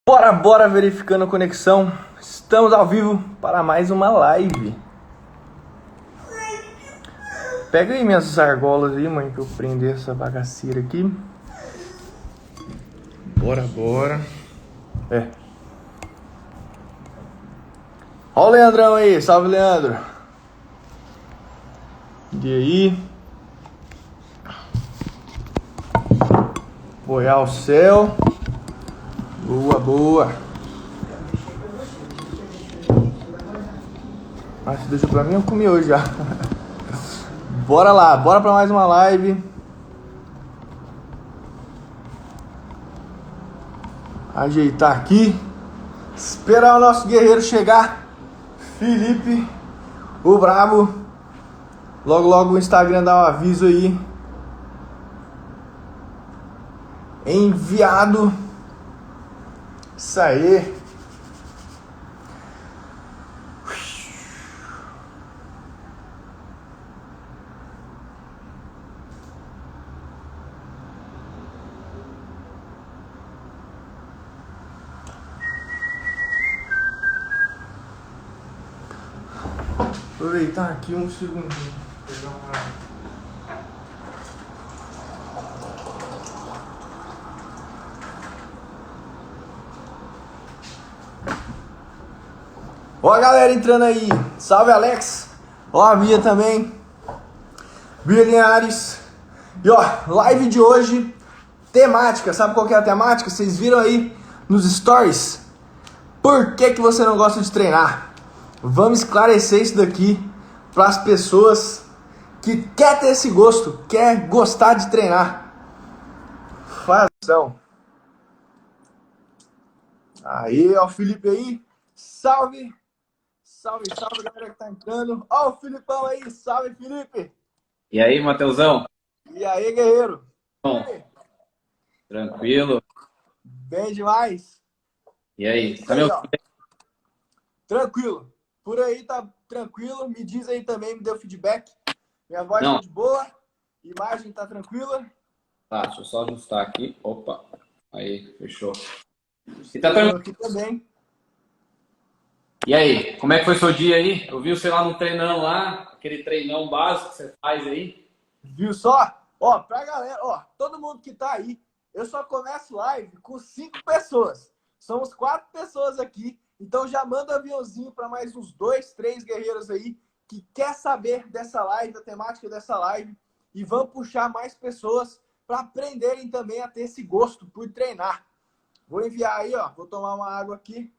Bora verificando a conexão. Estamos ao vivo para mais uma live. Pega aí minhas argolas aí, mãe, que eu prender essa bagaceira aqui. Bora. Ó o Leandrão aí, salve Leandro. E aí? Apoiar o céu. Boa. Ah, se deixa pra mim, eu comi hoje já. Bora lá, bora pra mais uma live. Ajeitar aqui. Esperar o nosso guerreiro chegar. Felipe, o brabo. Logo o Instagram dá um aviso aí. Enviado. Isso aí. Aproveitar aqui um segundinho. Pegar uma... Ó a galera entrando aí. Salve Alex. Ó a Bia também. Bia Linhares. E ó, live de hoje. Temática. Sabe qual que é a temática? Vocês viram aí nos stories? Por que você não gosta de treinar? Vamos esclarecer isso daqui para as pessoas que quer ter esse gosto, quer gostar de treinar. Fação. Aí, ó o Felipe aí. Salve galera que tá entrando. Ó o Filipão aí, salve Felipe. E aí, Mateusão? E aí, guerreiro? Bom, tranquilo? Bem demais. E aí, Isso tá me aí, ouvindo? ó. Tranquilo. Por aí tá tranquilo. Me diz aí também, me deu feedback. Minha voz Não, tá de boa. Imagem tá tranquila. tá, deixa eu só ajustar aqui. Opa, aí, fechou. E tá Eu tranquilo. aqui também. E aí, como é que foi seu dia aí? Eu vi você lá no treinão lá, aquele treinão básico que você faz aí. Viu só? Ó, pra galera, ó, todo mundo que tá aí, eu só começo live com 5 pessoas. Somos 4 pessoas aqui, então já manda aviãozinho para mais uns 2, 3 guerreiros aí que quer saber dessa live, da temática dessa live, e vamos puxar mais pessoas para aprenderem também a ter esse gosto por treinar. Vou enviar aí, ó, vou tomar uma água aqui.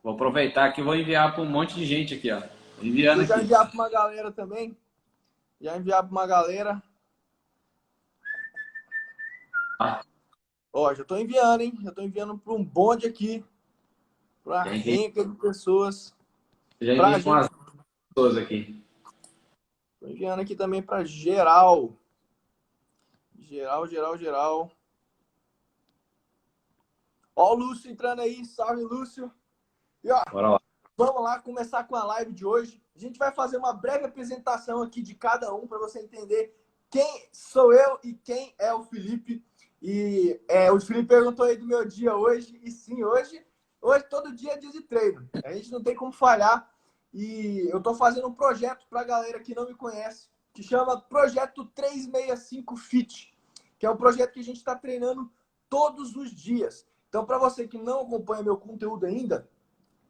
Vou aproveitar aqui e vou enviar para um monte de gente aqui, ó. Deixa Enviando eu já aqui. enviar para uma galera também. Já enviar para uma galera. Ah, Ó, já tô enviando, hein? Já tô enviando para um bonde aqui. Pra já enviei, renca de pessoas. já Pra enviei com as gente. pessoas aqui. Tô enviando aqui também pra geral. Geral. Ó o Lúcio entrando aí. Salve, Lúcio. E ó, Bora lá. vamos lá começar com a live de hoje. A gente vai fazer uma breve apresentação aqui de cada um para você entender quem sou eu e quem é o Felipe. E o Felipe perguntou aí do meu dia hoje. E sim, hoje todo dia é dia de treino. A gente não tem como falhar. E eu tô fazendo um projeto para a galera que não me conhece, que chama Projeto 365 Fit, que é um projeto que a gente está treinando todos os dias. Então, para você que não acompanha meu conteúdo ainda,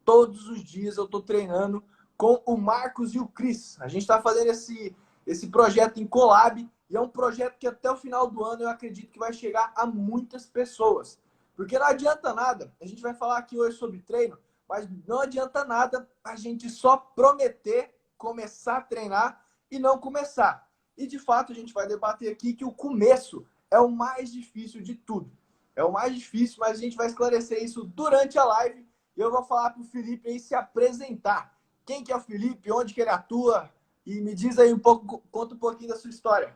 todos os dias eu estou treinando com o Marcos e o Cris. A gente está fazendo esse projeto em collab e é um projeto que até o final do ano eu acredito que vai chegar a muitas pessoas. Porque não adianta nada, a gente vai falar aqui hoje sobre treino, mas não adianta nada a gente só prometer começar a treinar e não começar. E de fato a gente vai debater aqui que o começo é o mais difícil de tudo. É o mais difícil, mas a gente vai esclarecer isso durante a live. E eu vou falar para o Felipe aí se apresentar. Quem que é o Felipe, onde que ele atua? E me diz aí um pouco, conta um pouquinho da sua história.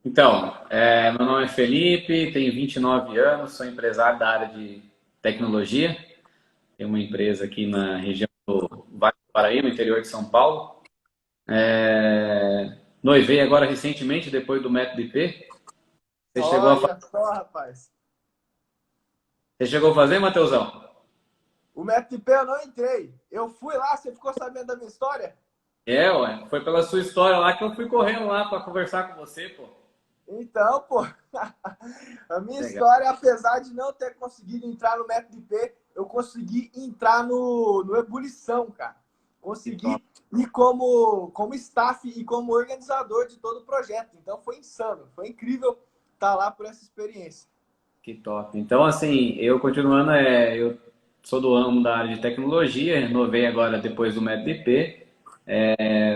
Então, meu nome é Felipe, tenho 29 anos, sou empresário da área de tecnologia. Tenho uma empresa aqui na região do Vale do Paraíba, no interior de São Paulo. Noivei agora recentemente, depois do método IP. Você chegou a falar. Olha só, rapaz. Você chegou a fazer, Matheusão? O método de pé eu não entrei. Eu fui lá, você ficou sabendo da minha história? É, ué. Foi pela sua história lá que eu fui correndo lá para conversar com você, pô. Então, pô, a minha Legal. história, apesar de não ter conseguido entrar no método IP, eu consegui entrar no Ebulição, cara. Que top. Consegui ir como staff e como organizador de todo o projeto. Então foi insano, foi incrível estar lá por essa experiência. Que top. Então, assim, eu continuando, eu sou do ramo da área de tecnologia, renovei agora depois do método IP.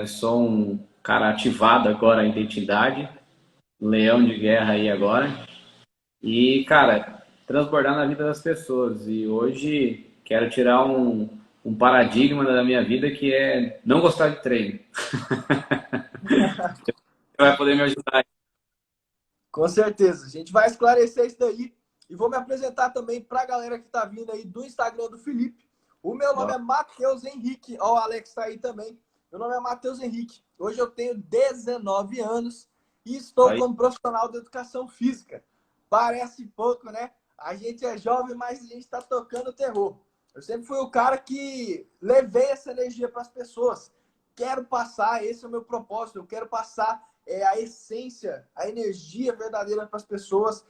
Sou um cara ativado agora a identidade, um leão de guerra aí agora. E, cara, transbordar na vida das pessoas. E hoje quero tirar um paradigma da minha vida que é não gostar de treino. Você vai poder me ajudar. Com certeza. A gente vai esclarecer isso daí. E vou me apresentar também para a galera que está vindo aí do Instagram do Felipe. O meu nome é Matheus Henrique. Ó, o Alex está aí também. Meu nome é Matheus Henrique. Hoje eu tenho 19 anos e estou Aí, como profissional de educação física. Parece pouco, né? A gente é jovem, mas a gente está tocando terror. Eu sempre fui o cara que levei essa energia para as pessoas. Quero passar, esse é o meu propósito. Eu quero passar a essência, a energia verdadeira para as pessoas.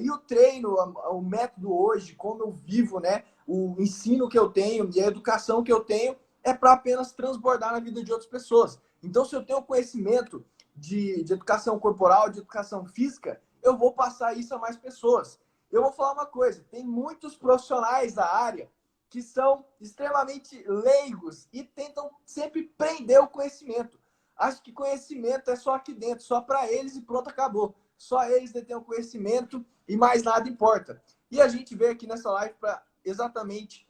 E o treino, o método hoje, como eu vivo, né? O ensino que eu tenho e a educação que eu tenho é para apenas transbordar na vida de outras pessoas. Então, se eu tenho conhecimento de educação corporal, de educação física, eu vou passar isso a mais pessoas. Eu vou falar uma coisa: tem muitos profissionais da área que são extremamente leigos e tentam sempre prender o conhecimento. Acho que conhecimento é só aqui dentro, só para eles e pronto, acabou. Só eles detêm o conhecimento e mais nada importa. E a gente veio aqui nessa live para exatamente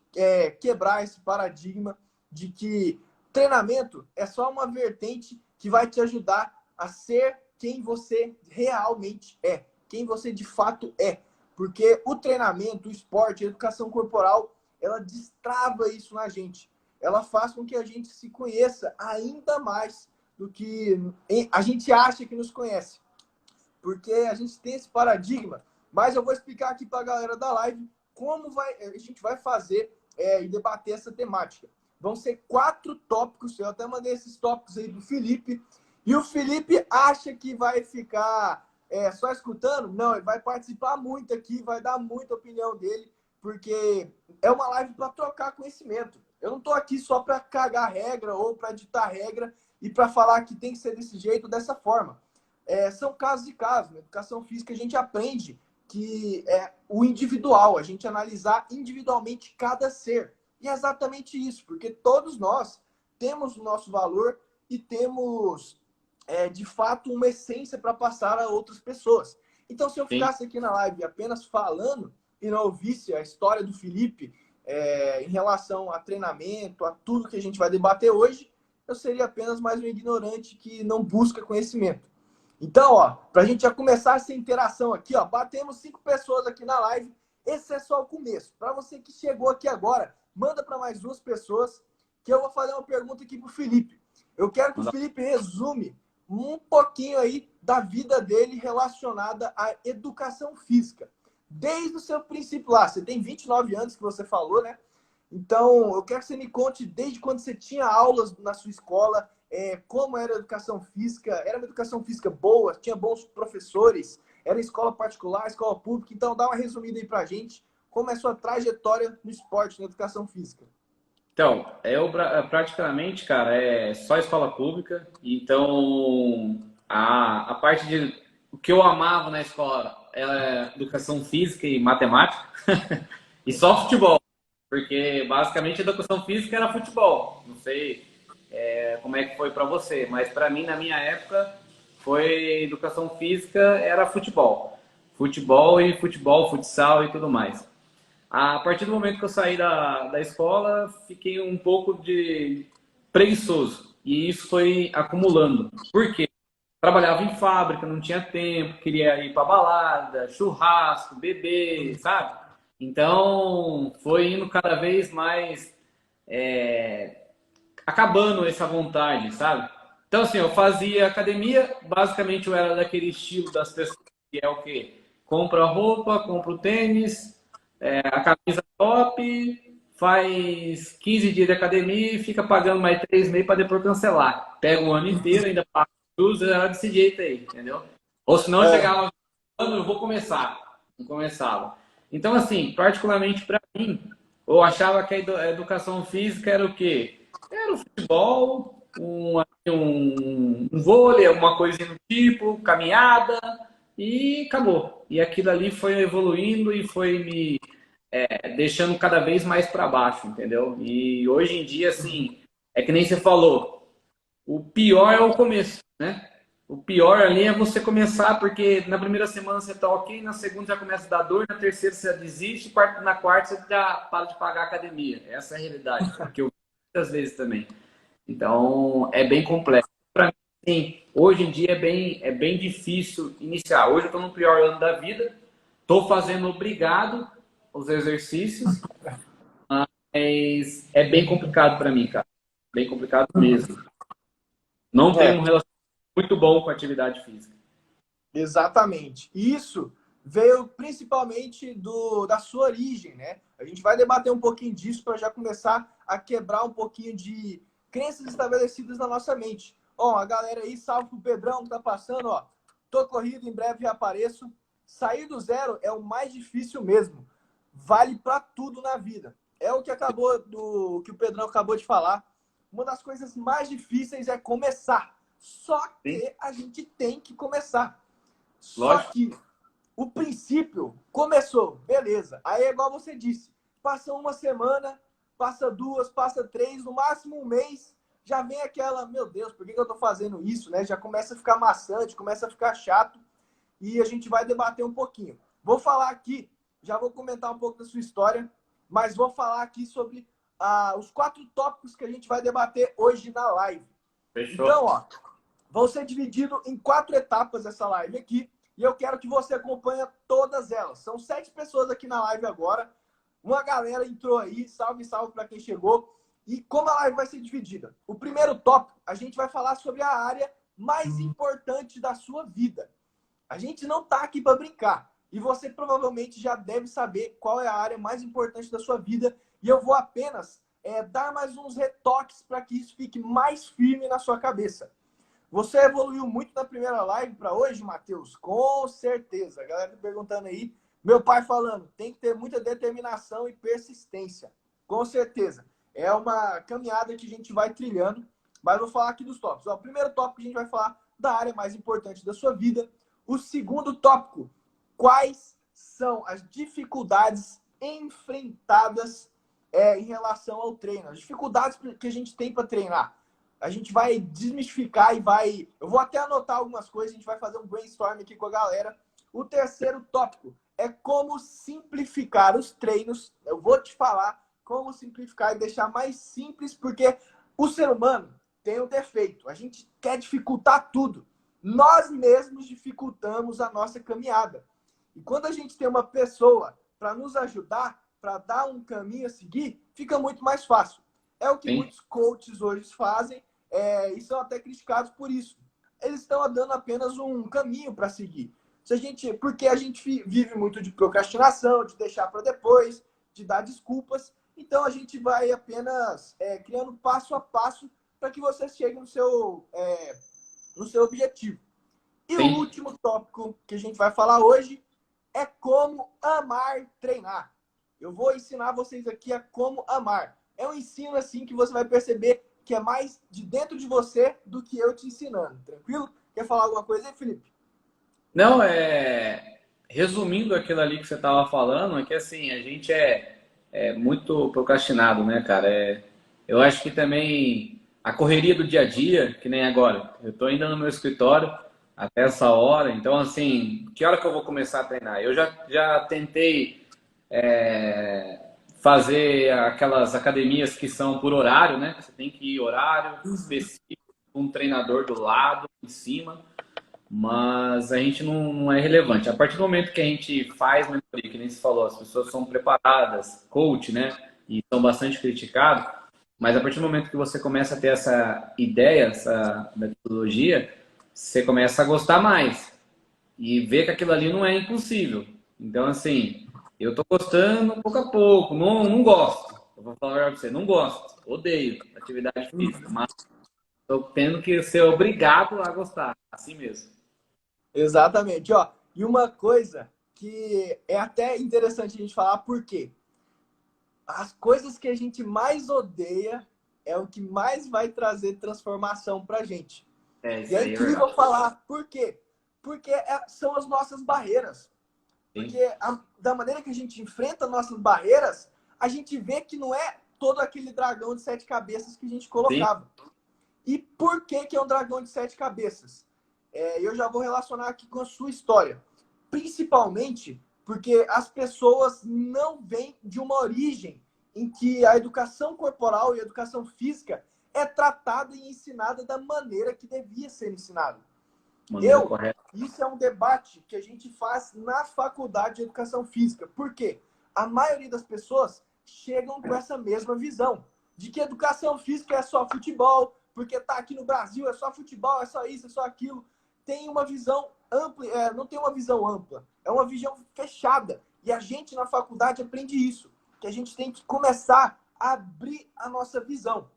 quebrar esse paradigma de que treinamento é só uma vertente que vai te ajudar a ser quem você realmente é, quem você de fato é. Porque o treinamento, o esporte, a educação corporal, ela destrava isso na gente. Ela faz com que a gente se conheça ainda mais do que a gente acha que nos conhece. Porque a gente tem esse paradigma. Mas eu vou explicar aqui para a galera da live como a gente vai fazer e debater essa temática. Vão ser 4 tópicos. Eu até mandei esses tópicos aí do Felipe. E o Felipe acha que vai ficar só escutando? Não, ele vai participar muito aqui, vai dar muita opinião dele, porque é uma live para trocar conhecimento. Eu não estou aqui só para cagar regra ou para ditar regra e para falar que tem que ser desse jeito, dessa forma. São casos e casos. Na educação física a gente aprende que é o individual, a gente analisar individualmente cada ser. E é exatamente isso, porque todos nós temos o nosso valor e temos, de fato, uma essência para passar a outras pessoas. Então, se eu sim. ficasse aqui na live apenas falando e não ouvisse a história do Felipe em relação a treinamento, a tudo que a gente vai debater hoje, eu seria apenas mais um ignorante que não busca conhecimento. Então, ó, para a gente já começar essa interação aqui, ó, batemos 5 pessoas aqui na live. Esse é só o começo. Para você que chegou aqui agora, manda para mais 2 pessoas que eu vou fazer uma pergunta aqui para o Felipe. Eu quero que o Felipe resume um pouquinho aí da vida dele relacionada à educação física. Desde o seu princípio lá. Você tem 29 anos que você falou, né? Então, eu quero que você me conte desde quando você tinha aulas na sua escola, como era a educação física, era uma educação física boa, tinha bons professores, era escola particular, escola pública. Então, dá uma resumida aí pra gente, como é a sua trajetória no esporte, na educação física. Então, eu praticamente, cara, é só escola pública. Então, a parte de o que eu amava na escola era educação física e matemática e só futebol, porque basicamente educação física era futebol. Não sei como é que foi para você, mas para mim na minha época foi educação física era futebol, futebol e futebol, futsal e tudo mais. A partir do momento que eu saí da escola, fiquei um pouco de preguiçoso. E isso foi acumulando. Por quê? Trabalhava em fábrica, não tinha tempo, queria ir para balada, churrasco, beber, sabe? Então, foi indo cada vez mais acabando essa vontade, sabe? Então, assim, eu fazia academia, basicamente eu era daquele estilo das pessoas que é o quê? Compra roupa, compra o tênis, a camisa top, faz 15 dias de academia e fica pagando mais 3 meses para depois cancelar. Pega um ano inteiro, ainda paga juros, era desse jeito aí, entendeu? Ou senão eu É, chegava no ano, eu vou começar. Não começava. Então, assim, particularmente para mim, eu achava que a educação física era o quê? Era o futebol, um vôlei, alguma coisinha do tipo, caminhada, e acabou. E aquilo ali foi evoluindo e foi me deixando cada vez mais para baixo, entendeu? E hoje em dia, assim, é que nem você falou, o pior é o começo, né? O pior ali é você começar, porque na primeira semana você tá ok, na segunda já começa a dar dor, na terceira você desiste, na quarta você já para de pagar a academia. Essa é a realidade, cara, que eu vi muitas vezes também. Então, é bem complexo. Para mim, sim, hoje em dia é bem difícil iniciar. Hoje eu estou no pior ano da vida, estou fazendo obrigado os exercícios, mas é bem complicado para mim, cara. Bem complicado mesmo. Não tenho um é. relacionamento muito bom com a atividade física. Exatamente. Isso veio principalmente da sua origem, né? A gente vai debater um pouquinho disso para já começar a quebrar um pouquinho de crenças estabelecidas na nossa mente. Ó, a galera aí, salve pro Pedrão que tá passando, ó. Tô corrido, em breve reapareço. Sair do zero é o mais difícil mesmo. Vale para tudo na vida. É o que que o Pedrão acabou de falar. Uma das coisas mais difíceis é começar. Só Sim, que a gente tem que começar. Só lógico. que o princípio começou, beleza. Aí é igual você disse, passa uma semana, passa duas, passa três, no máximo um mês, já vem aquela, meu Deus, por que eu tô fazendo isso, né? Já começa a ficar maçante, começa a ficar chato e a gente vai debater um pouquinho. Vou falar aqui, já vou comentar um pouco da sua história, mas vou falar aqui sobre os 4 tópicos que a gente vai debater hoje na live. Então, Fechou. ó, vão ser divididos em 4 etapas essa live aqui. E eu quero que você acompanhe todas elas. São 7 pessoas aqui na live agora. Uma galera entrou aí. Salve, salve para quem chegou. E como a live vai ser dividida? O primeiro tópico, a gente vai falar sobre a área mais importante da sua vida. A gente não tá aqui para brincar. E você provavelmente já deve saber qual é a área mais importante da sua vida. E eu vou apenas dar mais uns retoques para que isso fique mais firme na sua cabeça. Você evoluiu muito na primeira live para hoje, Matheus? Com certeza. A galera tá perguntando aí. Meu pai falando, tem que ter muita determinação e persistência. Com certeza. É uma caminhada que a gente vai trilhando. Mas vou falar aqui dos tópicos. Ó, o primeiro tópico a gente vai falar da área mais importante da sua vida. O segundo tópico, quais são as dificuldades enfrentadas em relação ao treino? As dificuldades que a gente tem para treinar. A gente vai desmistificar e vai... Eu vou até anotar algumas coisas, a gente vai fazer um brainstorm aqui com a galera. O terceiro tópico é como simplificar os treinos. Eu vou te falar como simplificar e deixar mais simples, porque o ser humano tem um defeito. A gente quer dificultar tudo. Nós mesmos dificultamos a nossa caminhada. E quando a gente tem uma pessoa para nos ajudar, para dar um caminho a seguir, fica muito mais fácil. É o que Sim, muitos coaches hoje fazem e são até criticados por isso. Eles estão dando apenas um caminho para seguir. Porque a gente vive muito de procrastinação, de deixar para depois, de dar desculpas. Então a gente vai apenas criando passo a passo para que você chegue no seu objetivo. E o sim. último tópico que a gente vai falar hoje é como amar treinar. Eu vou ensinar vocês aqui a como amar. É um ensino assim que você vai perceber que é mais de dentro de você do que eu te ensinando. Tranquilo? Quer falar alguma coisa aí, Felipe? Não, resumindo aquilo ali que você estava falando, é que assim, a gente é muito procrastinado, né, cara? Eu acho que também a correria do dia a dia, que nem agora, eu estou ainda no meu escritório até essa hora, então assim, que hora que eu vou começar a treinar? Eu já tentei fazer aquelas academias que são por horário, né? Você tem que ir horário específico, com um treinador do lado, em cima. Mas a gente não é relevante. A partir do momento que a gente faz mentoria, que nem se falou, as pessoas são preparadas, coach, né? E são bastante criticados, mas a partir do momento que você começa a ter essa ideia, essa metodologia, você começa a gostar mais e ver que aquilo ali não é impossível. Então, assim, Eu tô gostando pouco a pouco, não gosto. Eu vou falar pra você, não gosto, odeio atividade física, mas tô tendo que ser obrigado a gostar, assim mesmo. Exatamente, ó. E uma coisa que é até interessante a gente falar, por quê? As coisas que a gente mais odeia é o que mais vai trazer transformação pra gente. É, E isso é aí é verdade. incrível falar, por quê? Porque são as nossas barreiras. Porque Sim, da maneira que a gente enfrenta nossas barreiras, a gente vê que não é todo aquele dragão de 7 cabeças que a gente sim, colocava. E por que, que é um dragão de 7 cabeças? Eu já vou relacionar aqui com a sua história. Principalmente porque as pessoas não vêm de uma origem em que a educação corporal e a educação física é tratada e ensinada da maneira que devia ser ensinado. maneira correta. Isso é um debate que a gente faz na faculdade de educação física. Por quê? A maioria das pessoas chegam com essa mesma visão de que educação física é só futebol, porque tá aqui no Brasil é só futebol, é só isso, é só aquilo. Tem uma visão ampla, não tem uma visão ampla, é uma visão fechada. E a gente na faculdade aprende isso, que a gente tem que começar a abrir a nossa visão.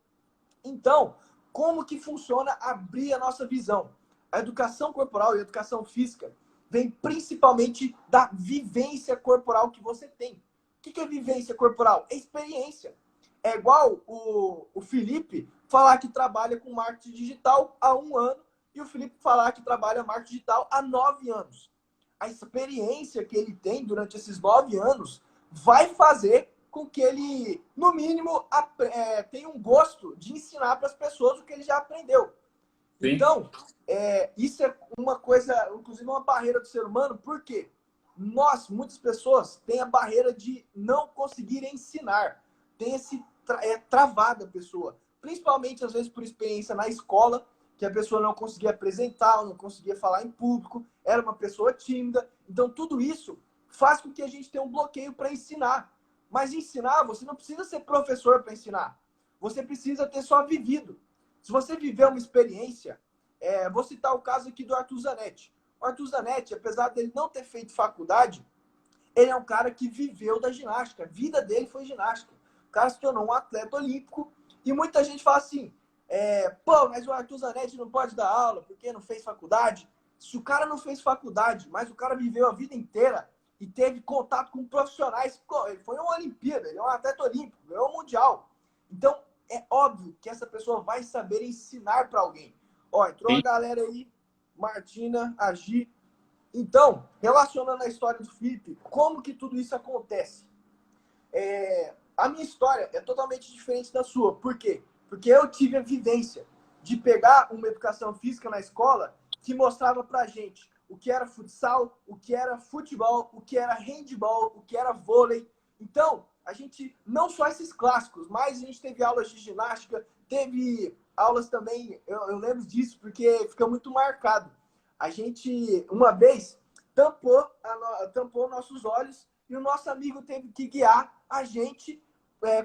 Então, como que funciona abrir a nossa visão? A educação corporal e a educação física vem principalmente da vivência corporal que você tem. O que é vivência corporal? É experiência. É igual o Felipe falar que trabalha com marketing digital há 1 ano e o Felipe falar que trabalha marketing digital há 9 anos. A experiência que ele tem durante esses 9 anos vai fazer com que ele, no mínimo, tenha um gosto de ensinar para as pessoas o que ele já aprendeu. Sim, Então, isso é uma coisa, inclusive uma barreira do ser humano, porque muitas pessoas, têm a barreira de não conseguir ensinar. Tem esse travada a pessoa. Principalmente, às vezes, por experiência na escola, que a pessoa não conseguia apresentar, não conseguia falar em público, era uma pessoa tímida. Então, tudo isso faz com que a gente tenha um bloqueio para ensinar. Mas ensinar, você não precisa ser professor para ensinar. Você precisa ter só vivido. Se você viver uma experiência, vou citar o caso aqui do Arthur Zanetti. O Arthur Zanetti, apesar dele não ter feito faculdade, ele é um cara que viveu da ginástica. A vida dele foi ginástica. O cara se tornou um atleta olímpico e muita gente fala assim, pô, mas o Arthur Zanetti não pode dar aula porque não fez faculdade. Se o cara não fez faculdade, mas o cara viveu a vida inteira e teve contato com profissionais, pô, ele foi uma Olimpíada, ele é um atleta olímpico, ganhou um mundial. Então, é óbvio que essa pessoa vai saber ensinar para alguém. Ó, entrou a sim, galera aí, Martina, Agi. Então, relacionando a história do Felipe, como que tudo isso acontece? A minha história é totalmente diferente da sua. Por quê? Porque eu tive a vivência de pegar uma educação física na escola que mostrava pra gente o que era futsal, o que era futebol, o que era handball, o que era vôlei. Então, a gente, não só esses clássicos, mas a gente teve aulas de ginástica, teve aulas também, eu lembro disso porque fica muito marcado. A gente, uma vez, tampou nossos olhos e o nosso amigo teve que guiar a gente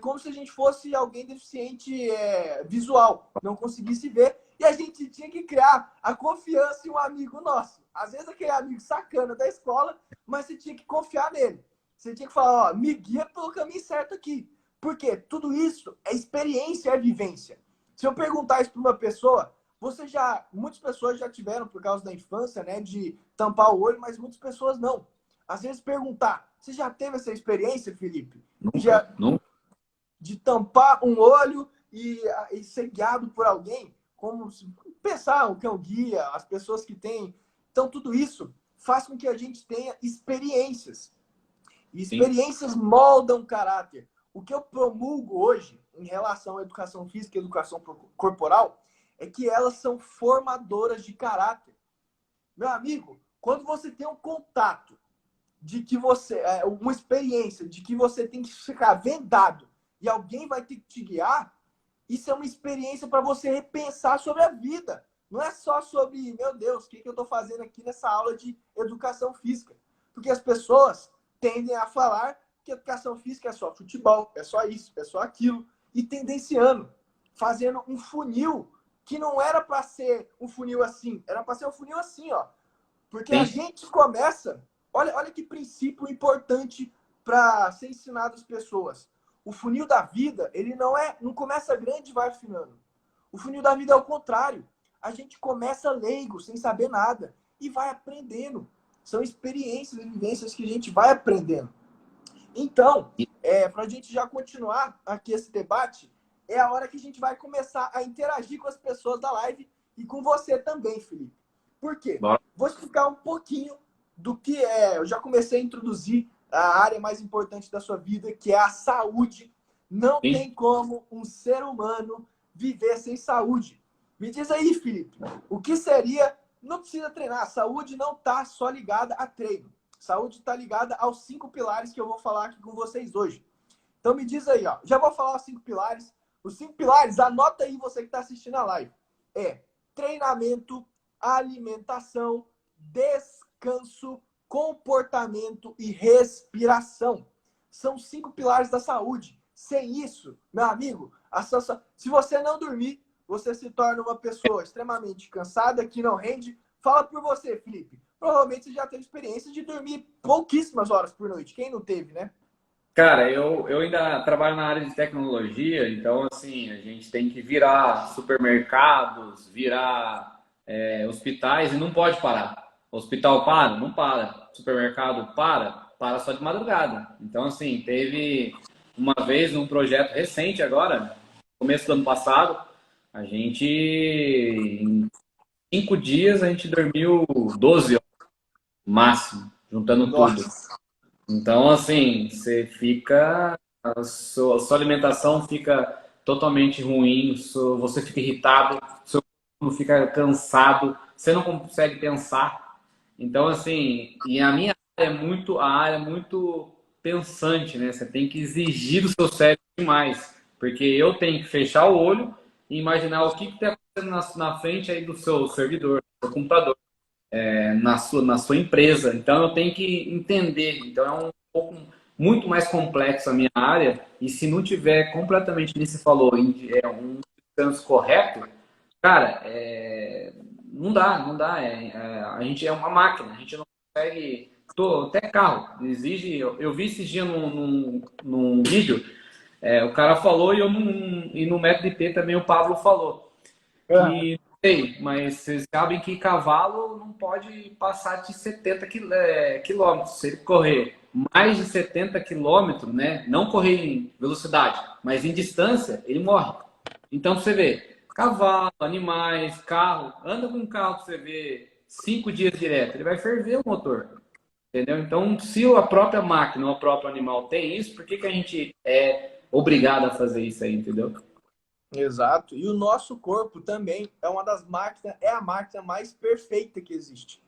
como se a gente fosse alguém deficiente visual, não conseguisse ver. E a gente tinha que criar a confiança em um amigo nosso. Às vezes aquele amigo sacana da escola, mas você tinha que confiar nele. Você tinha que falar, ó, me guia pelo caminho certo aqui. Porque tudo isso é experiência, é vivência. Se eu perguntar isso para uma pessoa, muitas pessoas já tiveram por causa da infância, né, de tampar o olho, mas muitas pessoas não. Às vezes perguntar, você já teve essa experiência, Felipe? De, nunca, nunca. de tampar um olho e ser guiado por alguém? Como pensar o cão guia, as pessoas que têm. Então, tudo isso faz com que a gente tenha experiências. E Sim, experiências moldam caráter. O que eu promulgo hoje em relação à educação física e educação corporal é que elas são formadoras de caráter. Meu amigo, quando você tem um contato de que uma experiência de que você tem que ficar vendado e alguém vai ter que te guiar, isso é uma experiência para você repensar sobre a vida. Não é só sobre, meu Deus, o que eu estou fazendo aqui nessa aula de educação física. Porque as pessoas tendem a falar que educação física é só futebol, é só isso, é só aquilo. E tendenciando, fazendo um funil que não era para ser um funil assim, era para ser um funil assim, ó. Porque a sim, gente começa, olha que princípio importante para ser ensinado às pessoas. O funil da vida, ele não começa grande e vai afinando. O funil da vida é o contrário. A gente começa leigo, sem saber nada, e vai aprendendo. São experiências e vivências que a gente vai aprendendo. Então, para a gente já continuar aqui esse debate, é a hora que a gente vai começar a interagir com as pessoas da live e com você também, Felipe. Por quê? Bora. Vou explicar um pouquinho do que é. Eu já comecei a introduzir a área mais importante da sua vida, que é a saúde. Não Sim. tem como um ser humano viver sem saúde. Me diz aí, Felipe, o que seria... Não precisa treinar. A saúde não está só ligada a treino. Saúde está ligada aos 5 pilares que eu vou falar aqui com vocês hoje. Então me diz aí, ó. Já vou falar os 5 pilares. Os 5 pilares, anota aí você que está assistindo a live. É treinamento, alimentação, descanso, comportamento e respiração. São 5 pilares da saúde. Sem isso, meu amigo, se você não dormir, você se torna uma pessoa extremamente cansada, que não rende. Fala por você, Felipe. Provavelmente você já teve experiência de dormir pouquíssimas horas por noite. Quem não teve, né? Cara, eu ainda trabalho na área de tecnologia, então, assim, a gente tem que virar supermercados, virar hospitais e não pode parar. Hospital para? Não para. Supermercado para só de madrugada. Então, assim, teve uma vez um projeto recente agora, começo do ano passado, a gente, em 5 dias, a gente dormiu 12 horas máximo, juntando tudo. Nossa. Então, assim, você fica. A sua alimentação fica totalmente ruim, você fica irritado, seu corpo fica cansado, você não consegue pensar. Então, assim, e a área é muito pensante, né? Você tem que exigir do seu cérebro demais, porque eu tenho que fechar o olho e imaginar o que está acontecendo na frente aí do seu servidor, do seu computador, na sua empresa. Então eu tenho que entender. Então é um pouco muito mais complexo a minha área. E se não tiver completamente, como você falou, um descanso correto, cara, não dá. A gente é uma máquina, a gente não consegue. Até carro exige. Eu vi esses dias num vídeo, o cara falou e no método IP também o Pablo falou que sei, mas vocês sabem que cavalo não pode passar de 70 quilômetros. Se ele correr mais de 70 quilômetros, né, não correr em velocidade, mas em distância, ele morre. Então você vê, cavalo, animais, carro, anda com um carro que você vê 5 dias direto, ele vai ferver o motor. Entendeu? Então, se a própria máquina ou o próprio animal tem isso, por que a gente é obrigado a fazer isso aí, entendeu? Exato. E o nosso corpo também é uma das máquinas, é a máquina mais perfeita que existe.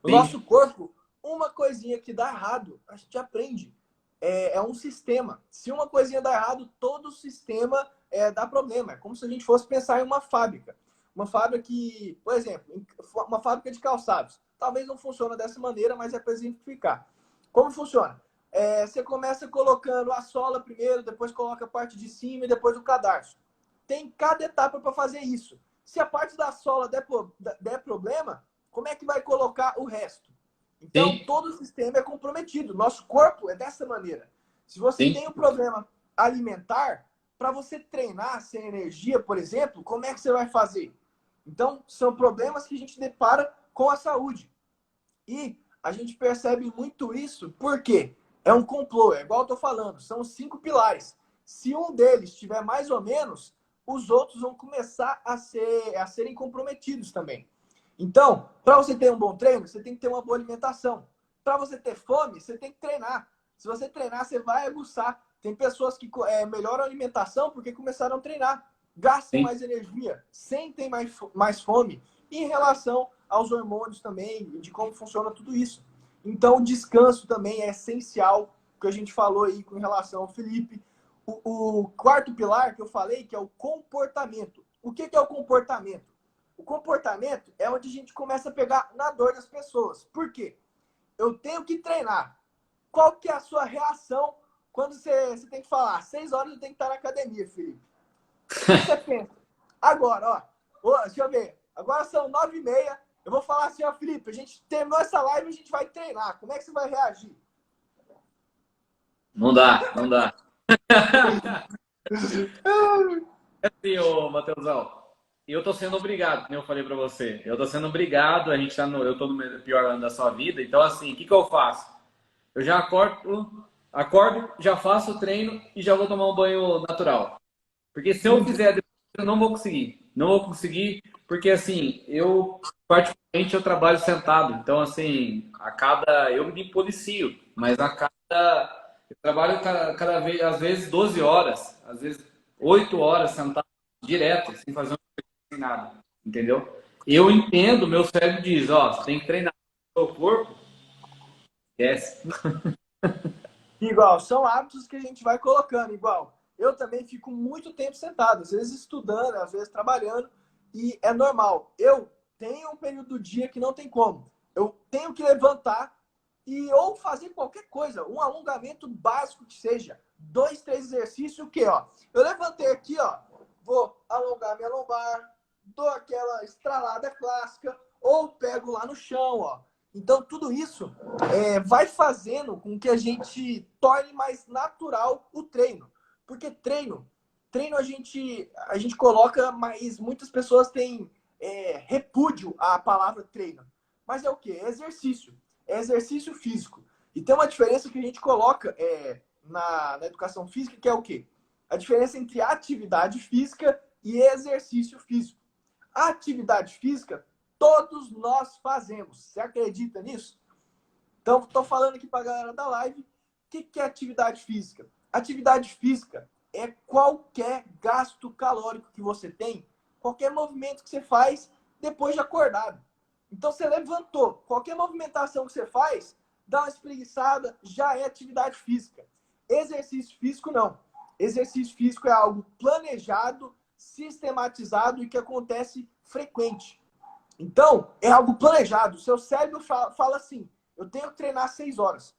O Sim, nosso corpo, uma coisinha que dá errado, a gente aprende. É um sistema. Se uma coisinha dá errado, todo o sistema dá problema. É como se a gente fosse pensar em uma fábrica. Uma fábrica que, por exemplo, uma fábrica de calçados. Talvez não funcione dessa maneira, mas é para exemplificar. Como funciona? Você começa colocando a sola primeiro, depois coloca a parte de cima e depois o cadarço. Tem cada etapa para fazer isso. Se a parte da sola der problema, como é que vai colocar o resto? Então, sim, todo o sistema é comprometido. Nosso corpo é dessa maneira. Se você sim. tem um problema alimentar, para você treinar sem energia, por exemplo, como é que você vai fazer? Então, são problemas que a gente depara com a saúde. E a gente percebe muito isso porque é um complô, é igual eu estou falando, são 5 pilares. Se um deles tiver mais ou menos, os outros vão começar a serem comprometidos também. Então, para você ter um bom treino, você tem que ter uma boa alimentação. Para você ter fome, você tem que treinar. Se você treinar, você vai aguçar. Tem pessoas que melhoram a alimentação porque começaram a treinar, gastam Sim. mais energia, sentem mais fome. E em relação aos hormônios também, de como funciona tudo isso. Então, o descanso também é essencial, que a gente falou aí com relação ao Felipe. O quarto pilar que eu falei, que é o comportamento. O que é o comportamento? O comportamento é onde a gente começa a pegar na dor das pessoas. Por quê? Eu tenho que treinar. Qual que é a sua reação quando você tem que falar? 6 horas eu tenho que estar na academia, Felipe. O que você pensa? Agora, ó. Deixa eu ver. Agora são 9h30. Eu vou falar assim, ó, Felipe, a gente terminou essa live e a gente vai treinar. Como é que você vai reagir? Não dá, não dá. Assim, ô Matheusão, eu tô sendo obrigado, como eu falei pra você. Eu tô sendo obrigado, a gente tá no, eu tô no pior ano da sua vida, então assim, o que que eu faço? Eu já acordo, já faço o treino e já vou tomar um banho natural. Porque se eu fizer depois, eu não vou conseguir. Não vou conseguir, porque assim, eu particularmente eu trabalho sentado. Então, assim, eu me policio, mas a cada eu trabalho cada vez, às vezes 12 horas, às vezes 8 horas sentado direto, sem fazer nada, entendeu? Eu entendo, meu cérebro diz, ó, você tem que treinar o seu corpo, esquece. Igual, são hábitos que a gente vai colocando. Igual, eu também fico muito tempo sentado, às vezes estudando, às vezes trabalhando, e é normal. Eu tenho um período do dia que não tem como. Eu tenho que levantar e ou fazer qualquer coisa, um alongamento básico que seja, 2, 3 exercícios, o quê, ó? Eu levantei aqui, ó, vou alongar minha lombar, dou aquela estralada clássica, ou pego lá no chão, ó. Então, tudo isso vai fazendo com que a gente torne mais natural o treino. Porque treino a gente coloca, mas muitas pessoas têm repúdio à palavra treino. Mas é o quê? É exercício. É exercício físico. E tem uma diferença que a gente coloca na educação física, que é o quê? A diferença entre atividade física e exercício físico. A atividade física, todos nós fazemos. Você acredita nisso? Então, estou falando aqui para a galera da live. O que é atividade física? Atividade física é qualquer gasto calórico que você tem, qualquer movimento que você faz depois de acordado. Então, você levantou, qualquer movimentação que você faz, dá uma espreguiçada, já é atividade física. Exercício físico, não. Exercício físico é algo planejado, sistematizado e que acontece frequente. Então, é algo planejado. O seu cérebro fala assim, eu tenho que treinar 6 horas.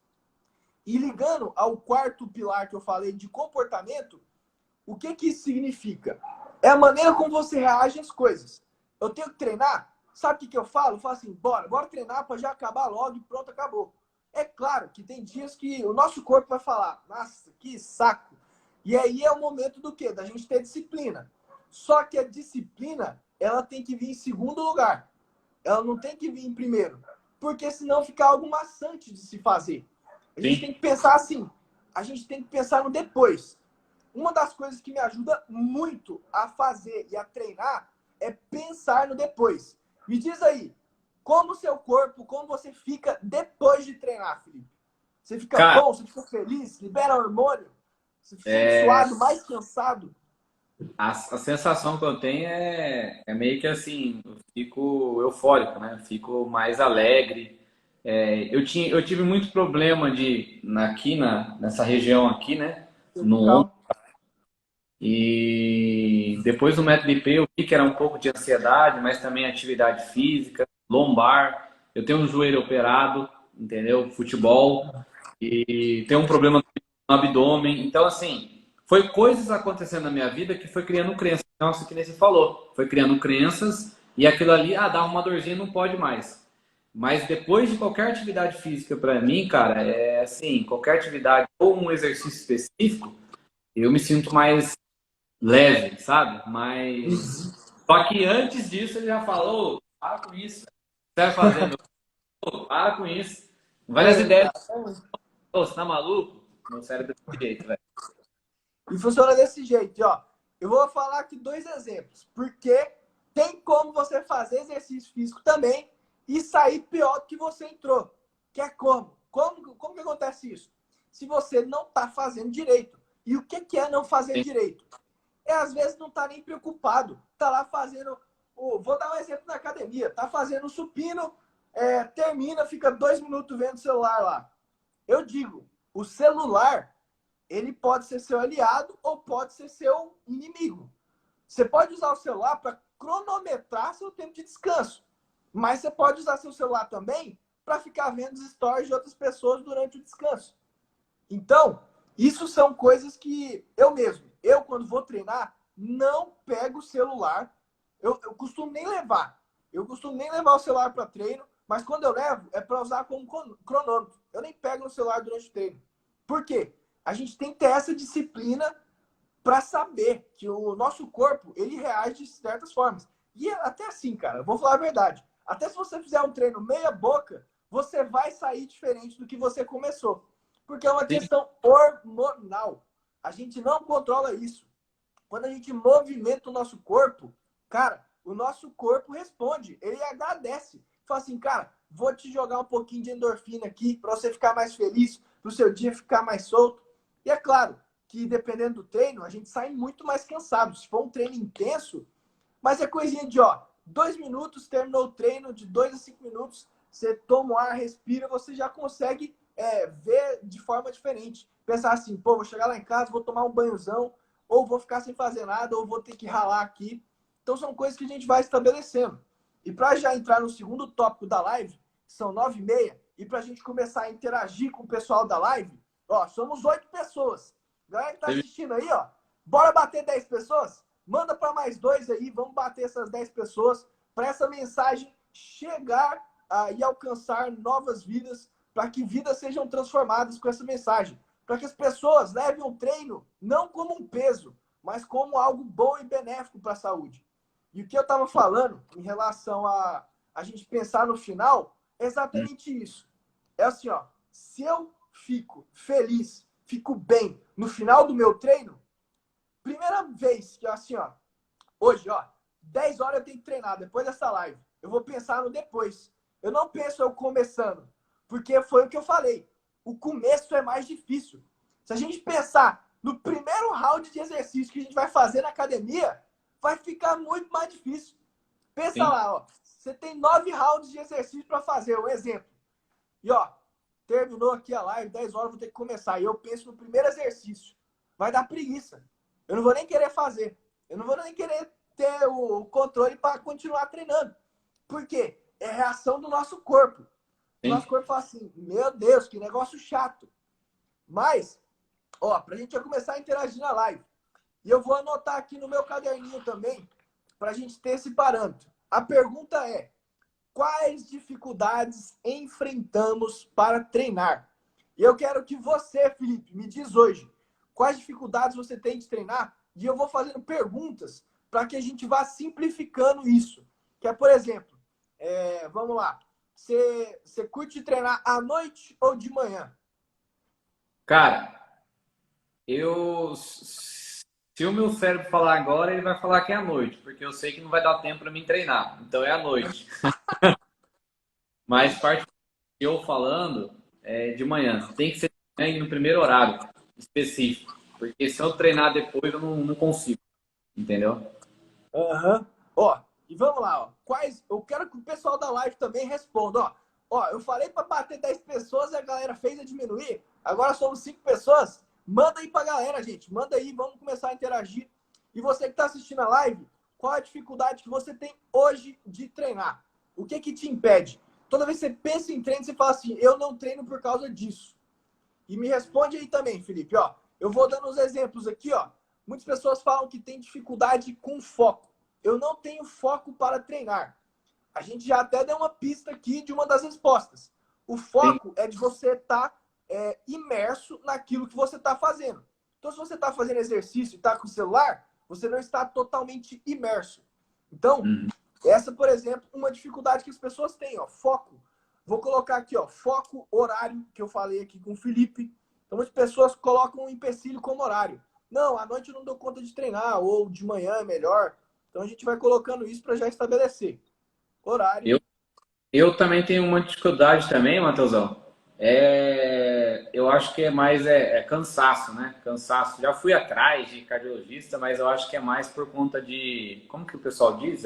E ligando ao quarto pilar que eu falei de comportamento, o que isso significa? É a maneira como você reage às coisas. Eu tenho que treinar? Sabe o que eu falo? Eu falo assim, bora treinar para já acabar logo e pronto, acabou. É claro que tem dias que o nosso corpo vai falar, nossa, que saco. E aí é o momento do quê? Da gente ter disciplina. Só que a disciplina, ela tem que vir em segundo lugar. Ela não tem que vir em primeiro. Porque senão fica algo maçante de se fazer. A gente tem que pensar assim. A gente tem que pensar no depois. Uma das coisas que me ajuda muito a fazer e a treinar é pensar no depois. Me diz aí, como o seu corpo, como você fica depois de treinar, Felipe? Você fica Cara, bom? Você fica feliz? Libera hormônio? Você fica suado, mais cansado? a sensação que eu tenho é meio que assim, eu fico eufórico, né? Fico mais alegre. Eu tive muito problema nessa região aqui, né? No ombro. Cervical? E depois do método IP eu vi que era um pouco de ansiedade, mas também atividade física, lombar. Eu tenho um joelho operado, entendeu? Futebol. E tenho um problema no abdômen. Então, assim, foi coisas acontecendo na minha vida que foi criando crenças. Nossa, que nem você falou. Foi criando crenças e aquilo ali, dá uma dorzinha, não pode mais. Mas depois de qualquer atividade física para mim, cara, é assim, qualquer atividade ou um exercício específico, eu me sinto mais leve, sabe? Mas só que antes disso ele já falou, para com isso. Você vai fazendo, para com isso. Várias ideias. Exatamente. Ô, você tá maluco? Meu cérebro é desse jeito, velho. E funciona desse jeito, ó. Eu vou falar aqui 2 exemplos, porque tem como você fazer exercício físico também e sair pior do que você entrou. Que é como? Como que acontece isso? Se você não está fazendo direito. E o que é não fazer Sim. direito? Às vezes não tá nem preocupado. Tá lá fazendo. Vou dar um exemplo na academia. Tá fazendo supino, termina, fica 2 minutos vendo o celular lá. Eu digo, o celular ele pode ser seu aliado ou pode ser seu inimigo. Você pode usar o celular para cronometrar seu tempo de descanso, mas você pode usar seu celular também para ficar vendo os stories de outras pessoas durante o descanso. Então, isso são coisas que eu quando vou treinar, não pego o celular. Eu costumo nem levar. Eu costumo nem levar o celular para treino, mas quando eu levo, é para usar como cronômetro. Eu nem pego no celular durante o treino. Por quê? a gente tem que ter essa disciplina para saber que o nosso corpo, ele reage de certas formas. E até assim, cara, eu vou falar a verdade. Até se você fizer um treino meia boca, você vai sair diferente do que você começou. Porque é uma Sim. questão hormonal. A gente não controla isso. Quando a gente movimenta o nosso corpo, cara, o nosso corpo responde. Ele agradece. Fala assim, cara, vou te jogar um pouquinho de endorfina aqui para você ficar mais feliz, para o seu dia ficar mais solto. E é claro que dependendo do treino, a gente sai muito mais cansado. Se for um treino intenso, mas é coisinha de, ó, 2 minutos, terminou o treino, de 2 a 5 minutos, você toma o ar, respira, você já consegue ver de forma diferente. Pensar assim, pô, vou chegar lá em casa, vou tomar um banhozão, ou vou ficar sem fazer nada, ou vou ter que ralar aqui. Então são coisas que a gente vai estabelecendo. E para já entrar no segundo tópico da live, que são 9h30, e para a gente começar a interagir com o pessoal da live, ó, somos 8 pessoas. Galera que tá assistindo aí, ó, bora bater 10 pessoas? Manda para mais 2 aí, vamos bater essas 10 pessoas para essa mensagem chegar e alcançar novas vidas, para que vidas sejam transformadas com essa mensagem. Para que as pessoas levem o treino não como um peso, mas como algo bom e benéfico para a saúde. E o que eu estava falando em relação a gente pensar no final é exatamente isso. É assim, ó, se eu fico feliz, fico bem no final do meu treino, primeira vez que, assim, ó, hoje, ó, 10 horas eu tenho que treinar, depois dessa live. Eu vou pensar no depois. Eu não penso eu começando, porque foi o que eu falei. O começo é mais difícil. Se a gente pensar no primeiro round de exercício que a gente vai fazer na academia, vai ficar muito mais difícil. Pensa Sim. lá, ó. Você tem 9 rounds de exercício para fazer, um exemplo. E, ó, terminou aqui a live, 10 horas, vou ter que começar. E eu penso no primeiro exercício. Vai dar preguiça. Eu não vou nem querer fazer. Eu não vou nem querer ter o controle para continuar treinando. Por quê? É reação do nosso corpo. O Sim. nosso corpo fala assim, meu Deus, que negócio chato. Mas, ó, pra gente já começar a interagir na live. E eu vou anotar aqui no meu caderninho também, pra gente ter esse parâmetro. A pergunta é, quais dificuldades enfrentamos para treinar? E eu quero que você, Felipe, me diz hoje, quais dificuldades você tem de treinar? E eu vou fazendo perguntas para que a gente vá simplificando isso. Que é, por exemplo, vamos lá. Você curte treinar à noite ou de manhã? Cara, se o meu cérebro falar agora, ele vai falar que é à noite, porque eu sei que não vai dar tempo para mim treinar. Então é à noite. Mas parte que eu falando é de manhã. Tem que ser de manhã e no primeiro horário específico. Porque se eu treinar depois, eu não consigo. Entendeu? Aham. Ó, e vamos lá, ó. Eu quero que o pessoal da live também responda, ó. Ó, eu falei para bater 10 pessoas e a galera fez a diminuir. Agora somos 5 pessoas. Manda aí pra galera, gente. Manda aí, vamos começar a interagir. E você que está assistindo a live, qual a dificuldade que você tem hoje de treinar? O que que te impede? Toda vez que você pensa em treino, você fala assim, eu não treino por causa disso. E me responde aí também, Felipe, ó. Eu vou dando uns exemplos aqui, ó. Muitas pessoas falam que tem dificuldade com foco. Eu não tenho foco para treinar. A gente já até deu uma pista aqui de uma das respostas. O Sim. foco é de você estar imerso naquilo que você está fazendo. Então, se você está fazendo exercício e está com o celular, você não está totalmente imerso. Então, Uhum. essa, por exemplo, uma dificuldade que as pessoas têm, ó, foco. Vou colocar aqui, ó, foco, horário, que eu falei aqui com o Felipe. Então, muitas pessoas colocam um empecilho como horário. Não, à noite eu não dou conta de treinar, ou de manhã é melhor. Então, a gente vai colocando isso para já estabelecer. Horário. Eu, eu também tenho uma dificuldade também, Matheusão. Eu acho que é mais cansaço, né? Cansaço. Já fui atrás de cardiologista, mas eu acho que é mais por conta de... Como que o pessoal diz?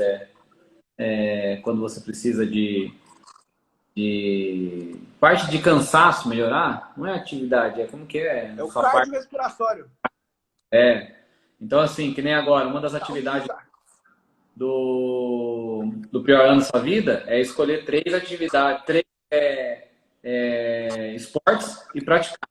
Quando você precisa de parte de cansaço melhorar, não é atividade, é como que é? É o Sua parte. cardiorrespiratório. É. Então, assim, que nem agora, uma das Saúde, atividades Isaac. do pior ano da sua vida é escolher 3 atividades, 3 esportes e praticar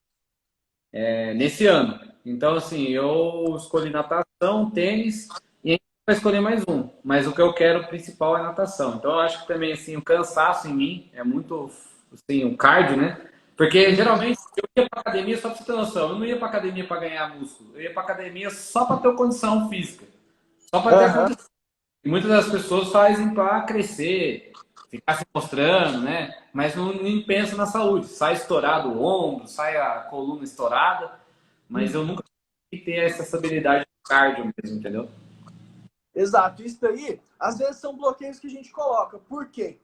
nesse ano. Então, assim, eu escolhi natação, tênis e ainda vai escolher mais um. Mas o que eu quero principal é natação. Então, eu acho que também, assim, o cansaço em mim é muito, assim, o cardio, né? Porque geralmente eu ia pra academia, só pra você ter noção, eu não ia pra academia pra ganhar músculo, eu ia pra academia só pra ter condição física. Só pra ter a Aham. condição. E muitas das pessoas fazem pra crescer, ficar se mostrando, né? Mas não nem pensa na saúde. Sai estourado o ombro, sai a coluna estourada, mas eu nunca consegui ter essa estabilidade do cardio mesmo, entendeu? Exato. Isso daí, às vezes, são bloqueios que a gente coloca. Por quê?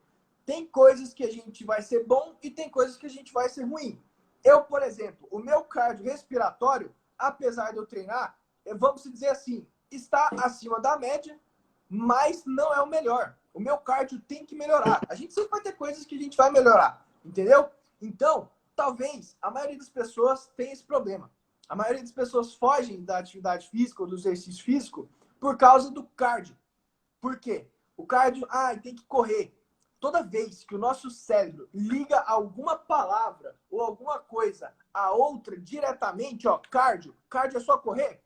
Tem coisas que a gente vai ser bom e tem coisas que a gente vai ser ruim. Eu, por exemplo, o meu cardio respiratório, apesar de eu treinar, vamos dizer assim, está acima da média, mas não é o melhor. O meu cardio tem que melhorar. A gente sempre vai ter coisas que a gente vai melhorar, entendeu? Então, talvez a maioria das pessoas tenha esse problema. A maioria das pessoas fogem da atividade física ou do exercício físico por causa do cardio. Por quê? O cardio, tem que correr. Toda vez que o nosso cérebro liga alguma palavra ou alguma coisa a outra diretamente, ó, cardio é só correr?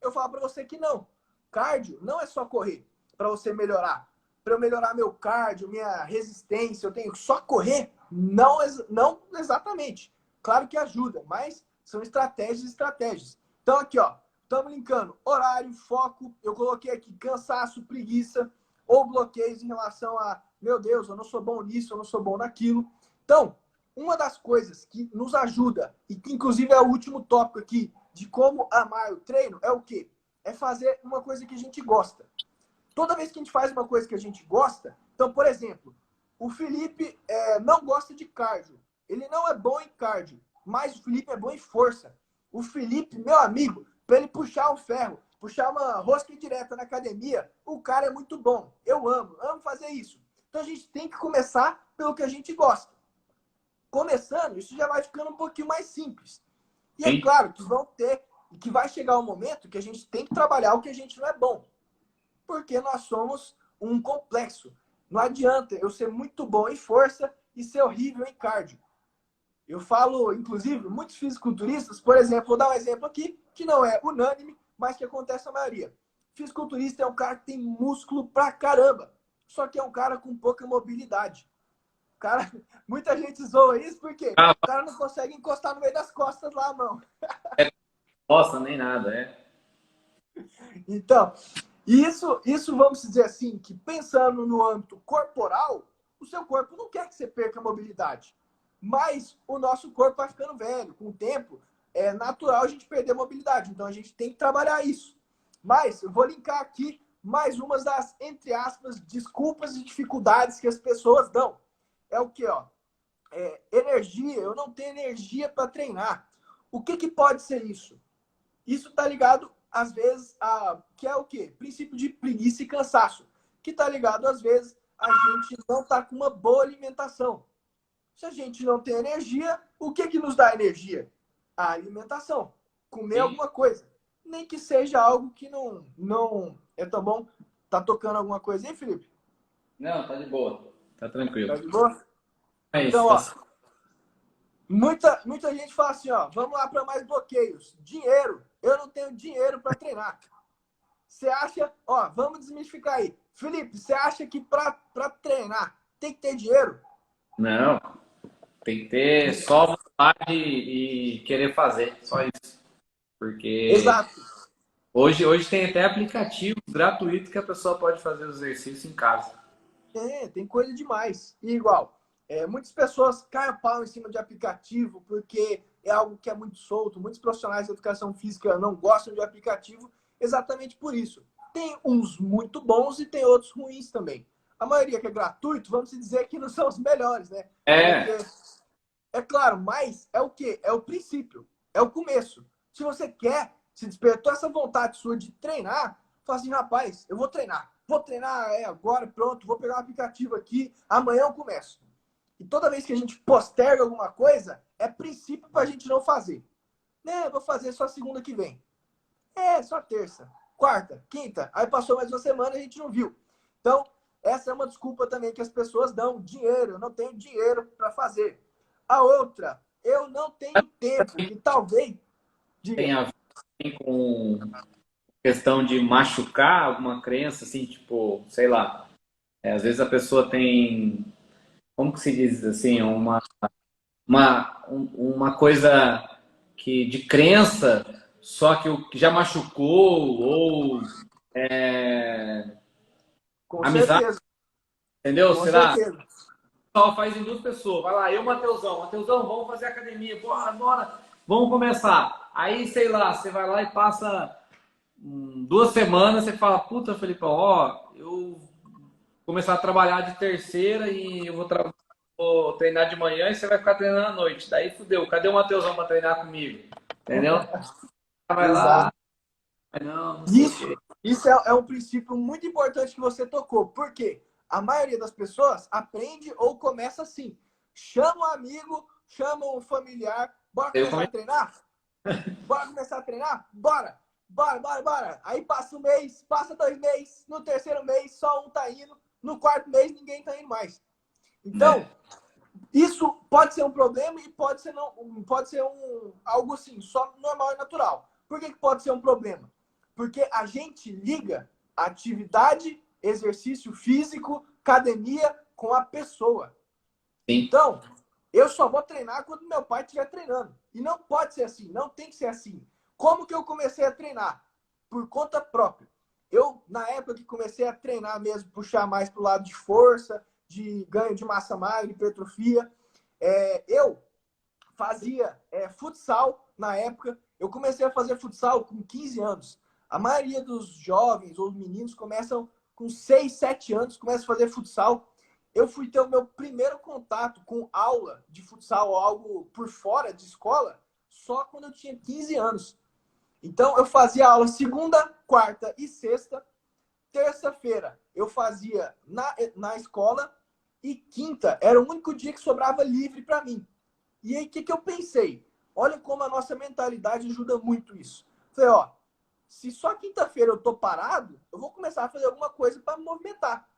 Eu falo para você que não. Cardio não é só correr para você melhorar. Para eu melhorar meu cardio, minha resistência, eu tenho que só correr? Não, não exatamente. Claro que ajuda, mas são estratégias e estratégias. Então aqui, ó, estamos linkando horário, foco. Eu coloquei aqui cansaço, preguiça ou bloqueios em relação a, meu Deus, eu não sou bom nisso, eu não sou bom naquilo. Então, uma das coisas que nos ajuda, e que inclusive é o último tópico aqui, de como amar o treino, é o quê? É fazer uma coisa que a gente gosta. Toda vez que a gente faz uma coisa que a gente gosta, então, por exemplo, o Felipe não gosta de cardio. Ele não é bom em cardio, mas o Felipe é bom em força. O Felipe, meu amigo, para ele puxar um ferro, puxar uma rosca direta na academia, o cara é muito bom. Eu amo fazer isso. Então a gente tem que começar pelo que a gente gosta. Começando, isso já vai ficando um pouquinho mais simples. E é Sim. claro que vai chegar um momento que a gente tem que trabalhar o que a gente não é bom. Porque nós somos um complexo. Não adianta eu ser muito bom em força e ser horrível em cardio. Eu falo, inclusive, muitos fisiculturistas, por exemplo, vou dar um exemplo aqui, que não é unânime, mas que acontece a maioria. Fisiculturista é um cara que tem músculo pra caramba, só que é um cara com pouca mobilidade. Cara, muita gente zoa isso porque Ah, o cara não consegue encostar no meio das costas lá a mão. nossa, nem nada, é. Então, isso vamos dizer assim, que pensando no âmbito corporal, o seu corpo não quer que você perca a mobilidade. Mas o nosso corpo vai ficando velho. Com o tempo, é natural a gente perder a mobilidade. Então, a gente tem que trabalhar isso. Mas eu vou linkar aqui mais umas das, entre aspas, desculpas e dificuldades que as pessoas dão. É o que, ó? Energia. Eu não tenho energia para treinar. O que pode ser isso? Isso está ligado, às vezes, que é o quê? Princípio de preguiça e cansaço. Que está ligado, às vezes, a gente não está com uma boa alimentação. Se a gente não tem energia, o que nos dá energia? A alimentação. Comer Sim. alguma coisa. Nem que seja algo que não é tão bom. Tá tocando alguma coisa aí, Felipe? Não, tá de boa. Tá Tá tranquilo. de boa? Mas Então, tá... ó, muita gente fala assim, ó, vamos lá para mais bloqueios. Dinheiro. Eu não tenho dinheiro para treinar. Você acha, ó, vamos desmistificar aí. Felipe, você acha que para treinar tem que ter dinheiro? Não, tem que ter só vontade e querer fazer, só isso. Porque Exato. hoje tem até aplicativos gratuitos que a pessoa pode fazer os exercícios em casa. Tem coisa demais. E igual, muitas pessoas caem a pau em cima de aplicativo porque é algo que é muito solto. Muitos profissionais de educação física não gostam de aplicativo exatamente por isso. Tem uns muito bons e tem outros ruins também. A maioria que é gratuito, vamos dizer que não são os melhores, né? Porque, É, é claro, mas é o quê? É o princípio, é o começo. Se você quer, se despertou essa vontade sua de treinar, fala assim, rapaz, eu vou treinar agora, pronto, vou pegar um aplicativo aqui, amanhã eu começo. E toda vez que a gente posterga alguma coisa, é princípio para a gente não fazer. Né, vou fazer só segunda que vem. Só terça, quarta, quinta. Aí passou mais uma semana e a gente não viu. Então, essa é uma desculpa também que as pessoas dão. Dinheiro, eu não tenho dinheiro para fazer. A outra, eu não tenho tempo. E talvez, tem diga, a ver com questão de machucar alguma crença, assim, tipo, sei lá. Às vezes a pessoa tem, como que se diz assim, uma coisa de crença, só que já machucou, ou Com amizade, certeza. entendeu? Com Será? certeza. Só faz em duas pessoas. Vai lá, eu, Mateusão. Mateusão, vamos fazer academia. Bora, bora. Vamos começar. Aí, sei lá, você vai lá e passa 2 semanas, você fala, puta, Felipe, ó, eu vou começar a trabalhar de terceira e eu vou treinar de manhã e você vai ficar treinando à noite. Daí fudeu. Cadê o Mateusão para treinar comigo? Entendeu? Vai Exato. lá. Não sei o Isso, quê. isso é um princípio muito importante que você tocou. Por quê? A maioria das pessoas aprende ou começa assim. Chama um amigo, chama um familiar. Bora Eu começar a comecei. treinar? Bora começar a treinar? Bora! Bora, bora, bora! Aí passa um mês, passa 2 meses. No terceiro mês, só um tá indo. No quarto mês, ninguém tá indo mais. Então, isso pode ser um problema e pode ser, não, pode ser algo assim, só normal e natural. Por que pode ser um problema? Porque a gente liga atividade, exercício físico, academia com a pessoa. Sim. Então, eu só vou treinar quando meu pai estiver treinando. E não pode ser assim, não tem que ser assim. Como que eu comecei a treinar? Por conta própria. Eu, na época que comecei a treinar mesmo, puxar mais para o lado de força, de ganho de massa magra, de hipertrofia, eu fazia futsal na época. Eu comecei a fazer futsal com 15 anos. A maioria dos jovens ou meninos começam com 6, 7 anos, começam a fazer futsal. Eu fui ter o meu primeiro contato com aula de futsal, algo por fora de escola, só quando eu tinha 15 anos. Então, eu fazia aula segunda, quarta e sexta. Terça-feira, eu fazia na escola. E quinta era o único dia que sobrava livre para mim. E aí, o que eu pensei? Olha como a nossa mentalidade ajuda muito isso. Falei, ó, se só quinta-feira eu tô parado, eu vou começar a fazer alguma coisa para me movimentar.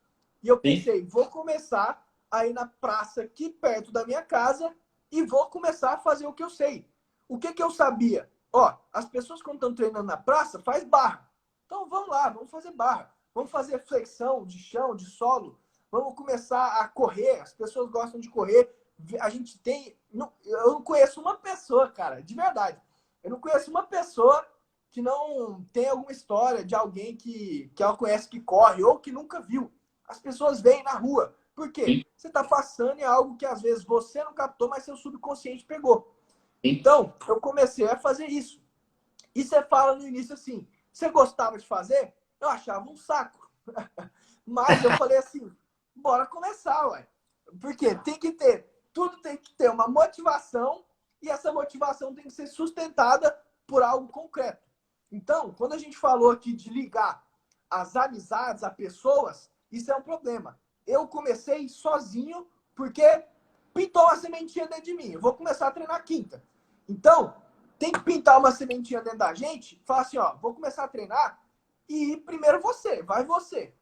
E eu pensei, vou começar a ir na praça aqui perto da minha casa e vou começar a fazer o que eu sei. O que eu sabia? Ó, as pessoas quando estão treinando na praça, faz barra. Então vamos lá, vamos fazer barra. Vamos fazer flexão de chão, de solo. Vamos começar a correr. As pessoas gostam de correr. A gente tem... Eu não conheço uma pessoa, cara, de verdade. Eu não conheço uma pessoa que não tem alguma história de alguém que ela conhece que corre ou que nunca viu. As pessoas veem na rua. Por quê? Sim. Você está passando em algo que às vezes você não captou, mas seu subconsciente pegou. Sim. Então, eu comecei a fazer isso. E você fala no início assim, você gostava de fazer? Eu achava um saco. Mas eu falei assim, bora começar, ué. Porque tudo tem que ter uma motivação e essa motivação tem que ser sustentada por algo concreto. Então, quando a gente falou aqui de ligar as amizades a pessoas, isso é um problema. Eu comecei sozinho porque pintou uma sementinha dentro de mim. Eu vou começar a treinar quinta. Então, tem que pintar uma sementinha dentro da gente, falar assim, ó, vou começar a treinar e primeiro vai você.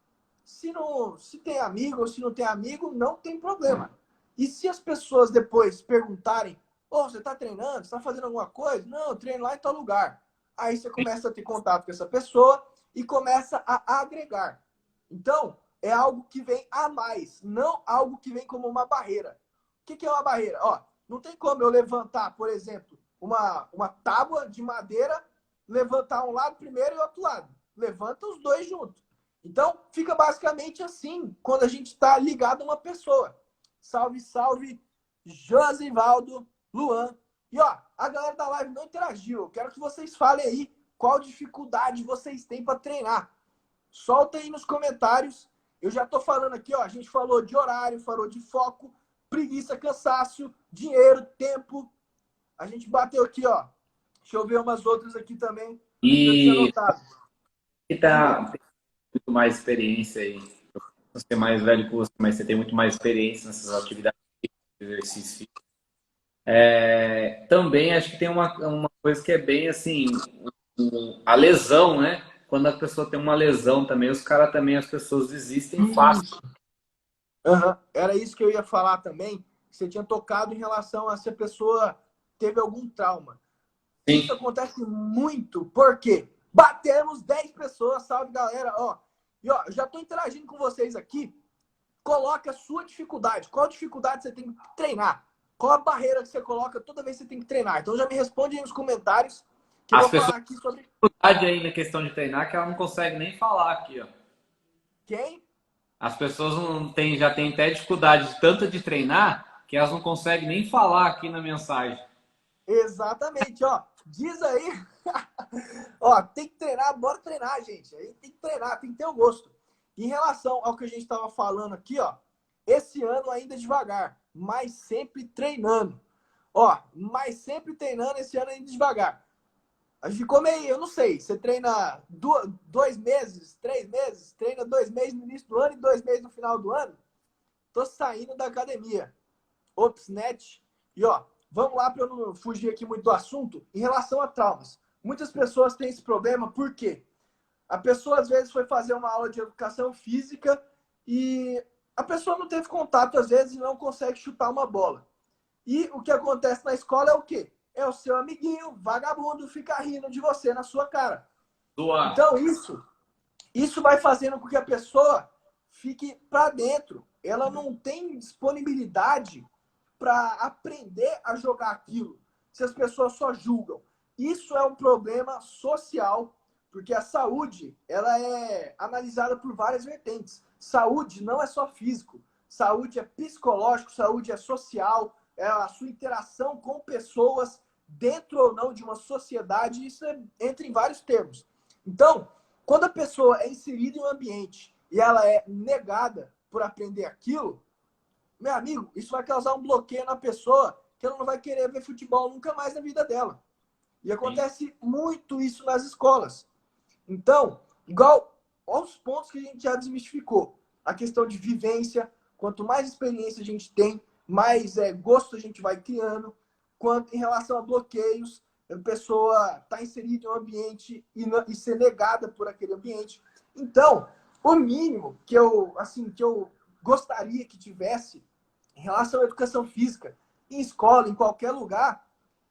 Se tem amigo ou se não tem amigo, não tem problema. E se as pessoas depois perguntarem, você tá treinando? Você tá fazendo alguma coisa? Não, eu treino lá em tal lugar. Aí você começa a ter contato com essa pessoa e começa a agregar. Então, é algo que vem a mais, não algo que vem como uma barreira. O que é uma barreira? Ó, não tem como eu levantar, por exemplo, uma tábua de madeira, levantar um lado primeiro e o outro lado. Levanta os dois juntos. Então, fica basicamente assim quando a gente está ligado a uma pessoa. Salve, salve, Josivaldo, Luan. E ó, a galera da live não interagiu. Eu quero que vocês falem aí qual dificuldade vocês têm para treinar. Solta aí nos comentários. Eu já tô falando aqui, ó. A gente falou de horário, falou de foco, preguiça, cansaço, dinheiro, tempo. A gente bateu aqui, ó. Deixa eu ver umas outras aqui também que eu tinha E anotado. tem muito mais experiência aí. Você é mais velho que você, mas você tem muito mais experiência nessas atividades de exercício físico. Também acho que tem uma coisa que é bem assim, a lesão, né? Quando a pessoa tem uma lesão também, as pessoas desistem fácil. Uhum. Era isso que eu ia falar também. Você tinha tocado em relação a se a pessoa teve algum trauma. Sim. Isso acontece muito, porque batemos 10 pessoas, salve galera, ó. E ó, já tô interagindo com vocês aqui. Coloca a sua dificuldade. Qual dificuldade você tem que treinar? Qual a barreira que você coloca toda vez que você tem que treinar? Então já me responde aí nos comentários que eu As vou pessoas falar aqui sobre têm dificuldade aí na questão de treinar que ela não consegue nem falar aqui, ó. quem. As pessoas não têm, já têm até dificuldade de tanta de treinar que elas não conseguem nem falar aqui na mensagem. Exatamente, ó. Diz aí. Ó, tem que treinar, bora treinar, gente. Aí tem que treinar, tem que ter o gosto. Em relação ao que a gente estava falando aqui, ó, esse ano ainda devagar, mas sempre treinando. Ó, mas sempre treinando, esse ano ainda devagar. A gente ficou meio, eu não sei, você treina 2 meses, 3 meses, treina 2 meses no início do ano e 2 meses no final do ano. Tô saindo da academia. Ops, net. E ó, vamos lá para eu não fugir aqui muito do assunto. Em relação a traumas, muitas pessoas têm esse problema, por quê? A pessoa às vezes foi fazer uma aula de educação física e a pessoa não teve contato às vezes e não consegue chutar uma bola. E o que acontece na escola é o quê? É o seu amiguinho vagabundo ficar rindo de você na sua cara. Sua. Então isso vai fazendo com que a pessoa fique para dentro. Ela não tem disponibilidade para aprender a jogar aquilo. Se as pessoas só julgam. Isso é um problema social, porque a saúde ela é analisada por várias vertentes. Saúde não é só físico. Saúde é psicológico, saúde é social, é a sua interação com pessoas dentro ou não de uma sociedade. Isso entra em vários termos. Então, quando a pessoa é inserida em um ambiente e ela é negada por aprender aquilo, meu amigo, isso vai causar um bloqueio na pessoa que ela não vai querer ver futebol nunca mais na vida dela. E Sim. acontece muito isso nas escolas. Então, igual aos pontos que a gente já desmistificou. A questão de vivência, quanto mais experiência a gente tem, mais gosto a gente vai criando. Quanto em relação a bloqueios, a pessoa está inserida em um ambiente e ser negada por aquele ambiente. Então, o mínimo que eu gostaria que tivesse em relação à educação física, em escola, em qualquer lugar,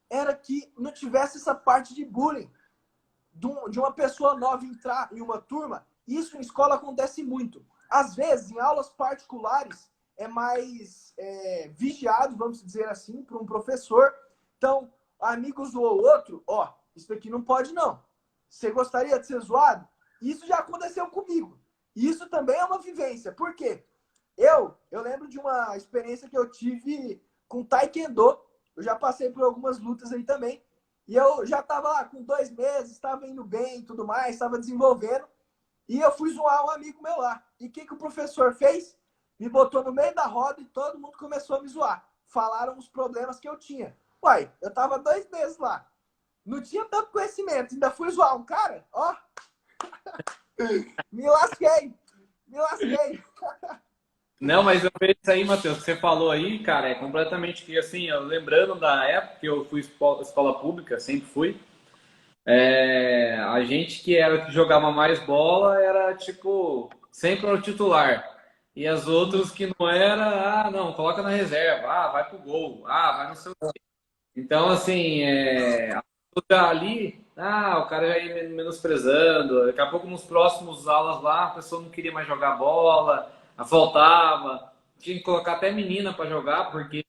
era que não tivesse essa parte de bullying. De uma pessoa nova entrar em uma turma, isso em escola acontece muito. Às vezes, em aulas particulares, é mais vigiado, vamos dizer assim, por um professor. Então, amigo zoou o outro, ó, isso aqui não pode não. Você gostaria de ser zoado? Isso já aconteceu comigo. Isso também é uma vivência. Por quê? Eu lembro de uma experiência que eu tive com Taekwondo. Eu já passei por algumas lutas aí também. E eu já estava lá com 2 meses, estava indo bem e tudo mais, estava desenvolvendo. E eu fui zoar um amigo meu lá. E o que o professor fez? Me botou no meio da roda e todo mundo começou a me zoar. Falaram os problemas que eu tinha. Uai, eu estava 2 meses lá. Não tinha tanto conhecimento. Ainda fui zoar um cara, ó. Me lasquei. Me lasquei. Não, mas eu vejo isso aí, Matheus, que você falou aí, cara, é completamente que assim, eu lembrando da época que eu fui escola pública, sempre fui. A gente que jogava mais bola era tipo sempre o titular. E as outras que não era, não, coloca na reserva, vai pro gol, vai no seu. Então, assim, a pessoa ali, o cara já ia menosprezando. Daqui a pouco, nos próximos aulas lá, a pessoa não queria mais jogar bola, faltava. Tinha que colocar até menina para jogar, porque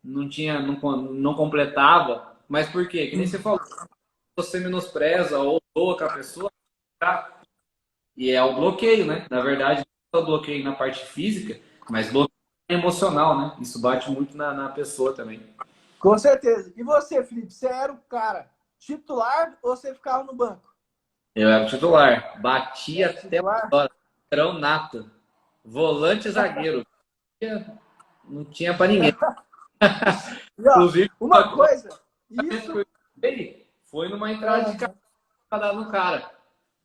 não tinha, não completava. Mas por quê? Que nem você falou, você menospreza ou zoa com a pessoa, tá? E é o bloqueio, né? Na verdade, não é o bloqueio na parte física, mas bloqueio emocional, né? Isso bate muito na pessoa também. Com certeza. E você, Felipe, você era o cara titular ou você ficava no banco? Eu era o titular, batia Era até titular? fora, era o nato, volante e zagueiro, não tinha para ninguém. E, ó, Inclusive, uma coisa, que isso. eu dei foi numa entrada de carro para dar no cara.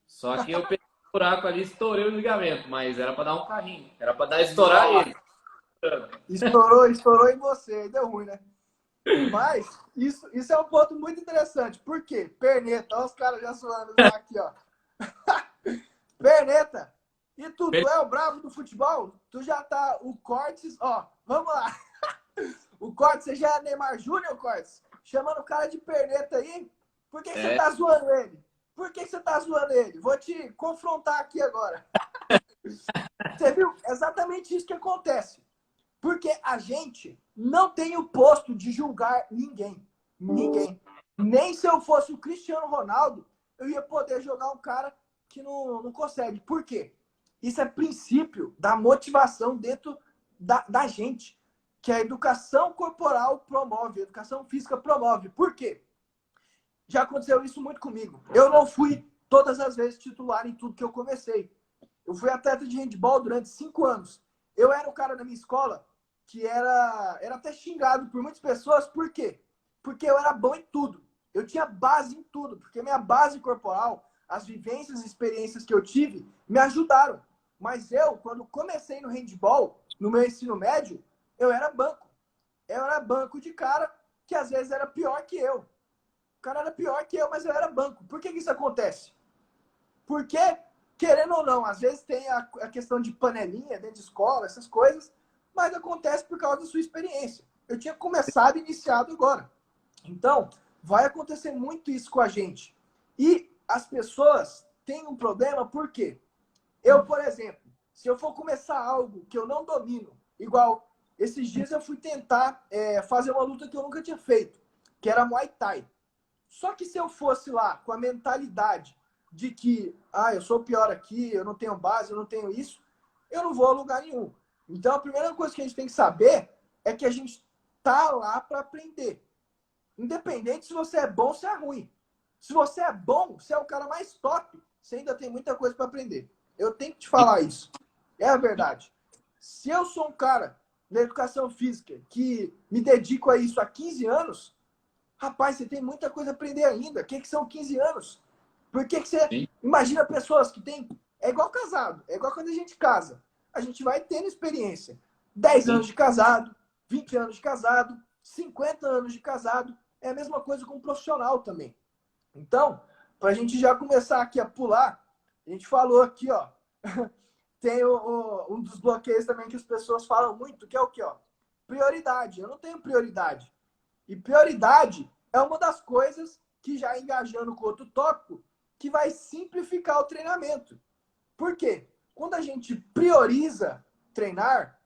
Só que eu peguei um buraco ali, estourei o ligamento, mas era para dar um carrinho, era para dar estourar Nossa, ele. estourou em você, aí deu ruim, né? Mas isso é um ponto muito interessante. Por quê? Perneta, olha os caras já suando já aqui, ó. Perneta, e tu é o bravo do futebol? Tu já tá, o Cortes, ó, vamos lá. O Cortes, você já é Neymar Júnior, Cortes? Chamando o cara de perneta aí? Por que você tá zoando ele? Por que você tá zoando ele? Vou te confrontar aqui agora. Você viu? Exatamente isso que acontece. Porque a gente não tem o posto de julgar ninguém. Ninguém. Nem se eu fosse o Cristiano Ronaldo, eu ia poder jogar um cara que não consegue. Por quê? Isso é princípio da motivação dentro da gente, que a educação corporal promove, a educação física promove. Por quê? Já aconteceu isso muito comigo. Eu não fui todas as vezes titular em tudo que eu comecei. Eu fui atleta de handball durante 5 anos. Eu era o cara da minha escola que era até xingado por muitas pessoas. Por quê? Porque eu era bom em tudo. Eu tinha base em tudo. Porque minha base corporal, as vivências e experiências que eu tive, me ajudaram. Mas eu, quando comecei no handball, no meu ensino médio, eu era banco. Eu era banco de cara que às vezes era pior que eu. O cara era pior que eu, mas eu era banco. Por que isso acontece? Porque, querendo ou não, às vezes tem a questão de panelinha dentro de escola, essas coisas, mas acontece por causa da sua experiência. Eu tinha começado e iniciado agora. Então, vai acontecer muito isso com a gente. E as pessoas têm um problema, por quê? Eu, por exemplo, se eu for começar algo que eu não domino, igual esses dias eu fui tentar fazer uma luta que eu nunca tinha feito, que era Muay Thai. Só que se eu fosse lá com a mentalidade de que, eu sou o pior aqui, eu não tenho base, eu não tenho isso, eu não vou a lugar nenhum. Então, a primeira coisa que a gente tem que saber é que a gente tá lá para aprender. Independente se você é bom ou se é ruim. Se você é bom, você é o cara mais top, você ainda tem muita coisa para aprender. Eu tenho que te falar isso. É a verdade. Se eu sou um cara na educação física que me dedico a isso há 15 anos, rapaz, você tem muita coisa a aprender ainda. O que são 15 anos? Por que você... Sim. Imagina pessoas que têm... É igual casado. É igual quando a gente casa. A gente vai tendo experiência. 10 Sim. anos de casado, 20 anos de casado, 50 anos de casado. É a mesma coisa com um profissional também. Então, para a gente já começar aqui a pular, a gente falou aqui, ó. Tem um dos bloqueios também que as pessoas falam muito, que é o quê, ó? Prioridade. Eu não tenho prioridade. E prioridade é uma das coisas que, já engajando com outro tópico, que vai simplificar o treinamento. Por quê? Quando a gente prioriza treinar,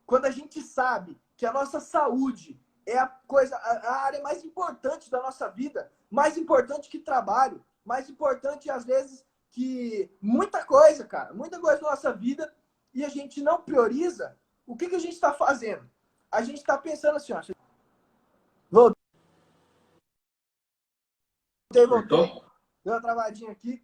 quando a gente sabe que a nossa saúde é a área mais importante da nossa vida, mais importante que trabalho, mais importante, às vezes, que muita coisa, cara, muita coisa da nossa vida, e a gente não prioriza, o que a gente está fazendo? A gente está pensando assim, ó. Voltei. Voltou? Deu uma travadinha aqui.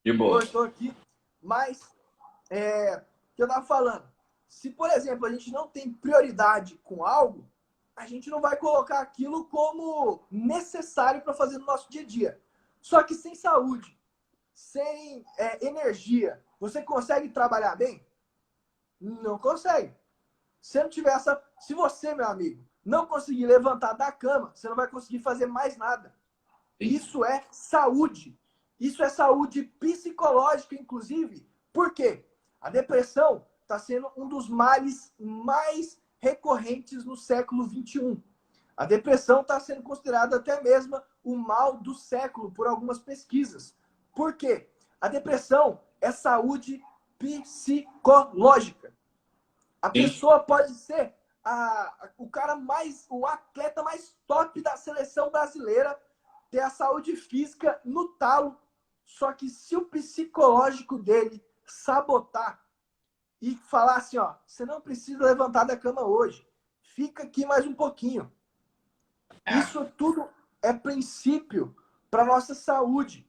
De boa. Estou aqui. Mas, o que eu estava falando, se, por exemplo, a gente não tem prioridade com algo, a gente não vai colocar aquilo como necessário para fazer no nosso dia a dia. Só que sem saúde, sem energia, você consegue trabalhar bem? Não consegue. Se não tiver essa... Se você, meu amigo, não conseguir levantar da cama, você não vai conseguir fazer mais nada. Isso é saúde. Isso é saúde psicológica, inclusive. Por quê? A depressão está sendo um dos males mais recorrentes no século XXI. A depressão está sendo considerada até mesmo o mal do século por algumas pesquisas. Por quê? A depressão é saúde psicológica. A pessoa pode ser o atleta mais top da seleção brasileira, ter a saúde física no talo, só que se o psicológico dele sabotar e falar assim, ó, você não precisa levantar da cama hoje, fica aqui mais um pouquinho. Isso tudo é princípio para nossa saúde.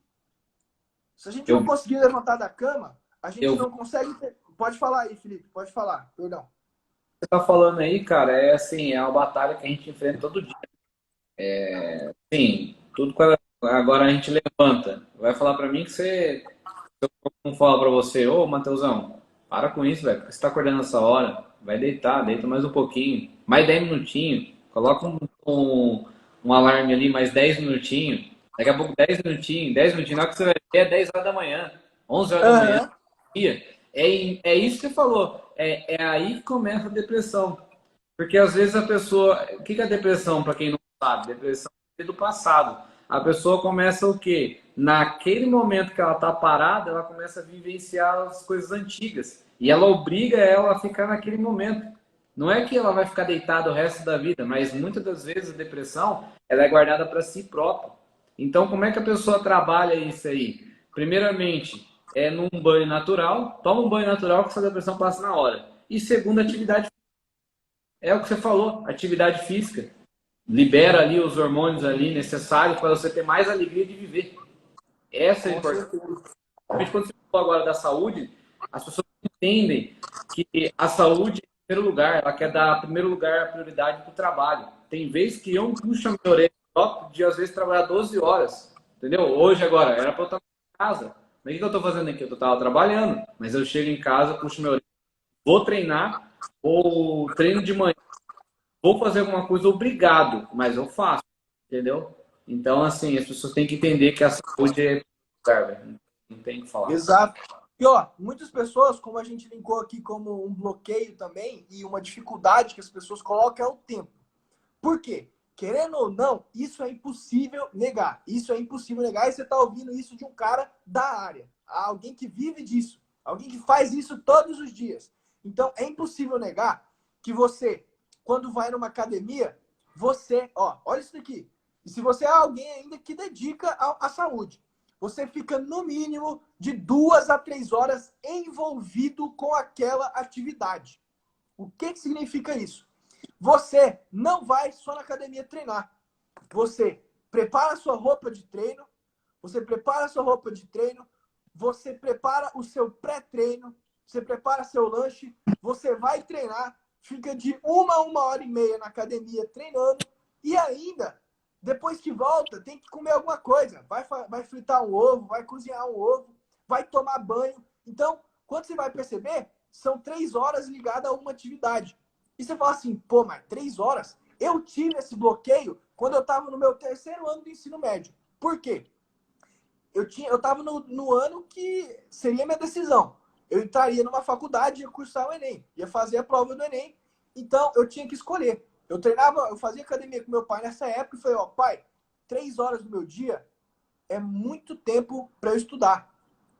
Se a gente não conseguir levantar da cama, a gente não consegue... Pode falar aí, Felipe, pode falar, perdão. Você tá falando aí, cara, é assim, é uma batalha que a gente enfrenta todo dia. Sim, tudo agora a gente levanta. Vai falar pra mim que você... Eu não falo pra você, ô Matheusão, para com isso, velho, porque você tá acordando essa hora, vai deitar, deita mais um pouquinho, mais 10 minutinhos, coloca um alarme ali, mais 10 minutinhos, daqui a pouco 10 minutinhos, na hora que você vai ver é 10 horas da manhã, 11 horas da manhã, é isso que você falou, é aí que começa a depressão, porque às vezes a pessoa, o que é a depressão, pra quem não sabe? Depressão é do passado. A pessoa começa o quê? Naquele momento que ela está parada, ela começa a vivenciar as coisas antigas. E ela obriga ela a ficar naquele momento. Não é que ela vai ficar deitada o resto da vida, mas muitas das vezes a depressão ela é guardada para si própria. Então, como é que a pessoa trabalha isso aí? Primeiramente, é num banho natural. Toma um banho natural que essa depressão passa na hora. E segundo, atividade. É o que você falou, atividade física. Libera ali os hormônios ali necessários para você ter mais alegria de viver. Essa é a Com importância. certeza. Principalmente quando você falou agora da saúde, as pessoas entendem que a saúde, em primeiro lugar, ela quer dar, em primeiro lugar, a prioridade para o trabalho. Tem vezes que eu puxo a minha orelha só de, às vezes, trabalhar 12 horas. Entendeu? Hoje, agora, era para eu estar em casa. Mas o que eu estou fazendo aqui? Eu estava trabalhando, mas eu chego em casa, puxo minha orelha, vou treinar, ou treino de manhã, vou fazer alguma coisa obrigado, mas eu faço. Entendeu? Então, assim, as pessoas têm que entender que a saúde é lugar, velho. Não tem o que falar. Exato. E ó, muitas pessoas, como a gente linkou aqui como um bloqueio também, e uma dificuldade que as pessoas colocam é o tempo. Por quê? Querendo ou não, isso é impossível negar. Isso é impossível negar e você está ouvindo isso de um cara da área. Alguém que vive disso. Alguém que faz isso todos os dias. Então, é impossível negar que você, quando vai numa academia, você, ó, olha isso daqui. E se você é alguém ainda que dedica à saúde, você fica no mínimo de 2 a 3 horas envolvido com aquela atividade. O que significa isso? Você não vai só na academia treinar. Você prepara a sua roupa de treino, você prepara a sua roupa de treino, você prepara o seu pré-treino, você prepara seu lanche, você vai treinar, fica de 1 a 1 hora e meia na academia treinando e ainda, depois que volta, tem que comer alguma coisa. Vai fritar um ovo, vai cozinhar um ovo, vai tomar banho. Então, quando você vai perceber, são 3 horas ligadas a uma atividade. E você fala assim, pô, mas 3 horas? Eu tive esse bloqueio quando eu estava no meu terceiro ano do ensino médio. Por quê? Eu estava no ano que seria minha decisão. Eu entraria numa faculdade, ia cursar o Enem, ia fazer a prova do Enem. Então, eu tinha que escolher. Eu fazia academia com meu pai nessa época e falei, ó, pai, 3 horas do meu dia é muito tempo para eu estudar.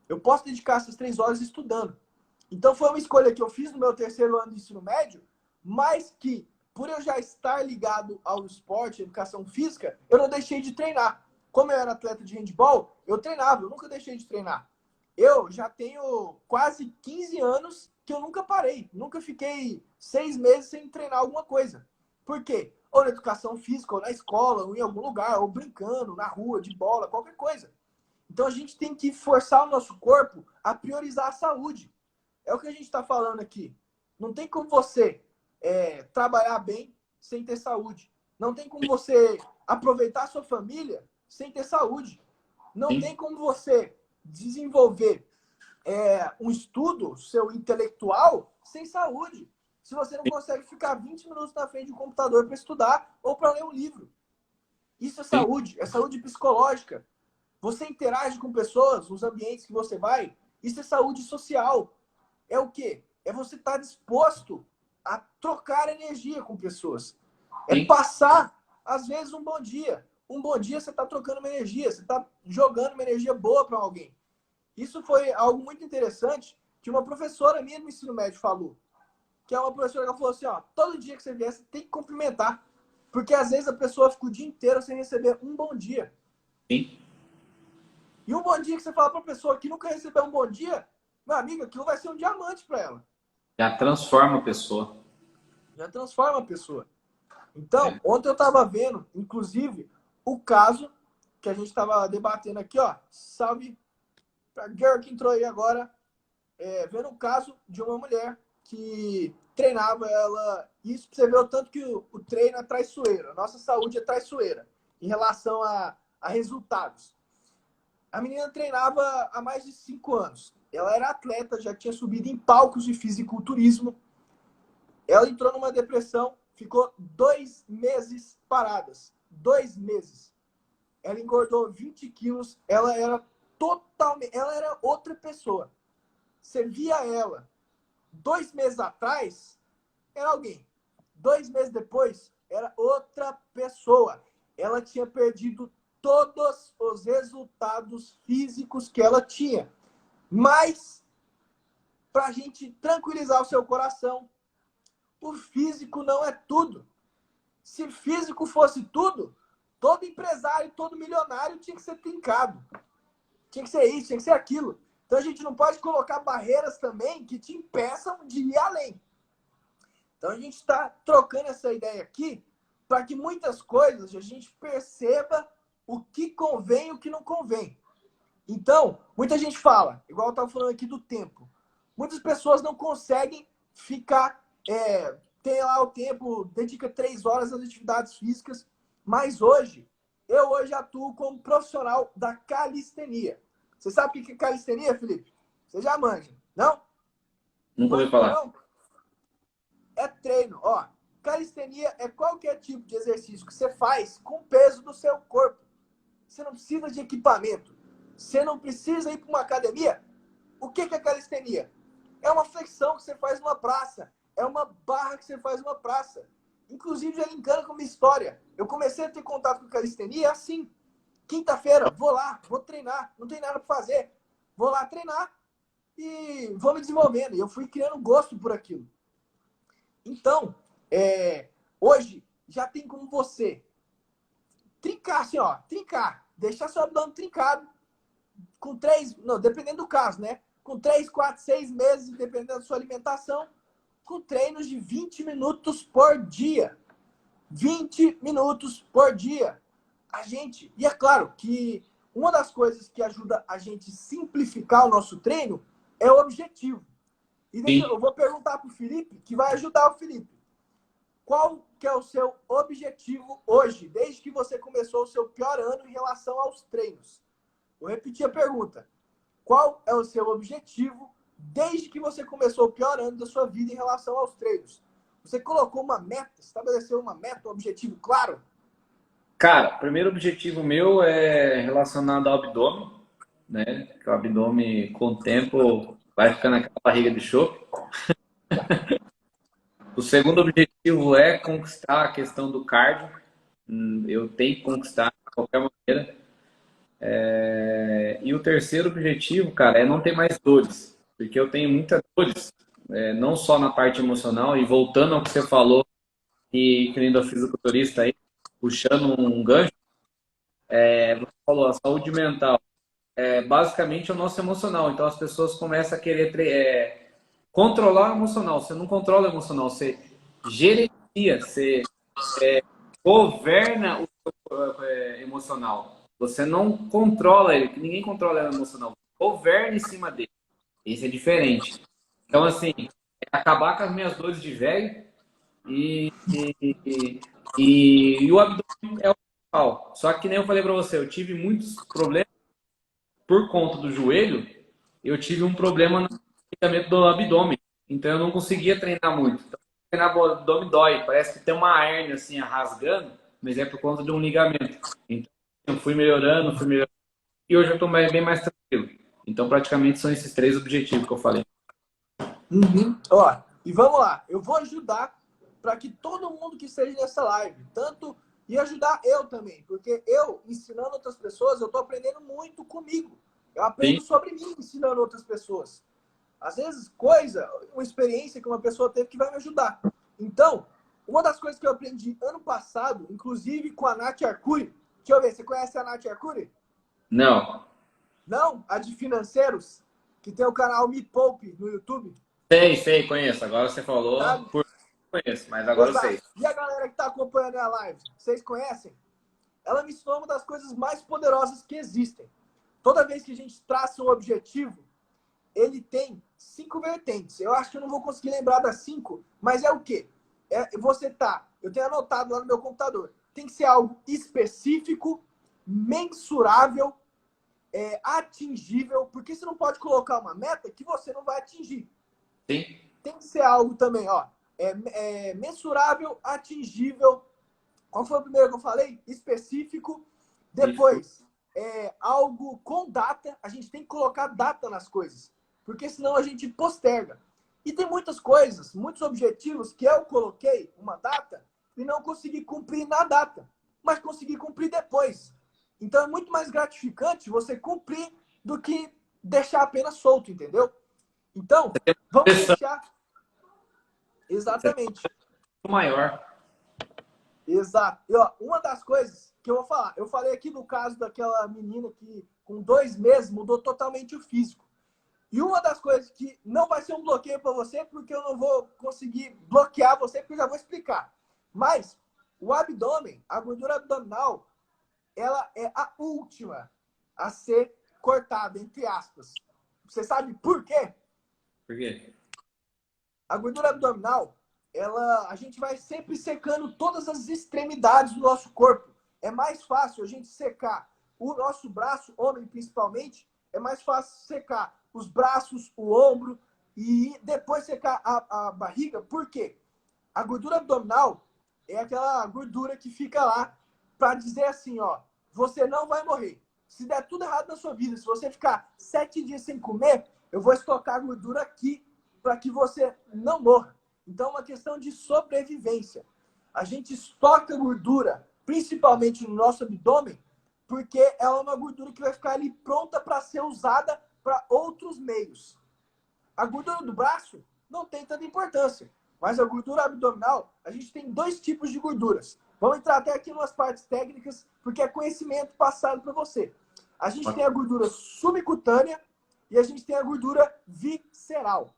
Eu posso dedicar essas 3 horas estudando. Então, foi uma escolha que eu fiz no meu terceiro ano do ensino médio, mas que, por eu já estar ligado ao esporte, à educação física, eu não deixei de treinar. Como eu era atleta de handball, eu treinava, eu nunca deixei de treinar. Eu já tenho quase 15 anos que eu nunca parei, nunca fiquei 6 meses sem treinar alguma coisa. Por quê? Ou na educação física, ou na escola, ou em algum lugar, ou brincando, na rua, de bola, qualquer coisa. Então a gente tem que forçar o nosso corpo a priorizar a saúde. É o que a gente está falando aqui. Não tem como você trabalhar bem sem ter saúde. Não tem como você aproveitar a sua família sem ter saúde. Não tem como você desenvolver um estudo seu intelectual sem saúde. Se você não consegue ficar 20 minutos na frente do computador para estudar ou para ler um livro. Isso é saúde psicológica. Você interage com pessoas nos ambientes que você vai. Isso é saúde social. É o quê? É você estar disposto a trocar energia com pessoas. É passar, às vezes, um bom dia. Um bom dia você está trocando uma energia, você está jogando uma energia boa para alguém. Isso foi algo muito interessante que uma professora minha do ensino médio falou. Que é uma professora que falou assim, ó, todo dia que você vier, você tem que cumprimentar. Porque às vezes a pessoa fica o dia inteiro sem receber um bom dia. Sim. E um bom dia que você fala para a pessoa que nunca recebeu um bom dia, meu amigo, aquilo vai ser um diamante para ela. Já transforma a pessoa. Já transforma a pessoa. Então, ontem eu estava vendo, inclusive, o caso que a gente estava debatendo aqui, ó. Salve pra girl que entrou aí agora. Vendo o caso de uma mulher que treinava ela. Isso pra você ver o tanto que o treino é traiçoeiro. A nossa saúde é traiçoeira em relação a resultados. A menina treinava há mais de 5 anos. Ela era atleta, já tinha subido em palcos de fisiculturismo. Ela entrou numa depressão, ficou 2 meses paradas. 2 meses. Ela engordou 20 quilos. Ela era outra pessoa. Você via ela 2 meses atrás, era alguém. 2 meses depois, era outra pessoa. Ela tinha perdido todos os resultados físicos que ela tinha. Mas, para a gente tranquilizar o seu coração, o físico não é tudo. Se físico fosse tudo, todo empresário, todo milionário tinha que ser trincado. Tinha que ser isso, tinha que ser aquilo. Então a gente não pode colocar barreiras também que te impeçam de ir além. Então a gente está trocando essa ideia aqui para que muitas coisas a gente perceba o que convém e o que não convém. Então, muita gente fala, igual eu estava falando aqui do tempo. Muitas pessoas não conseguem ficar, tem lá o tempo, dedica 3 horas às atividades físicas, mas eu hoje atuo como profissional da calistenia. Você sabe o que é calistenia, Felipe? Você já manja, não? Nunca ouvi falar. Não? É treino, ó. Calistenia é qualquer tipo de exercício que você faz com o peso do seu corpo. Você não precisa de equipamento. Você não precisa ir para uma academia. O que é calistenia? É uma flexão que você faz numa praça. É uma barra que você faz numa praça. Inclusive, já linkando com a minha história. Eu comecei a ter contato com calistenia assim. Quinta-feira, vou lá, vou treinar. Não tem nada para fazer. Vou lá treinar e vou me desenvolvendo. E eu fui criando gosto por aquilo. Então, hoje já tem como você trincar assim, ó. Trincar. Deixar seu abdômen trincado. Com 3, não, dependendo do caso, né? Com 3, 4, 6 meses, dependendo da sua alimentação, com treinos de 20 minutos por dia. 20 minutos por dia. E é claro que uma das coisas que ajuda a gente simplificar o nosso treino é o objetivo. E eu vou perguntar para o Felipe, que vai ajudar o Felipe. Qual que é o seu objetivo hoje, desde que você começou o seu pior ano em relação aos treinos? Vou repetir a pergunta. Qual é o seu objetivo desde que você começou o pior ano da sua vida em relação aos treinos? Você colocou uma meta, estabeleceu uma meta, um objetivo claro? Cara, o primeiro objetivo meu é relacionado ao abdômen, né? Que o abdômen, com o tempo, vai ficando aquela barriga de chope. O segundo objetivo é conquistar a questão do cardio. Eu tenho que conquistar de qualquer maneira. E o terceiro objetivo, cara, é não ter mais dores. Porque eu tenho muitas dores, não só na parte emocional. E voltando ao que você falou, e que nem do fisiculturista aí, puxando um gancho, você falou, a saúde mental basicamente é o nosso emocional. Então as pessoas começam a querer controlar o emocional. Você não controla o emocional, você gerencia, você governa o seu emocional. Você não controla ele, que ninguém controla o emocional. Governa em cima dele. Esse é diferente. Então, assim, acabar com as minhas dores de velho e o abdômen é o principal. Só que nem eu falei pra você, eu tive muitos problemas por conta do joelho. Eu tive um problema no ligamento do abdômen. Então eu não conseguia treinar muito. Então, treinar o abdômen dói. Parece que tem uma hérnia assim rasgando, mas é por conta de um ligamento. Então eu fui melhorando. E hoje eu estou bem mais tranquilo. Então praticamente são esses 3 objetivos que eu falei. Uhum. Ó, e vamos lá. Eu vou ajudar para que todo mundo que esteja nessa live, e ajudar eu também, porque eu, ensinando outras pessoas, eu estou aprendendo muito comigo. Eu aprendo sobre mim ensinando outras pessoas. Às vezes, uma experiência que uma pessoa teve que vai me ajudar. Então, uma das coisas que eu aprendi ano passado, inclusive com a Nath Arcuri, deixa eu ver, você conhece a Nath Arcuri? Não. Não? A de financeiros, que tem o canal Me Poupe no YouTube? Sei, conheço. Agora você falou, conheço, mas agora eu sei. E a galera que está acompanhando a live, vocês conhecem? Ela me ensinou uma das coisas mais poderosas que existem. Toda vez que a gente traça um objetivo, ele tem 5 vertentes. Eu acho que eu não vou conseguir lembrar das 5, mas é o quê? Eu tenho anotado lá no meu computador. Tem que ser algo específico, mensurável, atingível, porque você não pode colocar uma meta que você não vai atingir. Sim. Tem que ser algo também, ó, mensurável, atingível. Qual foi o primeiro que eu falei? Específico. Depois, algo com data. A gente tem que colocar data nas coisas, porque senão a gente posterga. E tem muitas coisas, muitos objetivos que eu coloquei uma data e não consegui cumprir na data, mas consegui cumprir depois. Então é muito mais gratificante você cumprir do que deixar apenas solto, entendeu? Então, vamos deixar... Exatamente. Maior. Exato. E, ó, uma das coisas que eu vou falar, eu falei aqui no caso daquela menina que com 2 meses mudou totalmente o físico. E uma das coisas que não vai ser um bloqueio para você, porque eu não vou conseguir bloquear você, porque eu já vou explicar. Mas o abdômen, a gordura abdominal, ela é a última a ser cortada, entre aspas. Você sabe por quê? Por quê? A gordura abdominal, a gente vai sempre secando todas as extremidades do nosso corpo. É mais fácil a gente secar o nosso braço, homem principalmente, é mais fácil secar os braços, o ombro e depois secar a barriga. Por quê? A gordura abdominal é aquela gordura que fica lá para dizer assim, ó, você não vai morrer. Se der tudo errado na sua vida, se você ficar 7 dias sem comer, eu vou estocar a gordura aqui para que você não morra. Então, é uma questão de sobrevivência. A gente estoca gordura, principalmente no nosso abdômen, porque ela é uma gordura que vai ficar ali pronta para ser usada para outros meios. A gordura do braço não tem tanta importância, mas a gordura abdominal, a gente tem 2 tipos de gorduras. Vamos entrar até aqui em umas partes técnicas, porque é conhecimento passado para você. A gente tem a gordura subcutânea e a gente tem a gordura visceral.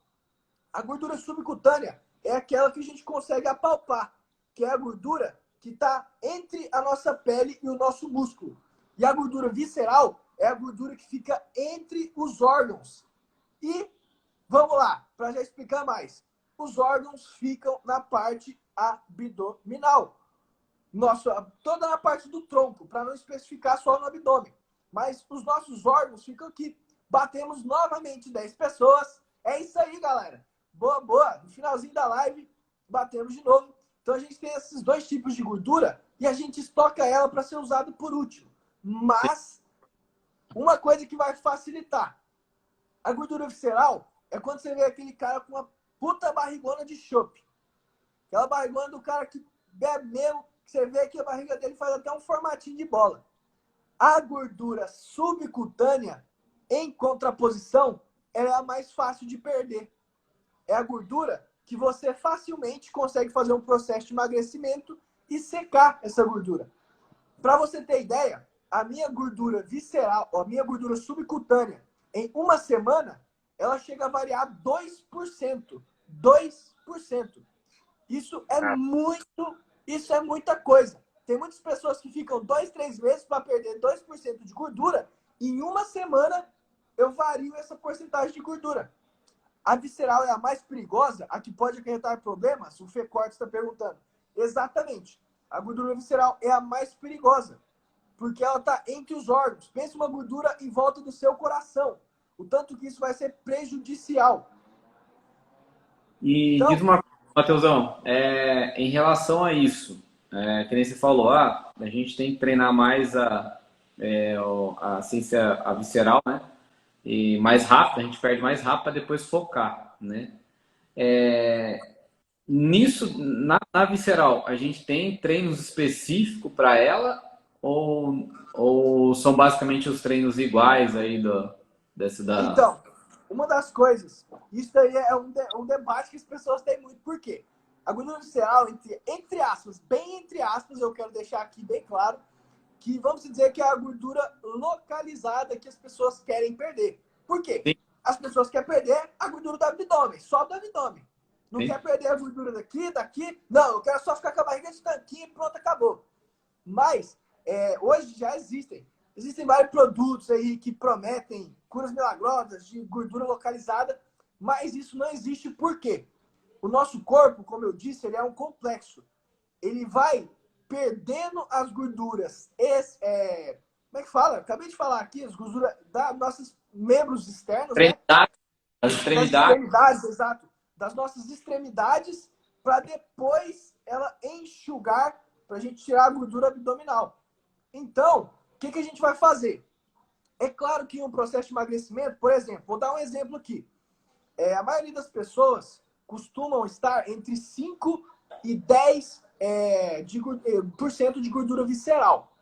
A gordura subcutânea é aquela que a gente consegue apalpar, que é a gordura que está entre a nossa pele e o nosso músculo. E a gordura visceral é a gordura que fica entre os órgãos. E, vamos lá, para já explicar mais. Os órgãos ficam na parte abdominal. Toda na parte do tronco, para não especificar só no abdômen. Mas os nossos órgãos ficam aqui. Batemos novamente 10 pessoas. É isso aí, galera. Boa, boa. No finalzinho da live, batemos de novo. Então, a gente tem esses 2 tipos de gordura e a gente estoca ela para ser usado por último. Mas, uma coisa que vai facilitar. A gordura visceral é quando você vê aquele cara com uma puta barrigona de chope. Aquela barrigona do cara que bebe mesmo, que você vê que a barriga dele faz até um formatinho de bola. A gordura subcutânea, em contraposição, ela é a mais fácil de perder. É a gordura que você facilmente consegue fazer um processo de emagrecimento e secar essa gordura. Para você ter ideia, a minha gordura visceral, a minha gordura subcutânea, em uma semana, ela chega a variar 2%. 2%. Isso é muita coisa. Tem muitas pessoas que ficam 2, 3 meses para perder 2% de gordura. E em uma semana, eu vario essa porcentagem de gordura. A visceral é a mais perigosa, a que pode acarretar problemas? O Fê Cortes está perguntando. Exatamente. A gordura visceral é a mais perigosa, porque ela está entre os órgãos. Pensa uma gordura em volta do seu coração. O tanto que isso vai ser prejudicial. E então, diz uma coisa, Matheusão, em relação a isso, que nem você falou, a gente tem que treinar mais a ciência a visceral, né? E mais rápido, a gente perde mais rápido para depois focar, né? Nisso, na visceral, a gente tem treinos específicos para ela ou são basicamente os treinos iguais aí Então, uma das coisas, isso aí é um debate que as pessoas têm muito. Por quê? A gordura visceral, entre aspas, bem entre aspas, eu quero deixar aqui bem claro, que vamos dizer que é a gordura localizada que as pessoas querem perder. Por quê? Sim. As pessoas querem perder a gordura do abdômen, só do abdômen. Não Sim. quer perder a gordura daqui. Não, eu quero só ficar com a barriga de tanquinho e pronto, acabou. Mas, hoje já existem vários produtos aí que prometem curas milagrosas de gordura localizada, mas isso não existe. Por quê? O nosso corpo, como eu disse, ele é um complexo. Ele vai perdendo as gorduras. Como é que fala? Acabei de falar aqui, as gorduras dos nossos membros externos, né? As Das extremidades. extremidades, exato. Das nossas extremidades, para depois ela enxugar, para a gente tirar a gordura abdominal. Então, o que a gente vai fazer? É claro que em um processo de emagrecimento, por exemplo, vou dar um exemplo aqui. A maioria das pessoas costumam estar entre 5 e 10% de gordura visceral.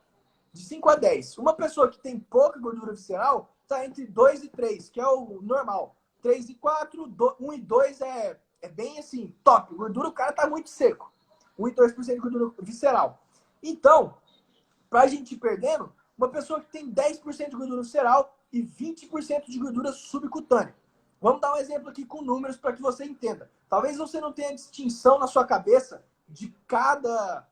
De 5 a 10. Uma pessoa que tem pouca gordura visceral está entre 2 e 3, que é o normal. 3 e 4, 1 e 2 é É bem assim, top. Gordura, o cara tá muito seco. 1 e 2% de gordura visceral. Então, pra gente ir perdendo, uma pessoa que tem 10% de gordura visceral e 20% de gordura subcutânea. Vamos dar um exemplo aqui com números para que você entenda. Talvez você não tenha distinção na sua cabeça de cada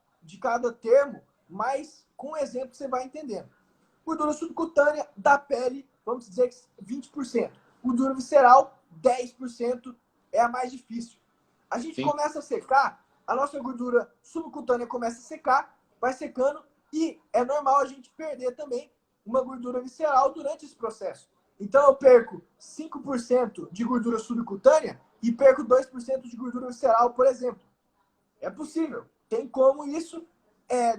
termo, mas com o exemplo você vai entendendo. Gordura subcutânea da pele, vamos dizer que 20%. Gordura visceral, 10% é a mais difícil. A gente Sim. começa a secar, a nossa gordura subcutânea começa a secar, vai secando e é normal a gente perder também uma gordura visceral durante esse processo. Então eu perco 5% de gordura subcutânea e perco 2% de gordura visceral, por exemplo. É possível. Tem como isso.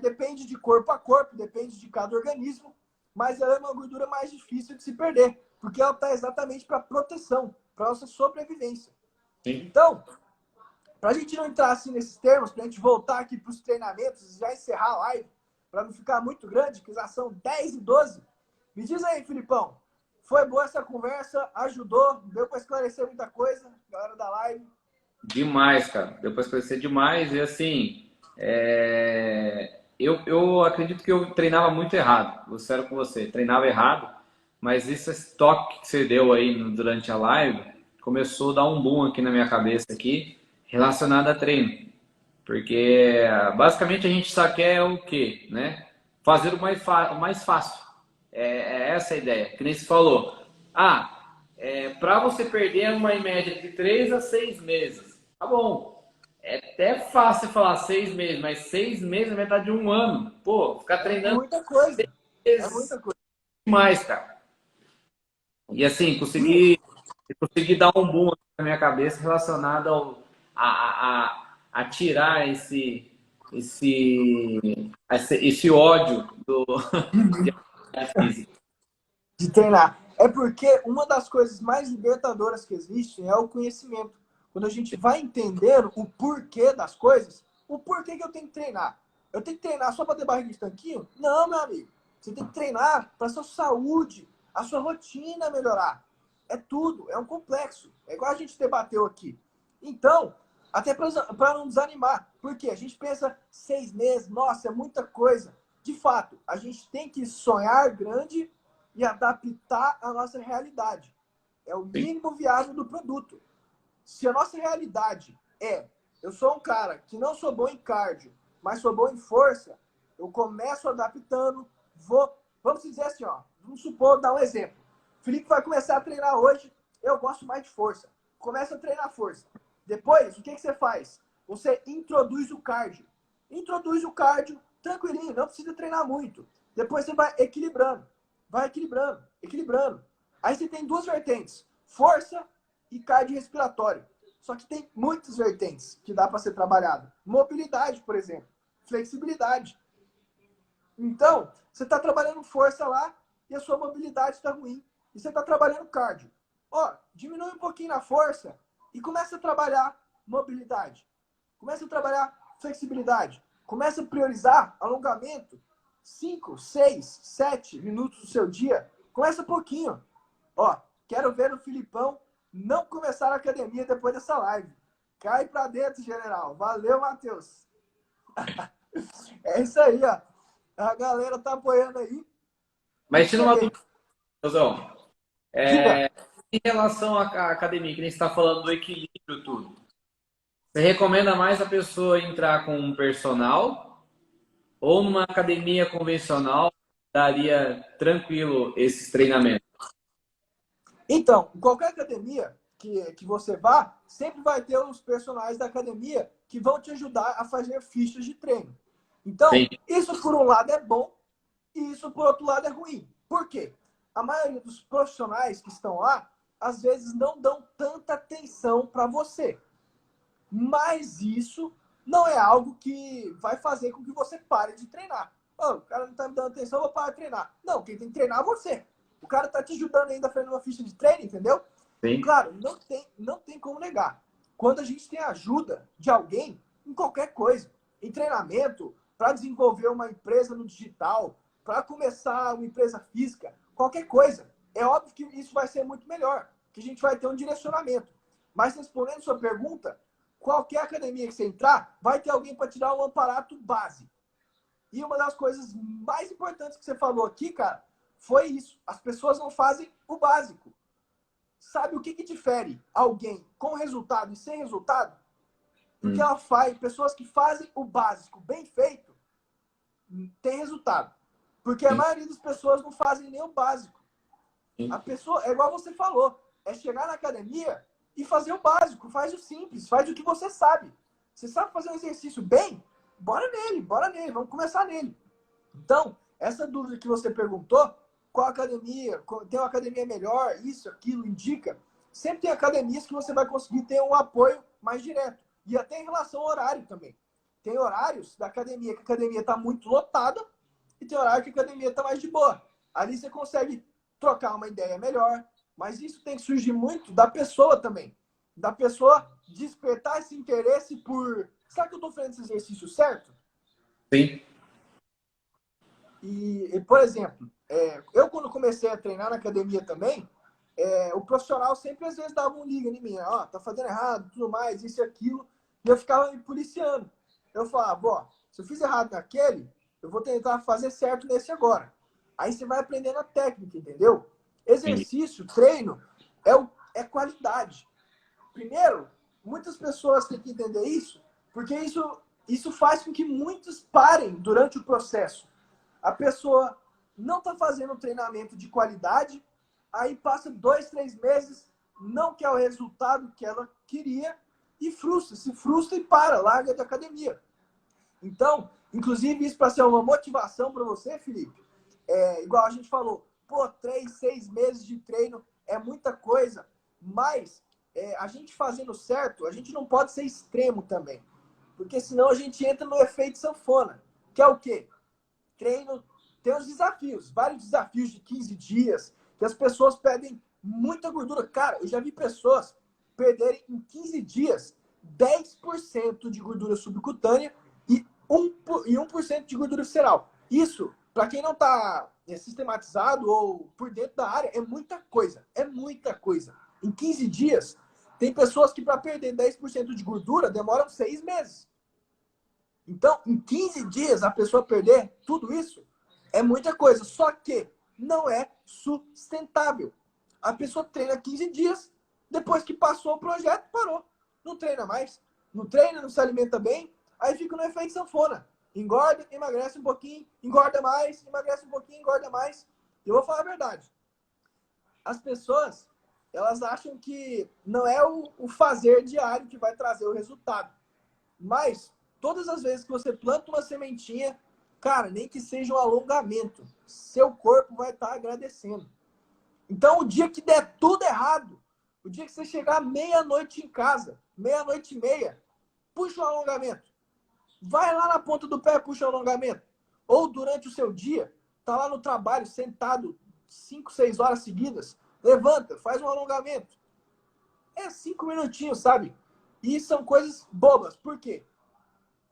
Depende de corpo a corpo, depende de cada organismo, mas ela é uma gordura mais difícil de se perder, porque ela está exatamente para proteção, para nossa sobrevivência. Sim. Então, para a gente não entrar assim nesses termos, para a gente voltar aqui para os treinamentos e já encerrar a live, para não ficar muito grande, que já são 10 e 12, me diz aí, Filipão, foi boa essa conversa? Ajudou? Deu para esclarecer muita coisa, galera da live? Demais, cara. Deu para esclarecer demais. E assim, eu acredito que eu treinava muito errado. Vou ser sério com você. Treinava errado, mas esse toque que você deu aí durante a live começou a dar um boom aqui na minha cabeça aqui, relacionado a treino. Porque basicamente a gente só quer o quê, né? Fazer o mais fácil. É essa a ideia. Que nem se falou. Para você perder uma em média de 3 a 6 meses. Tá bom. É até fácil falar 6 meses, mas 6 meses é metade de um ano. Pô, ficar treinando Muita coisa. É vezes muita coisa. demais, cara. E assim, E consegui dar um boom na minha cabeça relacionado a tirar esse ódio de atividade física. de treinar. É porque uma das coisas mais libertadoras que existem é o conhecimento. Quando a gente vai entendendo o porquê das coisas, o porquê que eu tenho que treinar. Eu tenho que treinar só para ter barriga de tanquinho? Não, meu amigo. Você tem que treinar para sua saúde, a sua rotina melhorar. É tudo, é um complexo. É igual a gente debateu aqui. Então, até para não desanimar, porque a gente pensa 6 meses, nossa, é muita coisa. De fato, a gente tem que sonhar grande e adaptar a nossa realidade. É o Sim, mínimo viável do produto. Se a nossa realidade eu sou um cara que não sou bom em cardio, mas sou bom em força, eu começo adaptando, vamos dizer assim, ó, vamos supor, dar um exemplo. O Felipe vai começar a treinar hoje, eu gosto mais de força. Começa a treinar força. Depois, o que você faz? Você introduz o cardio. Introduz o cardio tranquilinho, não precisa treinar muito. Depois você vai equilibrando. Vai equilibrando, equilibrando. Aí você tem duas vertentes: força e cardiorrespiratório. Só que tem muitas vertentes que dá para ser trabalhado. Mobilidade, por exemplo. Flexibilidade. Então, você está trabalhando força lá e a sua mobilidade está ruim. E você está trabalhando cardio. Ó, diminui um pouquinho na força e começa a trabalhar mobilidade. Começa a trabalhar flexibilidade. Começa a priorizar alongamento. 5, 6, 7 minutos do seu dia. Começa pouquinho. Ó, quero ver o Filipão não começar a academia depois dessa live. Cai pra dentro, general. Valeu, Matheus. É isso aí, ó. A galera tá apoiando aí. mas tira uma Excelente. dúvida, Leozão. Diga. Em relação à academia, que nem você está falando do equilíbrio e tudo. Você recomenda mais a pessoa entrar com um personal ou numa academia convencional daria tranquilo esses treinamentos? Então, em qualquer academia que você vá, sempre vai ter os personagens da academia que vão te ajudar a fazer fichas de treino. Sim, Então, isso por um lado é bom e isso por outro lado é ruim. Por quê? A maioria dos profissionais que estão lá, às vezes não dão tanta atenção para você. Mas isso não é algo que vai fazer com que você pare de treinar. Oh, o cara não está me dando atenção, eu vou parar de treinar. Não, quem tem que treinar é você. O cara está te ajudando ainda a fazer uma ficha de treino, entendeu? sim, Claro, não tem como negar. Quando a gente tem a ajuda de alguém em qualquer coisa, em treinamento, para desenvolver uma empresa no digital, para começar uma empresa física, qualquer coisa, é óbvio que isso vai ser muito melhor, que a gente vai ter um direcionamento. Mas respondendo sua pergunta, qualquer academia que você entrar, vai ter alguém para tirar um aparato base. E uma das coisas mais importantes que você falou aqui, cara, foi isso. As pessoas não fazem o básico. Sabe o que difere alguém com resultado e sem resultado? Porque ela faz, pessoas que fazem o básico bem feito, tem resultado. Porque a maioria das pessoas não fazem nem o básico. A pessoa, é igual você falou, é chegar na academia e fazer o básico, faz o simples, faz o que você sabe. Você sabe fazer um exercício bem? Bora nele, vamos começar nele. Então, essa dúvida que você perguntou, qual academia, tem uma academia melhor, isso, aquilo, indica. Sempre tem academias que você vai conseguir ter um apoio mais direto. E até em relação ao horário também. Tem horários da academia que a academia está muito lotada e tem horário que a academia está mais de boa. Ali você consegue trocar uma ideia melhor, mas isso tem que surgir muito da pessoa também. Da pessoa despertar esse interesse por... Será que eu estou fazendo esse exercício certo? Sim. E por exemplo, eu quando comecei a treinar na academia também, o profissional sempre às vezes dava um liga em mim, ó, tá fazendo errado, tudo mais, isso e aquilo, e eu ficava me policiando. Eu falava, ó, se eu fiz errado naquele, eu vou tentar fazer certo nesse agora. Aí você vai aprendendo a técnica, entendeu? Exercício, treino, é qualidade. Primeiro, muitas pessoas têm que entender isso, porque isso faz com que muitos parem durante o processo. A pessoa não está fazendo um treinamento de qualidade, aí passa 2, 3 meses, não quer o resultado que ela queria e se frustra e larga da academia. Então, inclusive isso para ser uma motivação para você, Felipe, igual a gente falou, 3, 6 meses de treino é muita coisa, mas a gente fazendo certo, a gente não pode ser extremo também, porque senão a gente entra no efeito sanfona, que é o quê? Treino, tem os desafios, vários desafios de 15 dias, que as pessoas perdem muita gordura. Cara, eu já vi pessoas perderem em 15 dias 10% de gordura subcutânea e 1% de gordura visceral. Isso, para quem não está sistematizado ou por dentro da área, é muita coisa. É muita coisa. Em 15 dias, tem pessoas que para perder 10% de gordura demoram 6 meses. Então, em 15 dias, a pessoa perder tudo isso é muita coisa. Só que não é sustentável. A pessoa treina 15 dias, depois que passou o projeto, parou. Não treina mais. Não treina, não se alimenta bem, aí fica no efeito sanfona. Engorda, emagrece um pouquinho, engorda mais, emagrece um pouquinho, engorda mais. Eu vou falar a verdade. As pessoas, elas acham que não é o fazer diário que vai trazer o resultado. Mas todas as vezes que você planta uma sementinha, cara, nem que seja um alongamento, seu corpo vai estar agradecendo. Então, o dia que der tudo errado, o dia que você chegar meia-noite em casa, meia-noite e meia, puxa um alongamento. Vai lá na ponta do pé, puxa um alongamento. Ou durante o seu dia, tá lá no trabalho, sentado 5, 6 horas seguidas, levanta, faz um alongamento. É 5 minutinhos, sabe? E são coisas bobas. Por quê?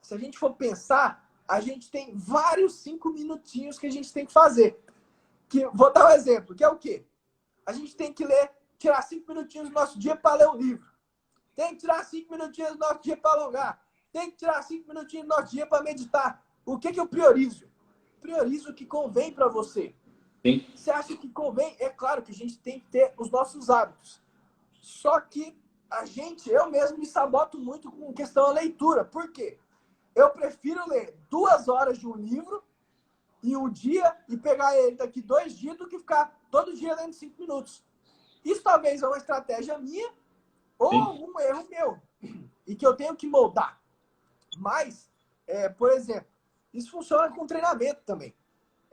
Se a gente for pensar, a gente tem vários 5 minutinhos que a gente tem que fazer. Vou dar um exemplo, que é o quê? A gente tem que tirar 5 minutinhos do nosso dia para ler um livro. Tem que tirar 5 minutinhos do nosso dia para alongar. Tem que tirar 5 minutinhos do nosso dia para meditar. O que eu priorizo? Priorizo o que convém para você. Sim. Você acha que convém? É claro que a gente tem que ter os nossos hábitos. Só que eu mesmo me saboto muito com questão da leitura. Por quê? Eu prefiro ler 2 horas de um livro em um dia e pegar ele daqui 2 dias do que ficar todo dia lendo 5 minutos. Isso talvez é uma estratégia minha ou um erro meu e que eu tenho que moldar. Mas, por exemplo, isso funciona com treinamento também.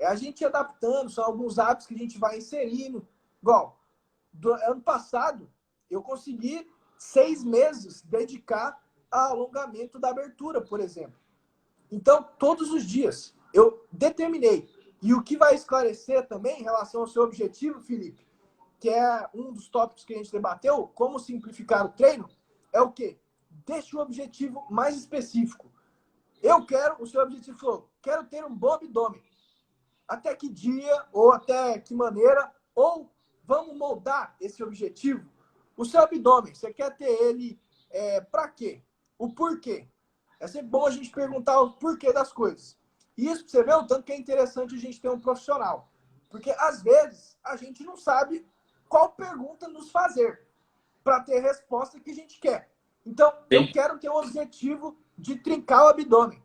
A gente adaptando, são alguns hábitos que a gente vai inserindo. Igual, ano passado, eu consegui 6 meses dedicar a alongamento da abertura, por exemplo. Então, todos os dias, eu determinei. E o que vai esclarecer também em relação ao seu objetivo, Felipe, que é um dos tópicos que a gente debateu, como simplificar o treino, é o quê? Deixe o objetivo mais específico. O seu objetivo falou, quero ter um bom abdômen. Até que dia, ou até que maneira, ou vamos moldar esse objetivo O seu abdômen, você quer ter ele para quê? O porquê. É sempre bom a gente perguntar o porquê das coisas. E isso, você vê o tanto que é interessante a gente ter um profissional. Porque, às vezes, a gente não sabe qual pergunta nos fazer para ter a resposta que a gente quer. Então, eu Sim. quero ter o objetivo de trincar o abdômen.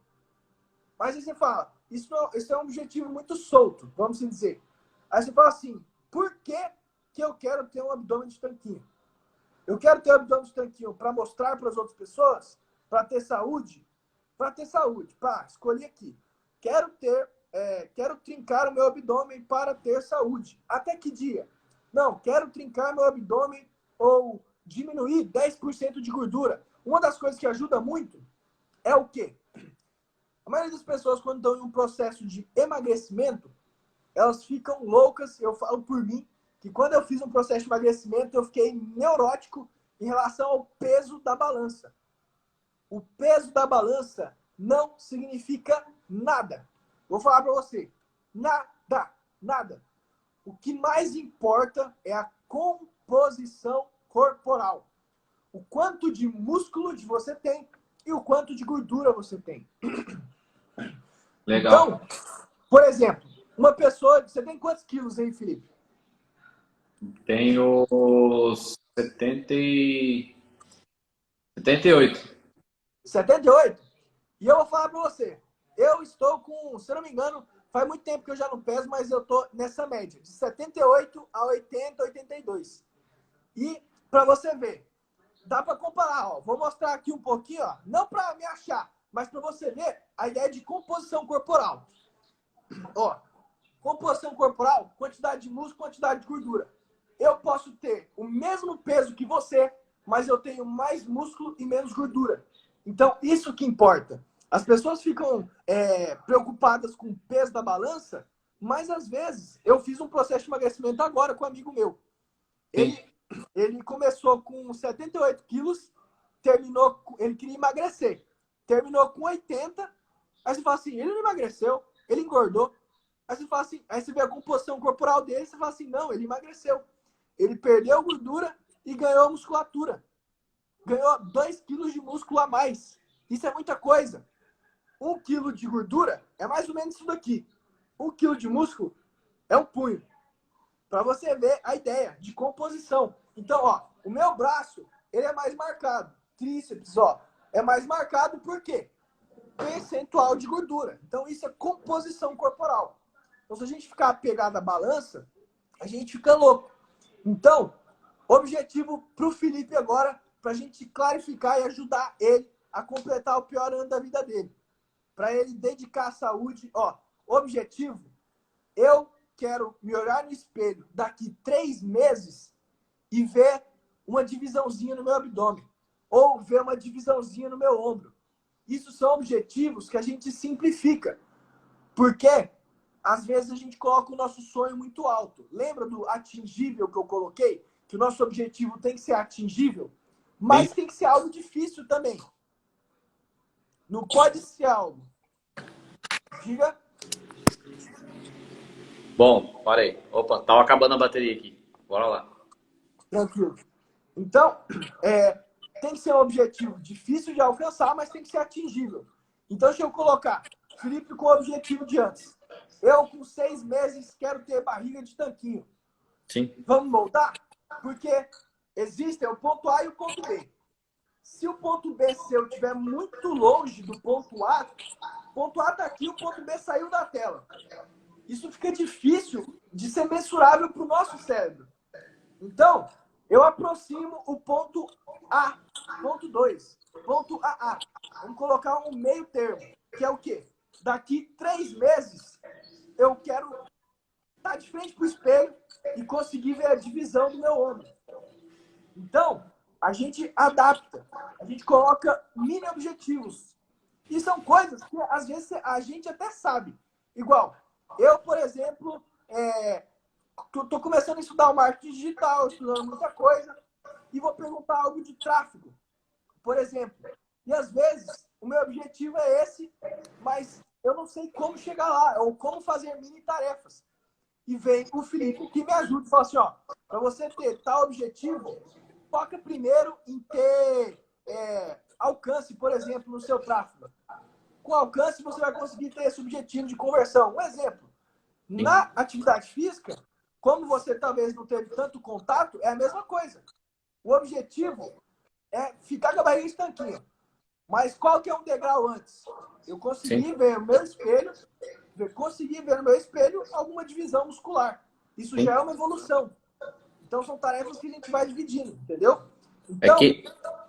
Mas aí você fala, isso é um objetivo muito solto, vamos assim dizer. Aí você fala assim, por que eu quero ter um abdômen de tanquinho? Eu quero ter um abdômen de tanquinho para mostrar para as outras pessoas, para ter saúde? Para ter saúde, pá, escolhi aqui. Quero trincar o meu abdômen para ter saúde. Até que dia? Não, quero trincar meu abdômen ou diminuir 10% de gordura. Uma das coisas que ajuda muito é o quê? A maioria das pessoas, quando estão em um processo de emagrecimento, elas ficam loucas. Eu falo por mim, que quando eu fiz um processo de emagrecimento, eu fiquei neurótico em relação ao peso da balança. O peso da balança não significa nada. Vou falar para você. Nada. Nada. O que mais importa é a composição corporal. O quanto de músculo você tem e o quanto de gordura você tem. Legal. Então, por exemplo, uma pessoa... Você tem quantos quilos aí, Felipe? Tenho 78. 78? E eu vou falar pra você. Eu estou com, se eu não me engano, faz muito tempo que eu já não peso, mas eu tô nessa média, de 78 a 80, 82. E pra você ver, dá pra comparar, ó. Vou mostrar aqui um pouquinho, ó. Não pra me achar, mas pra você ver a ideia de composição corporal. Ó, composição corporal, quantidade de músculo, quantidade de gordura. Eu posso ter o mesmo peso que você, mas eu tenho mais músculo e menos gordura. Então, isso que importa. As pessoas ficam preocupadas com o peso da balança, mas às vezes, eu fiz um processo de emagrecimento agora com um amigo meu. Ele começou com 78 quilos, ele queria emagrecer. Terminou com 80, aí você fala assim, ele não emagreceu, ele engordou. Aí você fala assim, aí você vê a composição corporal dele, você fala assim, não, ele emagreceu. Ele perdeu gordura e ganhou musculatura. Ganhou 2 quilos de músculo a mais. Isso é muita coisa. 1 quilo de gordura é mais ou menos isso daqui. 1 quilo de músculo é um punho. Para você ver a ideia de composição. Então, ó, o meu braço, ele é mais marcado. Tríceps, ó, é mais marcado por quê? Percentual de gordura. Então, isso é composição corporal. Então, se a gente ficar apegado à balança, a gente fica louco. Então, objetivo para o Felipe agora, para a gente clarificar e ajudar ele a completar o pior ano da vida dele. Para ele dedicar à saúde. Ó, objetivo, eu quero me olhar no espelho daqui 3 meses e ver uma divisãozinha no meu abdômen. Ou ver uma divisãozinha no meu ombro. Isso são objetivos que a gente simplifica. Porque, às vezes, a gente coloca o nosso sonho muito alto. Lembra do atingível que eu coloquei? Que o nosso objetivo tem que ser atingível? Mas Sim. tem que ser algo difícil também. Não pode ser algo. Diga. Bom, parei. Opa, tava acabando a bateria aqui. Bora lá. Tranquilo. Então, tem que ser um objetivo difícil de alcançar, mas tem que ser atingível. Então, deixa eu colocar Felipe com o objetivo de antes. Eu, com 6 meses, quero ter barriga de tanquinho. Sim. Vamos moldar? Porque existe o ponto A e o ponto B. Se o ponto B seu estiver muito longe do ponto A está aqui, o ponto B saiu da tela. Isso fica difícil de ser mensurável para o nosso cérebro. Então, eu aproximo o ponto A, ponto 2, ponto AA. Vamos colocar um meio termo, que é o quê? Daqui 3 meses, eu quero estar de frente para o espelho e conseguir ver a divisão do meu ombro. Então, a gente adapta, a gente coloca mini objetivos. E são coisas que, às vezes, a gente até sabe. Igual, eu, por exemplo, tô começando a estudar o marketing digital, estudando muita coisa, e vou perguntar algo de tráfego, por exemplo. E, às vezes, o meu objetivo é esse, mas eu não sei como chegar lá, ou como fazer mini tarefas. E vem o Felipe que me ajuda e fala assim, ó, para você ter tal objetivo, foca primeiro em ter alcance, por exemplo, no seu tráfego. Com alcance, você vai conseguir ter esse objetivo de conversão. Um exemplo, na atividade física, como você talvez não teve tanto contato, é a mesma coisa. O objetivo é ficar com a barriga estanquinha. Mas qual que é um degrau antes? Eu consegui ver no meu espelho, alguma divisão muscular. Isso já é uma evolução. Então são tarefas que a gente vai dividindo, entendeu? Então,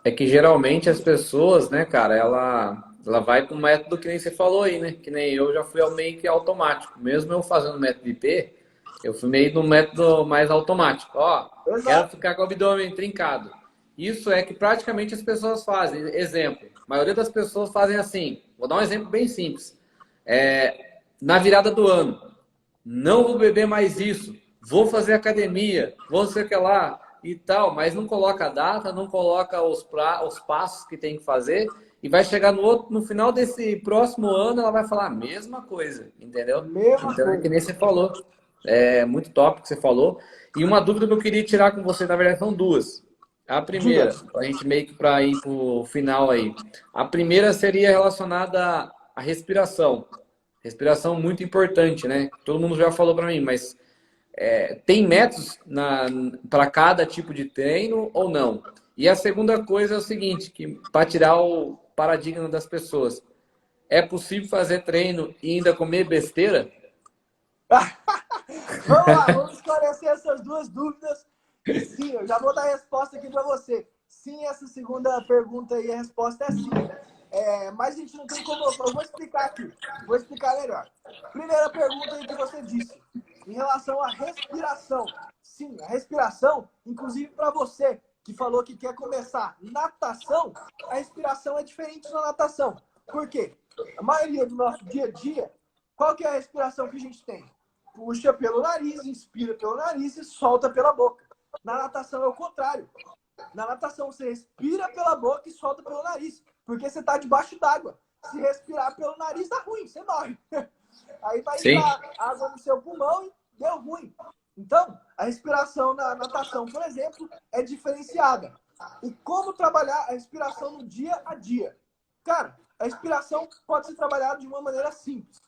é que geralmente as pessoas, né, cara, ela vai com o método que nem você falou aí, né? Que nem eu já fui ao meio que automático. Mesmo eu fazendo método IP, eu fui meio no método mais automático. Ó, quero ficar com o abdômen trincado. Isso é que praticamente as pessoas fazem. Exemplo, a maioria das pessoas fazem assim. Vou dar um exemplo bem simples. Na virada do ano, não vou beber mais isso, vou fazer academia, vou sei o que lá e tal, mas não coloca a data, não coloca os passos que tem que fazer e vai chegar no final desse próximo ano, ela vai falar a mesma coisa, entendeu? Então é que nem você falou. É muito top o que você falou. E uma dúvida que eu queria tirar com você, na verdade, são duas. A primeira, a gente meio que para ir para o final aí. A primeira seria relacionada à respiração. Respiração muito importante, né? Todo mundo já falou para mim, mas tem métodos para cada tipo de treino ou não? E a segunda coisa é o seguinte, que para tirar o paradigma das pessoas, é possível fazer treino e ainda comer besteira? Vamos lá, vamos esclarecer essas duas dúvidas. E sim, eu já vou dar a resposta aqui para você. Sim, essa segunda pergunta aí, a resposta é sim. Mas a gente não tem como... Eu vou explicar aqui. Vou explicar melhor. Primeira pergunta aí que você disse. Em relação à respiração. Sim, a respiração, inclusive para você que falou que quer começar natação, a respiração é diferente na natação. Por quê? A maioria do nosso dia a dia, qual que é a respiração que a gente tem? Puxa pelo nariz, inspira pelo nariz e solta pela boca. Na natação é o contrário. Na natação você respira pela boca e solta pelo nariz, porque você está debaixo d'água. Se respirar pelo nariz dá ruim, você morre. Aí vai entrar água no seu pulmão e deu ruim. Então, a respiração na natação, por exemplo, é diferenciada. E como trabalhar a respiração no dia a dia? Cara, a respiração pode ser trabalhada de uma maneira simples.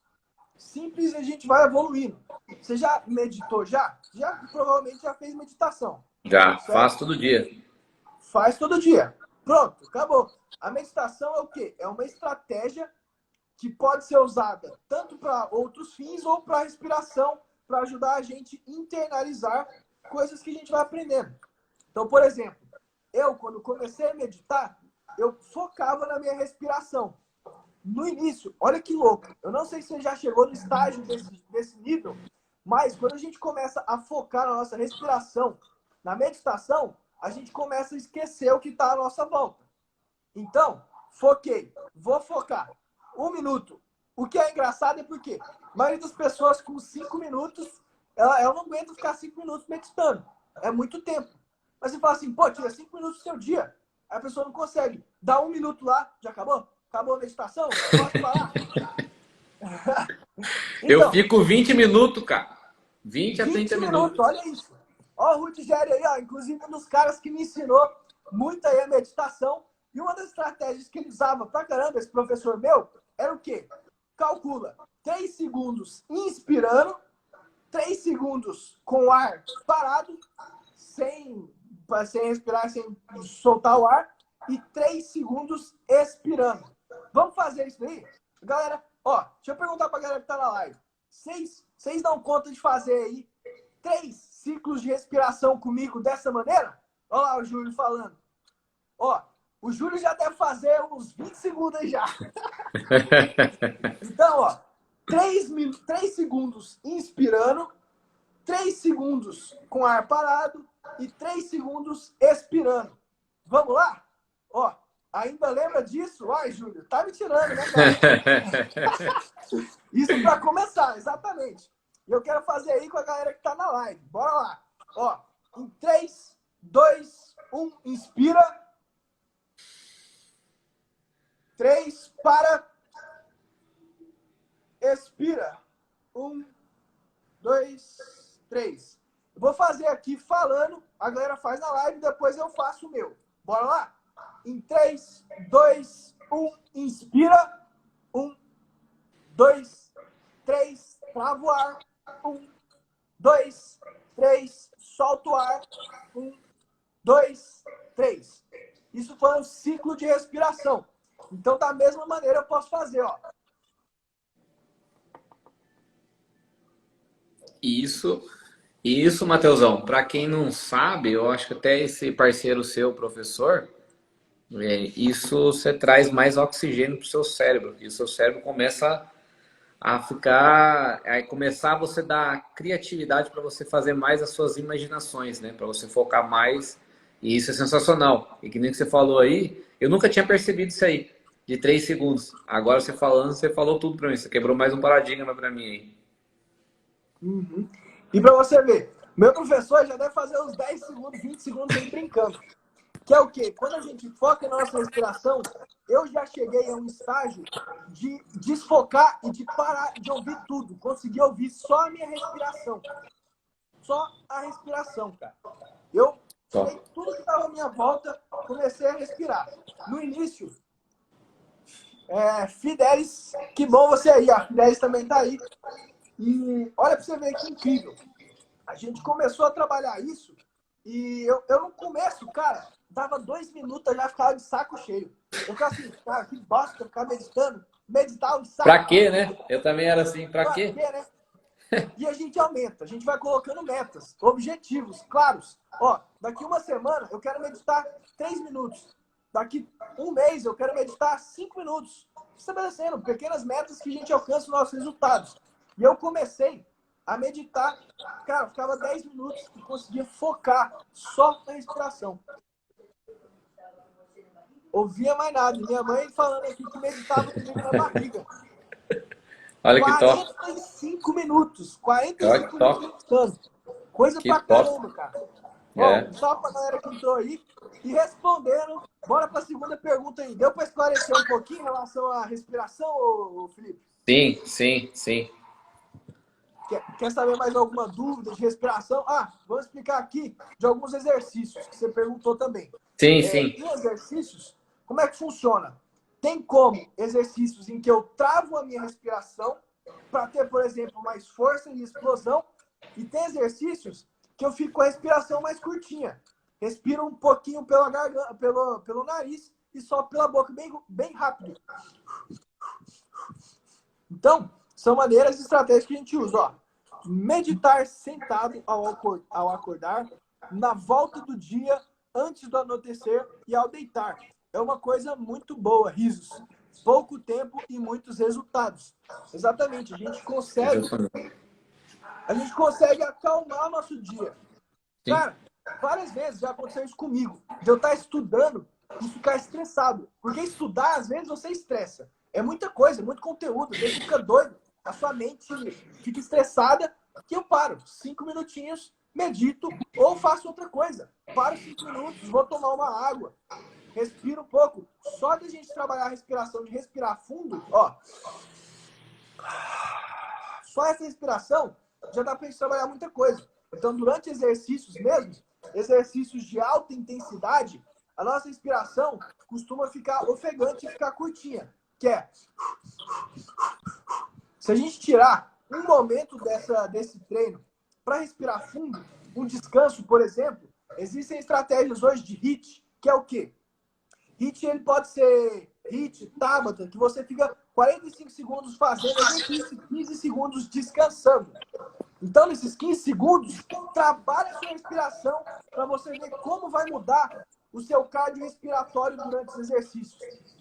Simples e a gente vai evoluindo. Você já meditou já? Provavelmente já fez meditação. Já, faço todo dia. Faz todo dia. Pronto, acabou. A meditação é o quê? É uma estratégia que pode ser usada tanto para outros fins ou para respiração, para ajudar a gente a internalizar coisas que a gente vai aprendendo. Então, por exemplo, eu, quando comecei a meditar, eu focava na minha respiração. No início, olha que louco, eu não sei se você já chegou no estágio desse nível, mas quando a gente começa a focar na nossa respiração, na meditação, a gente começa a esquecer o que está à nossa volta. Então, foquei, vou focar. 1 minuto. O que é engraçado é porque a maioria das pessoas com 5 minutos, ela não aguenta ficar 5 minutos meditando. É muito tempo. Mas você fala assim, pô, tira 5 minutos do seu dia. Aí a pessoa não consegue. Dá 1 minuto lá, já acabou? Acabou a meditação? Posso parar? Eu Então, fico 20 minutos, cara. 20 a 30 minutos. Olha isso. Ó, o Rudigério aí, ó, inclusive um dos caras que me ensinou muito aí a meditação. E uma das estratégias que ele usava pra caramba, esse professor meu, era o quê? Calcula 3 segundos inspirando, 3 segundos com o ar parado, sem respirar, sem soltar o ar, e 3 segundos expirando. Vamos fazer isso aí? Galera, ó, deixa eu perguntar pra galera que tá na live. Vocês dão conta de fazer aí 3 ciclos de respiração comigo dessa maneira? Olha lá o Júlio falando. Ó, o Júlio já deve fazer uns 20 segundos aí já. Então, ó, 3 segundos inspirando, 3 segundos com ar parado e 3 segundos expirando. Vamos lá? Ó, ainda lembra disso? Ai, Júlio, tá me tirando, né, cara? Isso para começar, exatamente. E eu quero fazer aí com a galera que tá na live. Bora lá. Ó, em 3, 2, 1, inspira. 3, para. Expira. 1, 2, 3. Eu vou fazer aqui falando, a galera faz na live, depois eu faço o meu. Bora lá? Em 3, 2, 1, inspira. 1, 2, 3, trava o ar. 1, 2, 3, solta o ar. 1, 2, 3. Isso foi um ciclo de respiração. Então, da mesma maneira, eu posso fazer, ó. Isso, Matheusão, para quem não sabe, eu acho que até esse parceiro seu, professor, isso você traz mais oxigênio para o seu cérebro. E o seu cérebro começa a ficar, começar a você dar criatividade para você fazer mais as suas imaginações, né? Para você focar mais. E isso é sensacional. E que nem que você falou aí, eu nunca tinha percebido isso aí, de 3 segundos. Agora você falando, você falou tudo para mim. Você quebrou mais um paradigma para mim aí. Uhum. E para você ver, meu professor já deve fazer uns 10 segundos, 20 segundos aí brincando. Que é o quê? Quando a gente foca na nossa respiração, eu já cheguei a um estágio de desfocar e de parar de ouvir tudo. Consegui ouvir só a minha respiração. Só a respiração, cara. Eu tirei tudo que estava à minha volta, comecei a respirar. No início, Fidelis, que bom você aí. A Fidelis também está aí. E olha para você ver que incrível. A gente começou a trabalhar isso e eu no começo, cara, dava 2 minutos, eu já ficava de saco cheio. Eu ficava assim, cara, que bosta, ficar meditando. Meditar um saco. Pra quê, né? Eu também era assim, pra quê? Né? E a gente aumenta, a gente vai colocando metas, objetivos claros. Ó, daqui uma semana eu quero meditar 3 minutos. Daqui um mês eu quero meditar 5 minutos. Estabelecendo pequenas metas que a gente alcança os nossos resultados. E eu comecei a meditar, cara, ficava 10 minutos e conseguia focar só na respiração. Ouvia mais nada. Minha mãe falando aqui que meditava comigo na barriga. Olha que top. 45 minutos. 45 minutos meditando. Coisa que pra top. caramba, cara. Bom, só pra galera que entrou aí e respondendo. Bora pra segunda pergunta aí. Deu pra esclarecer um pouquinho em relação à respiração, ô Felipe? Sim. Quer saber mais alguma dúvida de respiração? Ah, vamos explicar aqui de alguns exercícios que você perguntou também. Sim. Em exercícios, como é que funciona? Tem como exercícios em que eu travo a minha respiração para ter, por exemplo, mais força e explosão. E tem exercícios que eu fico com a respiração mais curtinha. Respiro um pouquinho pela garganta, pelo nariz e solto pela boca bem rápido. Então, são maneiras e estratégias que a gente usa. Ó. Meditar sentado ao acordar, na volta do dia, antes do anoitecer e ao deitar. É uma coisa muito boa, risos. Pouco tempo e muitos resultados. Exatamente, a gente consegue acalmar nosso dia. Sim. Cara, várias vezes já aconteceu isso comigo. De eu estar estudando e ficar estressado. Porque estudar, às vezes, você estressa. É muita coisa, muito conteúdo. Você fica doido. A sua mente fica estressada. Que eu paro 5 minutinhos, medito ou faço outra coisa. Paro 5 minutos, vou tomar uma água. Respiro um pouco. Só de a gente trabalhar a respiração, de respirar fundo, ó. Só essa respiração já dá pra gente trabalhar muita coisa. Então, durante exercícios mesmo, exercícios de alta intensidade, a nossa respiração costuma ficar ofegante e ficar curtinha. Que é... Se a gente tirar um momento desse treino para respirar fundo, um descanso, por exemplo, existem estratégias hoje de HIIT, que é o quê? HIIT, ele pode ser HIIT, Tabata, que você fica 45 segundos fazendo exercício, 15 segundos descansando. Então, nesses 15 segundos, trabalhe a sua respiração para você ver como vai mudar o seu cardiorrespiratório durante os exercícios.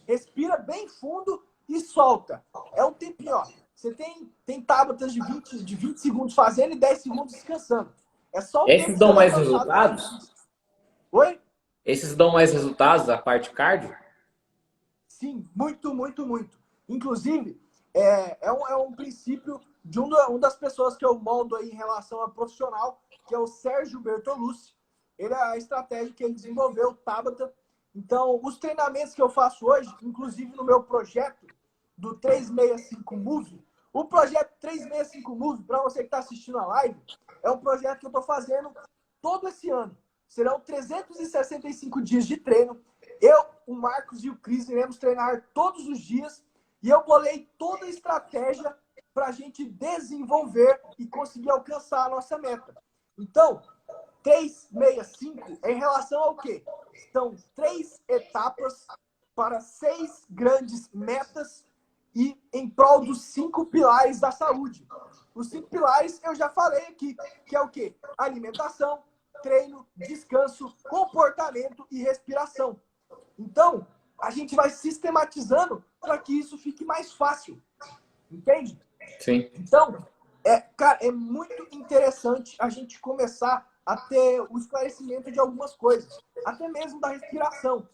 Respira bem fundo e solta. É um tempinho, ó. Você tem tábuas de 20 segundos fazendo e 10 segundos descansando. É só um Esses dão mais resultados? Oi? Esses dão mais resultados, a parte cardio? Sim, muito. Inclusive, é um princípio de uma das pessoas que eu moldo aí em relação a profissional, que é o Sérgio Bertolucci. Ele é a estratégia que ele desenvolveu, o Tabata. Então, os treinamentos que eu faço hoje, inclusive no meu projeto do 365 Move, O projeto 365 Move, para você que está assistindo a live, é um projeto que eu estou fazendo todo esse ano. Serão 365 dias de treino. Eu, o Marcos e o Cris iremos treinar todos os dias e eu bolei toda a estratégia para a gente desenvolver e conseguir alcançar a nossa meta. Então, 365 é em relação ao quê? São 3 etapas para 6 grandes metas e em prol dos 5 pilares da saúde. Os 5 pilares eu já falei aqui, que é o quê? Alimentação, treino, descanso, comportamento e respiração. Então, a gente vai sistematizando para que isso fique mais fácil. Entende? Sim. Então, cara, é muito interessante a gente começar a ter o esclarecimento de algumas coisas, até mesmo da respiração.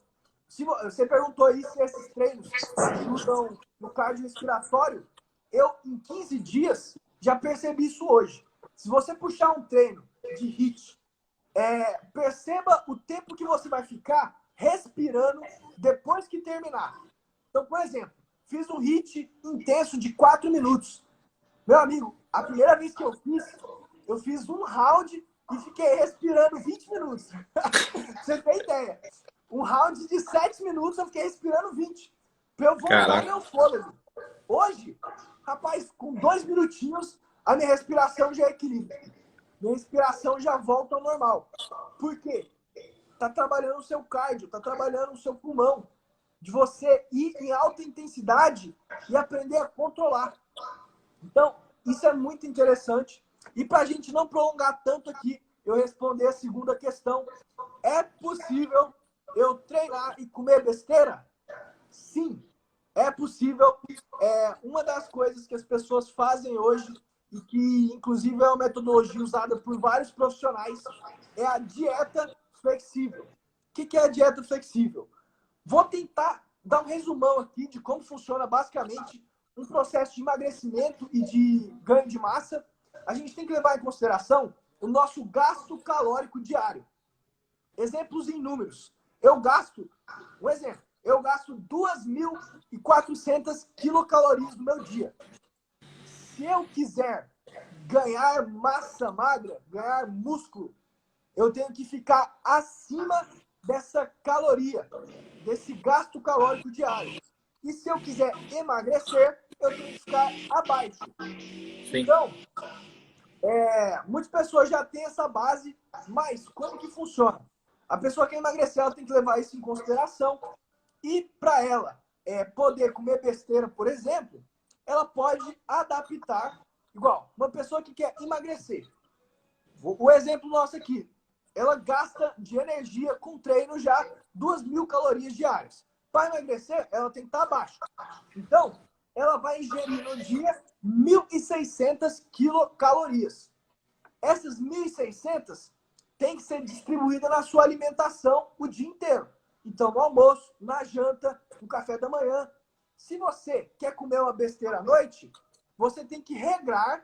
Se você perguntou aí se esses treinos ajudam no cardiorrespiratório, eu, em 15 dias, já percebi isso hoje. Se você puxar um treino de HIIT, perceba o tempo que você vai ficar respirando depois que terminar. Então, por exemplo, fiz um HIIT intenso de 4 minutos. Meu amigo, a primeira vez que eu fiz um round e fiquei respirando 20 minutos. Você tem ideia? Um round de 7 minutos eu fiquei respirando 20. Pra eu voltar meu fôlego. Hoje, rapaz, com 2 minutinhos, a minha respiração já equilibra. Minha respiração já volta ao normal. Por quê? Tá trabalhando o seu cardio, tá trabalhando o seu pulmão. De você ir em alta intensidade e aprender a controlar. Então, isso é muito interessante. E para a gente não prolongar tanto aqui, eu responder a segunda questão. É possível eu treinar e comer besteira? Sim, é possível. Uma das coisas que as pessoas fazem hoje, e que inclusive é uma metodologia usada por vários profissionais, é a dieta flexível. O que é a dieta flexível? Vou tentar dar um resumão aqui de como funciona basicamente um processo de emagrecimento e de ganho de massa. A gente tem que levar em consideração o nosso gasto calórico diário. Exemplos em números. Um exemplo, eu gasto 2.400 quilocalorias no meu dia. Se eu quiser ganhar massa magra, ganhar músculo, eu tenho que ficar acima dessa caloria, desse gasto calórico diário. E se eu quiser emagrecer, eu tenho que ficar abaixo. Sim. Então, muitas pessoas já têm essa base, mas como que funciona? A pessoa que quer emagrecer, ela tem que levar isso em consideração. E para ela poder comer besteira, por exemplo, ela pode adaptar, igual uma pessoa que quer emagrecer. O exemplo nosso aqui, ela gasta de energia com treino já 2.000 calorias diárias. Para emagrecer, ela tem que estar abaixo. Então, ela vai ingerir no dia 1.600 quilocalorias. Essas 1.600 tem que ser distribuída na sua alimentação o dia inteiro. Então, no almoço, na janta, no café da manhã. Se você quer comer uma besteira à noite, você tem que regrar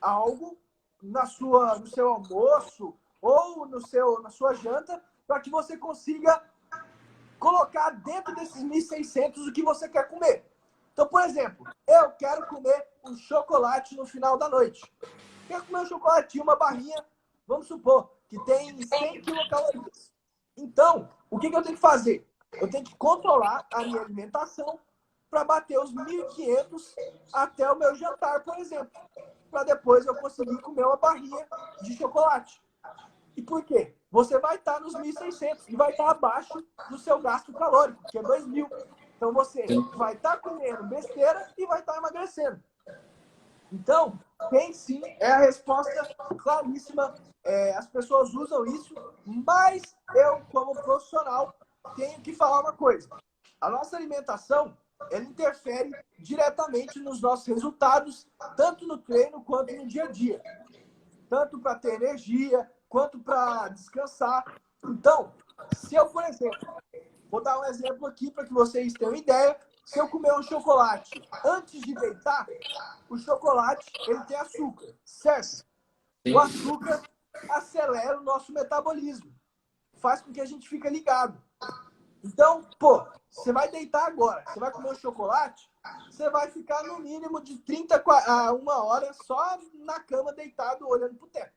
algo no seu almoço ou na sua janta para que você consiga colocar dentro desses 1.600 o que você quer comer. Então, por exemplo, eu quero comer um chocolate no final da noite. Quero comer um chocolatinho, uma barrinha, vamos supor, que tem 100 quilocalorias. Então, o que eu tenho que fazer? Eu tenho que controlar a minha alimentação para bater os 1.500 até o meu jantar, por exemplo. Para depois eu conseguir comer uma barrinha de chocolate. E por quê? Você vai estar nos 1.600 e vai estar abaixo do seu gasto calórico, que é 2.000. Então você vai estar comendo besteira e vai estar emagrecendo. Então, tem sim, é a resposta claríssima. As pessoas usam isso, mas eu, como profissional, tenho que falar uma coisa. A nossa alimentação, ela interfere diretamente nos nossos resultados, tanto no treino quanto no dia a dia. Tanto para ter energia, quanto para descansar. Então, se eu, por exemplo, vou dar um exemplo aqui para que vocês tenham ideia. Se eu comer um chocolate antes de deitar, o chocolate ele tem açúcar, certo? Sim. O açúcar acelera o nosso metabolismo, faz com que a gente fique ligado. Então, você vai deitar agora, você vai comer um chocolate, você vai ficar no mínimo de 30 a 1 hora só na cama, deitado, olhando pro teto.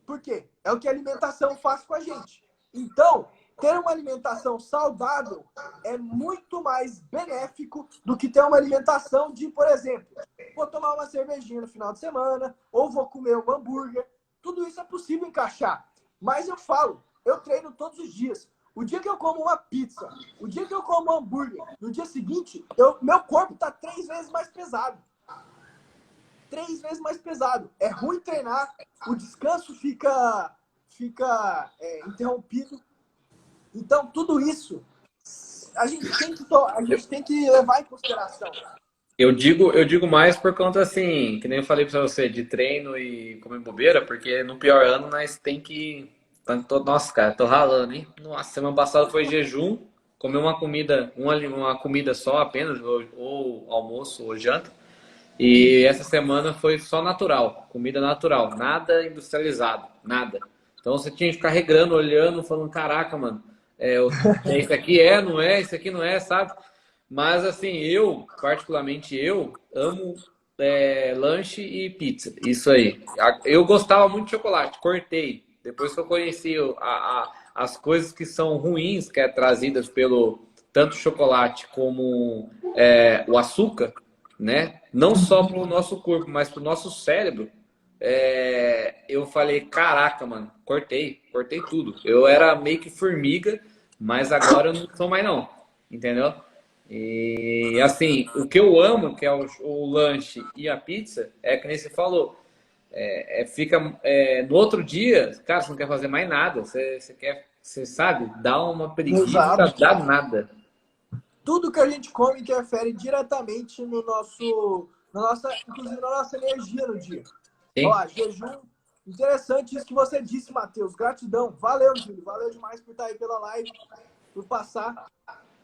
Por quê? É o que a alimentação faz com a gente. Então, ter uma alimentação saudável é muito mais benéfico do que ter uma alimentação de, por exemplo, vou tomar uma cervejinha no final de semana, ou vou comer um hambúrguer. Tudo isso é possível encaixar. Mas eu falo, eu treino todos os dias. O dia que eu como uma pizza, o dia que eu como um hambúrguer, no dia seguinte, meu corpo está 3 vezes mais pesado. 3 vezes mais pesado. É ruim treinar, o descanso fica interrompido. Então, tudo isso a gente tem que levar em consideração. Eu digo mais por conta, assim, que nem eu falei pra você, de treino e comer bobeira, porque no pior ano nós tem que... Nossa, cara, tô ralando, hein? Nossa, semana passada foi jejum, comer uma comida só apenas, ou almoço ou janta. E essa semana foi só natural, comida natural, nada industrializado, nada. Então você tinha que ficar regrando, olhando, falando, caraca, mano, isso aqui não é, isso aqui não é, sabe? Mas assim, particularmente amo lanche e pizza, isso aí. Eu gostava muito de chocolate, cortei. Depois que eu conheci as coisas que são ruins, que é trazidas pelo tanto chocolate como o açúcar, né? Não só para o nosso corpo, mas para o nosso cérebro. Eu falei, caraca, mano, cortei tudo. Eu era meio que formiga, mas agora eu não sou mais não, entendeu? E assim, o que eu amo, que é o lanche e a pizza, é que nem você falou, no outro dia, cara, você não quer fazer mais nada, você sabe, dá uma preguiça Exato. danada. Tudo que a gente come interfere diretamente inclusive na nossa energia no dia. Sim. Ó, jejum, interessante isso que você disse, Matheus. Gratidão. Valeu, Júlio. Valeu demais por estar aí pela live, por passar.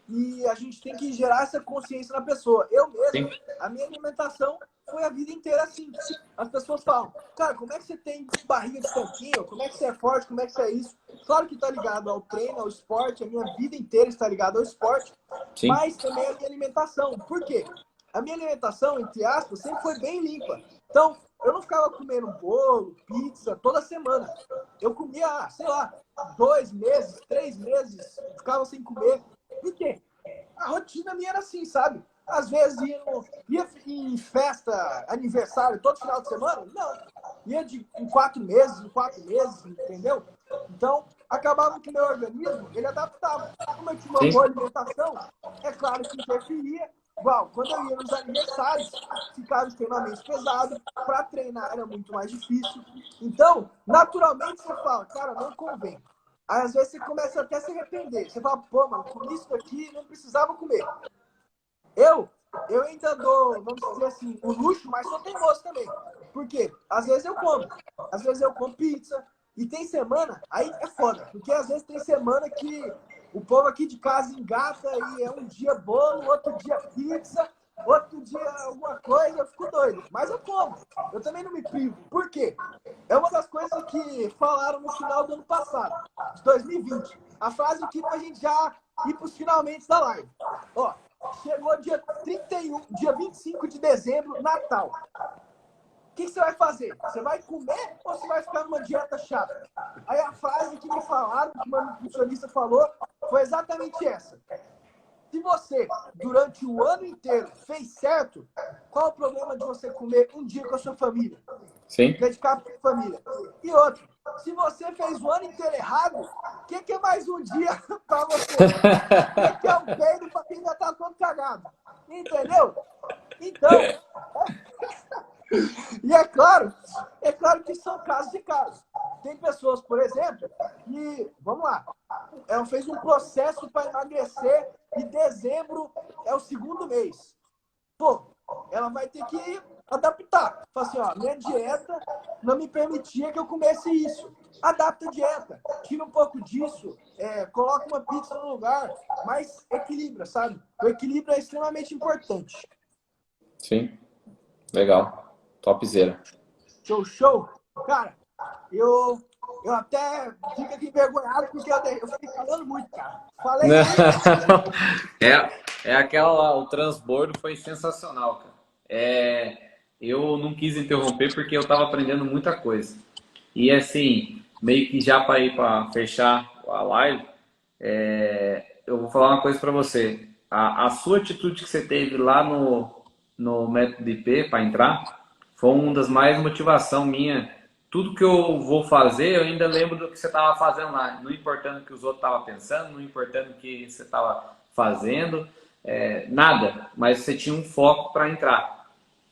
E a gente tem que gerar essa consciência na pessoa. Eu mesmo, Sim. a minha alimentação foi a vida inteira assim. As pessoas falam, cara, como é que você tem barriga de tanquinho? Como é que você é forte? Como é que você é isso? Claro que está ligado ao treino, ao esporte. A minha vida inteira está ligada ao esporte. Sim. Mas também a minha alimentação. Por quê? A minha alimentação, entre aspas, sempre foi bem limpa. Então, eu não ficava comendo bolo, pizza, toda semana. Eu comia, sei lá, 2 meses, 3 meses, ficava sem comer. Por quê? A rotina minha era assim, sabe? Às vezes ia em festa, aniversário, todo final de semana? Não. Ia em 4 meses, entendeu? Então, acabava que meu organismo, ele adaptava. Como eu tinha uma boa alimentação, é claro que interferia. Igual, quando eu ia nos aniversários, ficava extremamente pesado. Para treinar era muito mais difícil. Então, naturalmente, você fala, cara, não convém. Aí, às vezes, você começa até a se arrepender. Você fala, pô, mano, com isso daqui não precisava comer. Eu ainda dou, vamos dizer assim, o luxo, mas sou teimoso também. Por quê? Às vezes eu como. Às vezes eu como pizza. E tem semana, aí é foda. Porque às vezes tem semana que o povo aqui de casa engata e é um dia bolo, outro dia pizza, outro dia alguma coisa, eu fico doido. Mas eu como. Eu também não me privo. Por quê? É uma das coisas que falaram no final do ano passado, de 2020. A frase aqui pra gente já ir pros finalmente da live. Ó, chegou dia 31, dia 25 de dezembro, Natal. O que você vai fazer? Você vai comer ou você vai ficar numa dieta chata? Aí a frase que me falaram, que uma nutricionista falou, foi exatamente essa. Se você, durante o ano inteiro, fez certo, qual o problema de você comer um dia com a sua família? Sim. Dedicar para a família. E outro, se você fez o ano inteiro errado, o que é mais um dia para você? O que é um peido para quem já está todo cagado? Entendeu? Então, e é claro que são casos e casos. Tem pessoas, por exemplo, que, vamos lá, ela fez um processo para emagrecer e dezembro é o 2º mês. Pô, ela vai ter que adaptar. Fala assim, ó, minha dieta não me permitia que eu comesse isso. Adapta a dieta, tira um pouco disso, coloca uma pizza no lugar, mas equilibra, sabe? O equilíbrio é extremamente importante. Sim, legal. Topzera. Show. Cara, eu até fico aqui envergonhado porque eu fiquei falando muito, cara. Falei muito. É aquela lá, o transbordo foi sensacional, cara. Eu não quis interromper porque eu estava aprendendo muita coisa. E assim, meio que já para ir para fechar a live, eu vou falar uma coisa para você. A sua atitude que você teve lá no método IP para entrar foi uma das mais motivação minha. Tudo que eu vou fazer, eu ainda lembro do que você estava fazendo lá. Não importando o que os outros estavam pensando, não importando o que você estava fazendo, nada. Mas você tinha um foco para entrar.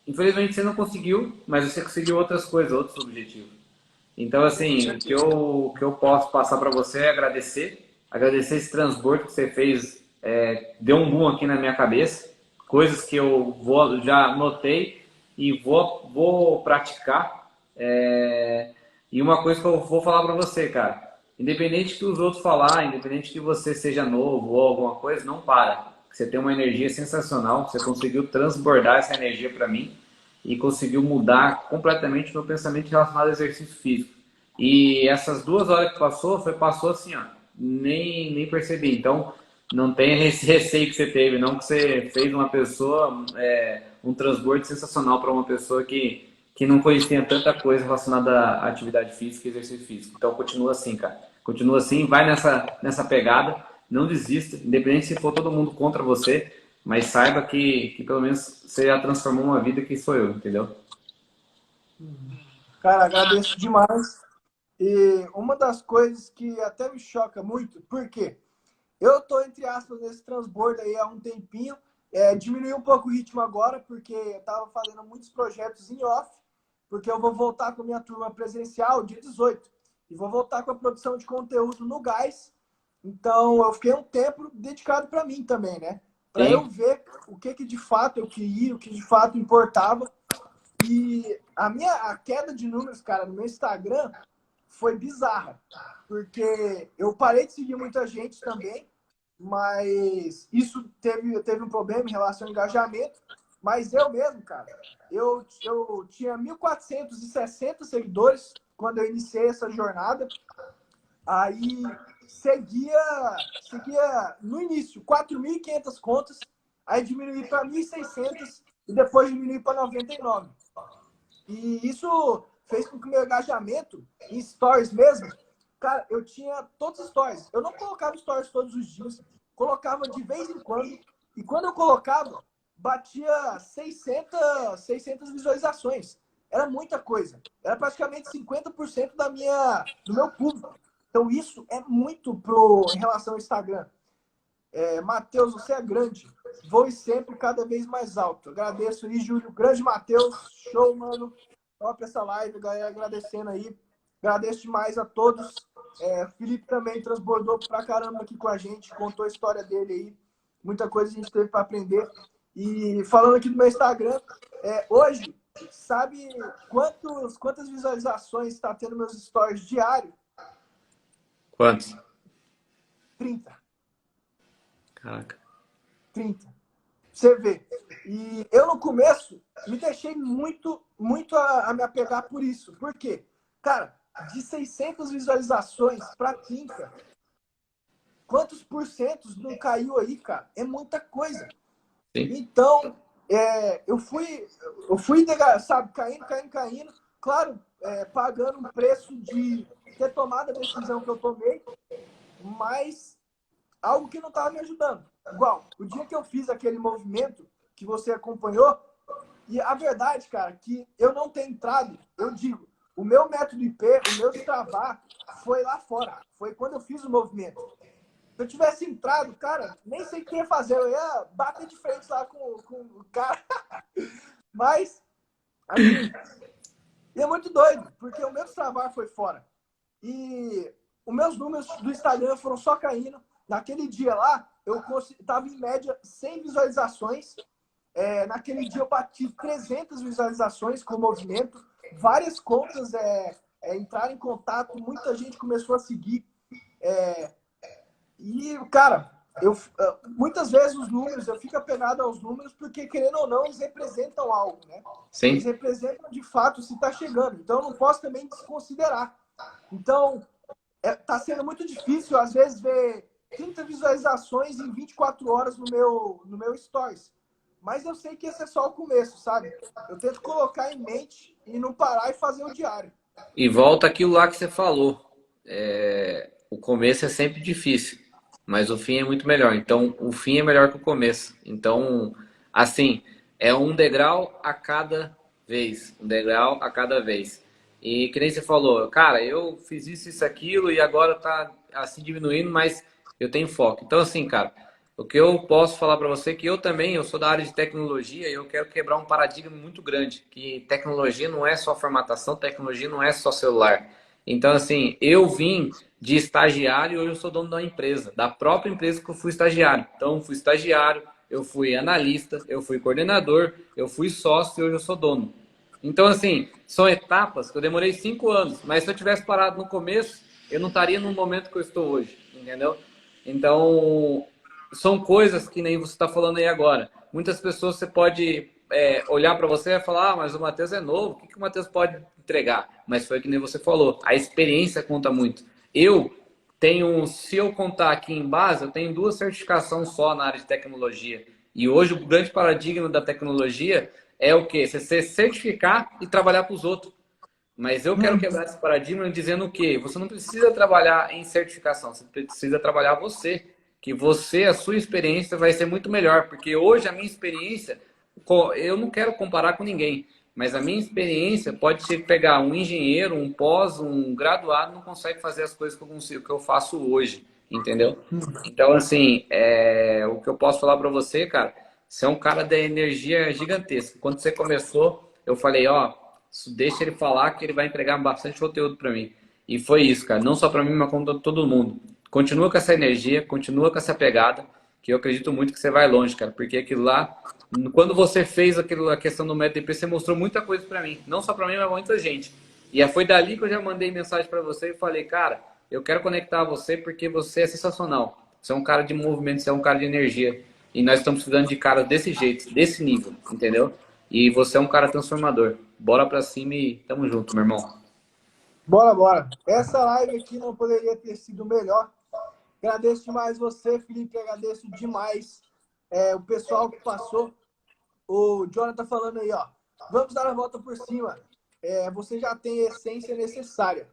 Infelizmente você não conseguiu, mas você conseguiu outras coisas, outros objetivos. Então, assim, o que eu posso passar para você é agradecer esse transbordo que você fez, deu um boom aqui na minha cabeça, coisas que já notei e vou praticar. E uma coisa que eu vou falar para você, cara, independente que os outros falar, independente que você seja novo ou alguma coisa, não para. Você tem uma energia sensacional, você conseguiu transbordar essa energia para mim e conseguiu mudar completamente o meu pensamento relacionado ao exercício físico. E essas 2 horas que passou assim, ó, nem percebi. Então, não tenha esse receio que você teve, não, que você fez uma pessoa, um transbordo sensacional para uma pessoa que não conhecia tanta coisa relacionada à atividade física e exercício físico. Então, continua assim, cara. Continua assim, vai nessa pegada, não desista, independente se for todo mundo contra você, mas saiba que pelo menos você já transformou uma vida que sou eu, entendeu? Cara, agradeço demais. E uma das coisas que até me choca muito, por quê? Eu tô, entre aspas, nesse transbordo aí há um tempinho. Diminui um pouco o ritmo agora, porque eu tava fazendo muitos projetos em off, porque eu vou voltar com a minha turma presencial dia 18. E vou voltar com a produção de conteúdo no Gás. Então, eu fiquei um tempo dedicado para mim também, né? Para eu Sim, ver o que de fato eu queria, o que de fato importava. E a queda de números, cara, no meu Instagram foi bizarra. Porque eu parei de seguir muita gente também, mas isso teve um problema em relação ao engajamento. Mas eu mesmo, cara, eu tinha 1.460 seguidores quando eu iniciei essa jornada. Aí seguia no início 4.500 contas, aí diminuí para 1.600 e depois diminuí para 99. E isso fez com que o meu engajamento em stories mesmo, cara, eu tinha todos os stories. Eu não colocava stories todos os dias, colocava de vez em quando. E quando eu colocava, batia 600 visualizações. Era muita coisa. Era praticamente 50% do meu público. Então isso é muito em relação ao Instagram. Matheus, você é grande. Voe sempre cada vez mais alto. Agradeço aí, Júlio. Grande Matheus. Show, mano. Top essa live, galera. Agradecendo aí. Agradeço demais a todos. Felipe também transbordou pra caramba aqui com a gente. Contou a história dele aí. Muita coisa a gente teve para aprender. E falando aqui do meu Instagram, hoje, sabe quantas visualizações está tendo meus stories diário? quantos? 30. Caraca. 30. Você vê. E eu, no começo, me deixei muito a me apegar por isso. Por quê? Cara, de 600 visualizações para 30, quantos porcentos não caiu aí, cara? É muita coisa. Sim. Então, eu fui, sabe, caindo. Claro, pagando um preço de ter tomado a decisão que eu tomei, mas algo que não estava me ajudando. Igual, o dia que eu fiz aquele movimento que você acompanhou, e a verdade, cara, que eu não tenho entrado, eu digo, o meu método IP, o meu destravar, foi lá fora. Foi quando eu fiz o movimento. Se eu tivesse entrado, cara, nem sei o que ia fazer. Eu ia bater de frente lá com o cara. Mas, assim, é muito doido, porque o meu destravar foi fora. E os meus números do Instagram foram só caindo. Naquele dia lá, eu estava em média 100 visualizações. Naquele dia eu bati 300 visualizações com o movimento. Várias contas entraram em contato, muita gente começou a seguir. E, cara, muitas vezes os números, eu fico apegado aos números porque, querendo ou não, eles representam algo, né? Eles Sim. representam, de fato, se está chegando. Então, eu não posso também desconsiderar. Então, tá sendo muito difícil, às vezes, ver 30 visualizações em 24 horas no meu Stories. Mas eu sei que esse é só o começo, sabe? Eu tento colocar em mente e não parar e fazer o diário. E volta aquilo lá que você falou. O começo é sempre difícil, mas o fim é muito melhor. Então, o fim é melhor que o começo. Então, assim, é um degrau a cada vez. Um degrau a cada vez. E que nem você falou, cara, eu fiz isso, aquilo e agora tá assim diminuindo, mas eu tenho foco. Então, assim, cara, o que eu posso falar para você é que eu sou da área de tecnologia e eu quero quebrar um paradigma muito grande, que tecnologia não é só formatação, tecnologia não é só celular. Então, assim, eu vim de estagiário e hoje eu sou dono da empresa, da própria empresa que eu fui estagiário. Então, eu fui estagiário, eu fui analista, eu fui coordenador, eu fui sócio e hoje eu sou dono. Então, assim, são etapas que eu demorei 5 anos, mas se eu tivesse parado no começo, eu não estaria no momento que eu estou hoje, entendeu? Então, são coisas que nem você está falando aí agora. Muitas pessoas você pode olhar para você e falar, mas o Matheus é novo, o que o Matheus pode entregar? Mas foi que nem você falou, a experiência conta muito. Eu tenho, se eu contar aqui em base, eu tenho 2 certificações só na área de tecnologia. E hoje o grande paradigma da tecnologia é o quê? Você se certificar e trabalhar para os outros. Mas eu quero quebrar esse paradigma dizendo o quê? Você não precisa trabalhar em certificação, você precisa trabalhar você. Que você, a sua experiência vai ser muito melhor. Porque hoje a minha experiência, eu não quero comparar com ninguém, mas a minha experiência pode ser pegar um engenheiro, um pós, um graduado, não consegue fazer as coisas que eu consigo, que eu faço hoje, entendeu? Então, assim, o que eu posso falar para você, cara, você é um cara da energia gigantesca. Quando você começou, eu falei, ó, deixa ele falar que ele vai entregar bastante conteúdo para mim. E foi isso, cara. Não só para mim, mas como para todo mundo. Continua com essa energia, continua com essa pegada, que eu acredito muito que você vai longe, cara. Porque aquilo lá, quando você fez a questão do método DP, você mostrou muita coisa para mim. Não só para mim, mas pra muita gente. E foi dali que eu já mandei mensagem para você e falei, cara, eu quero conectar você porque você é sensacional. Você é um cara de movimento, você é um cara de energia. E nós estamos precisando de caras desse jeito, desse nível, entendeu? E você é um cara transformador. Bora pra cima e tamo junto, meu irmão. Bora, bora. Essa live aqui não poderia ter sido melhor. Agradeço demais você, Felipe. Agradeço demais o pessoal que passou. O Jonathan falando aí, ó. Vamos dar a volta por cima. Você já tem a essência necessária.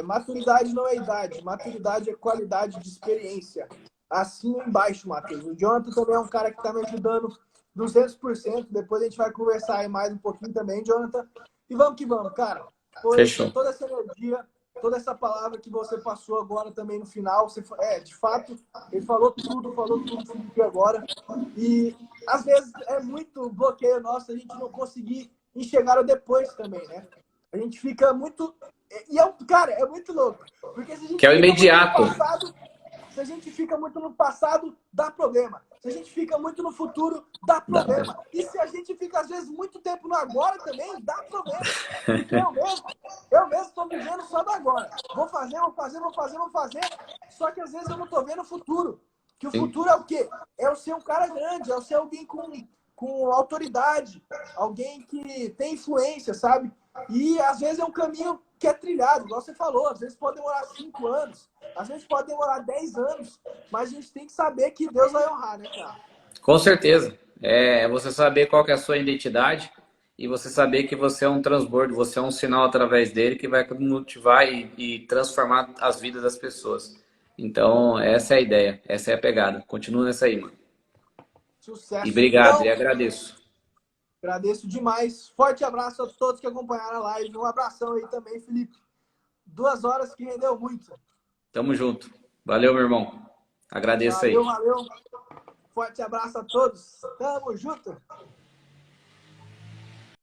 Maturidade não é idade. Maturidade é qualidade de experiência. Assina embaixo, Matheus. O Jonathan também é um cara que está me ajudando 200%. Depois a gente vai conversar aí mais um pouquinho também, Jonathan. E vamos que vamos, cara. Fechou. Toda essa energia, toda essa palavra que você passou agora também no final, de fato, ele falou tudo Felipe, agora. E às vezes é muito bloqueio nosso a gente não conseguir enxergar o depois também, né? A gente fica muito... Cara, é muito louco. Porque se a gente que é o imediato. Se a gente fica muito no passado, dá problema. Se a gente fica muito no futuro, dá problema. E se a gente fica, às vezes, muito tempo no agora também, dá problema. Porque eu mesmo estou vivendo só do agora. Vou fazer. Só que, às vezes, eu não estou vendo o futuro. Que o futuro é o quê? É o ser um cara grande, é o ser alguém com autoridade, alguém que tem influência, sabe? E, às vezes, é um caminho que é trilhado, igual você falou. Às vezes pode demorar 5 anos, às vezes pode demorar 10 anos, mas a gente tem que saber que Deus vai honrar, né, cara? Com certeza. É você saber qual que é a sua identidade e você saber que você é um transbordo, você é um sinal através dele que vai motivar e transformar as vidas das pessoas. Então, essa é a ideia, essa é a pegada. Continua nessa aí, mano. Sucesso. E obrigado, Então, e agradeço. agradeço demais. Forte abraço a todos que acompanharam a live. Um abração aí também, Felipe. 2 horas que rendeu muito. Tamo junto. Valeu, meu irmão. Agradeço aí. Valeu. Forte abraço a todos. Tamo junto.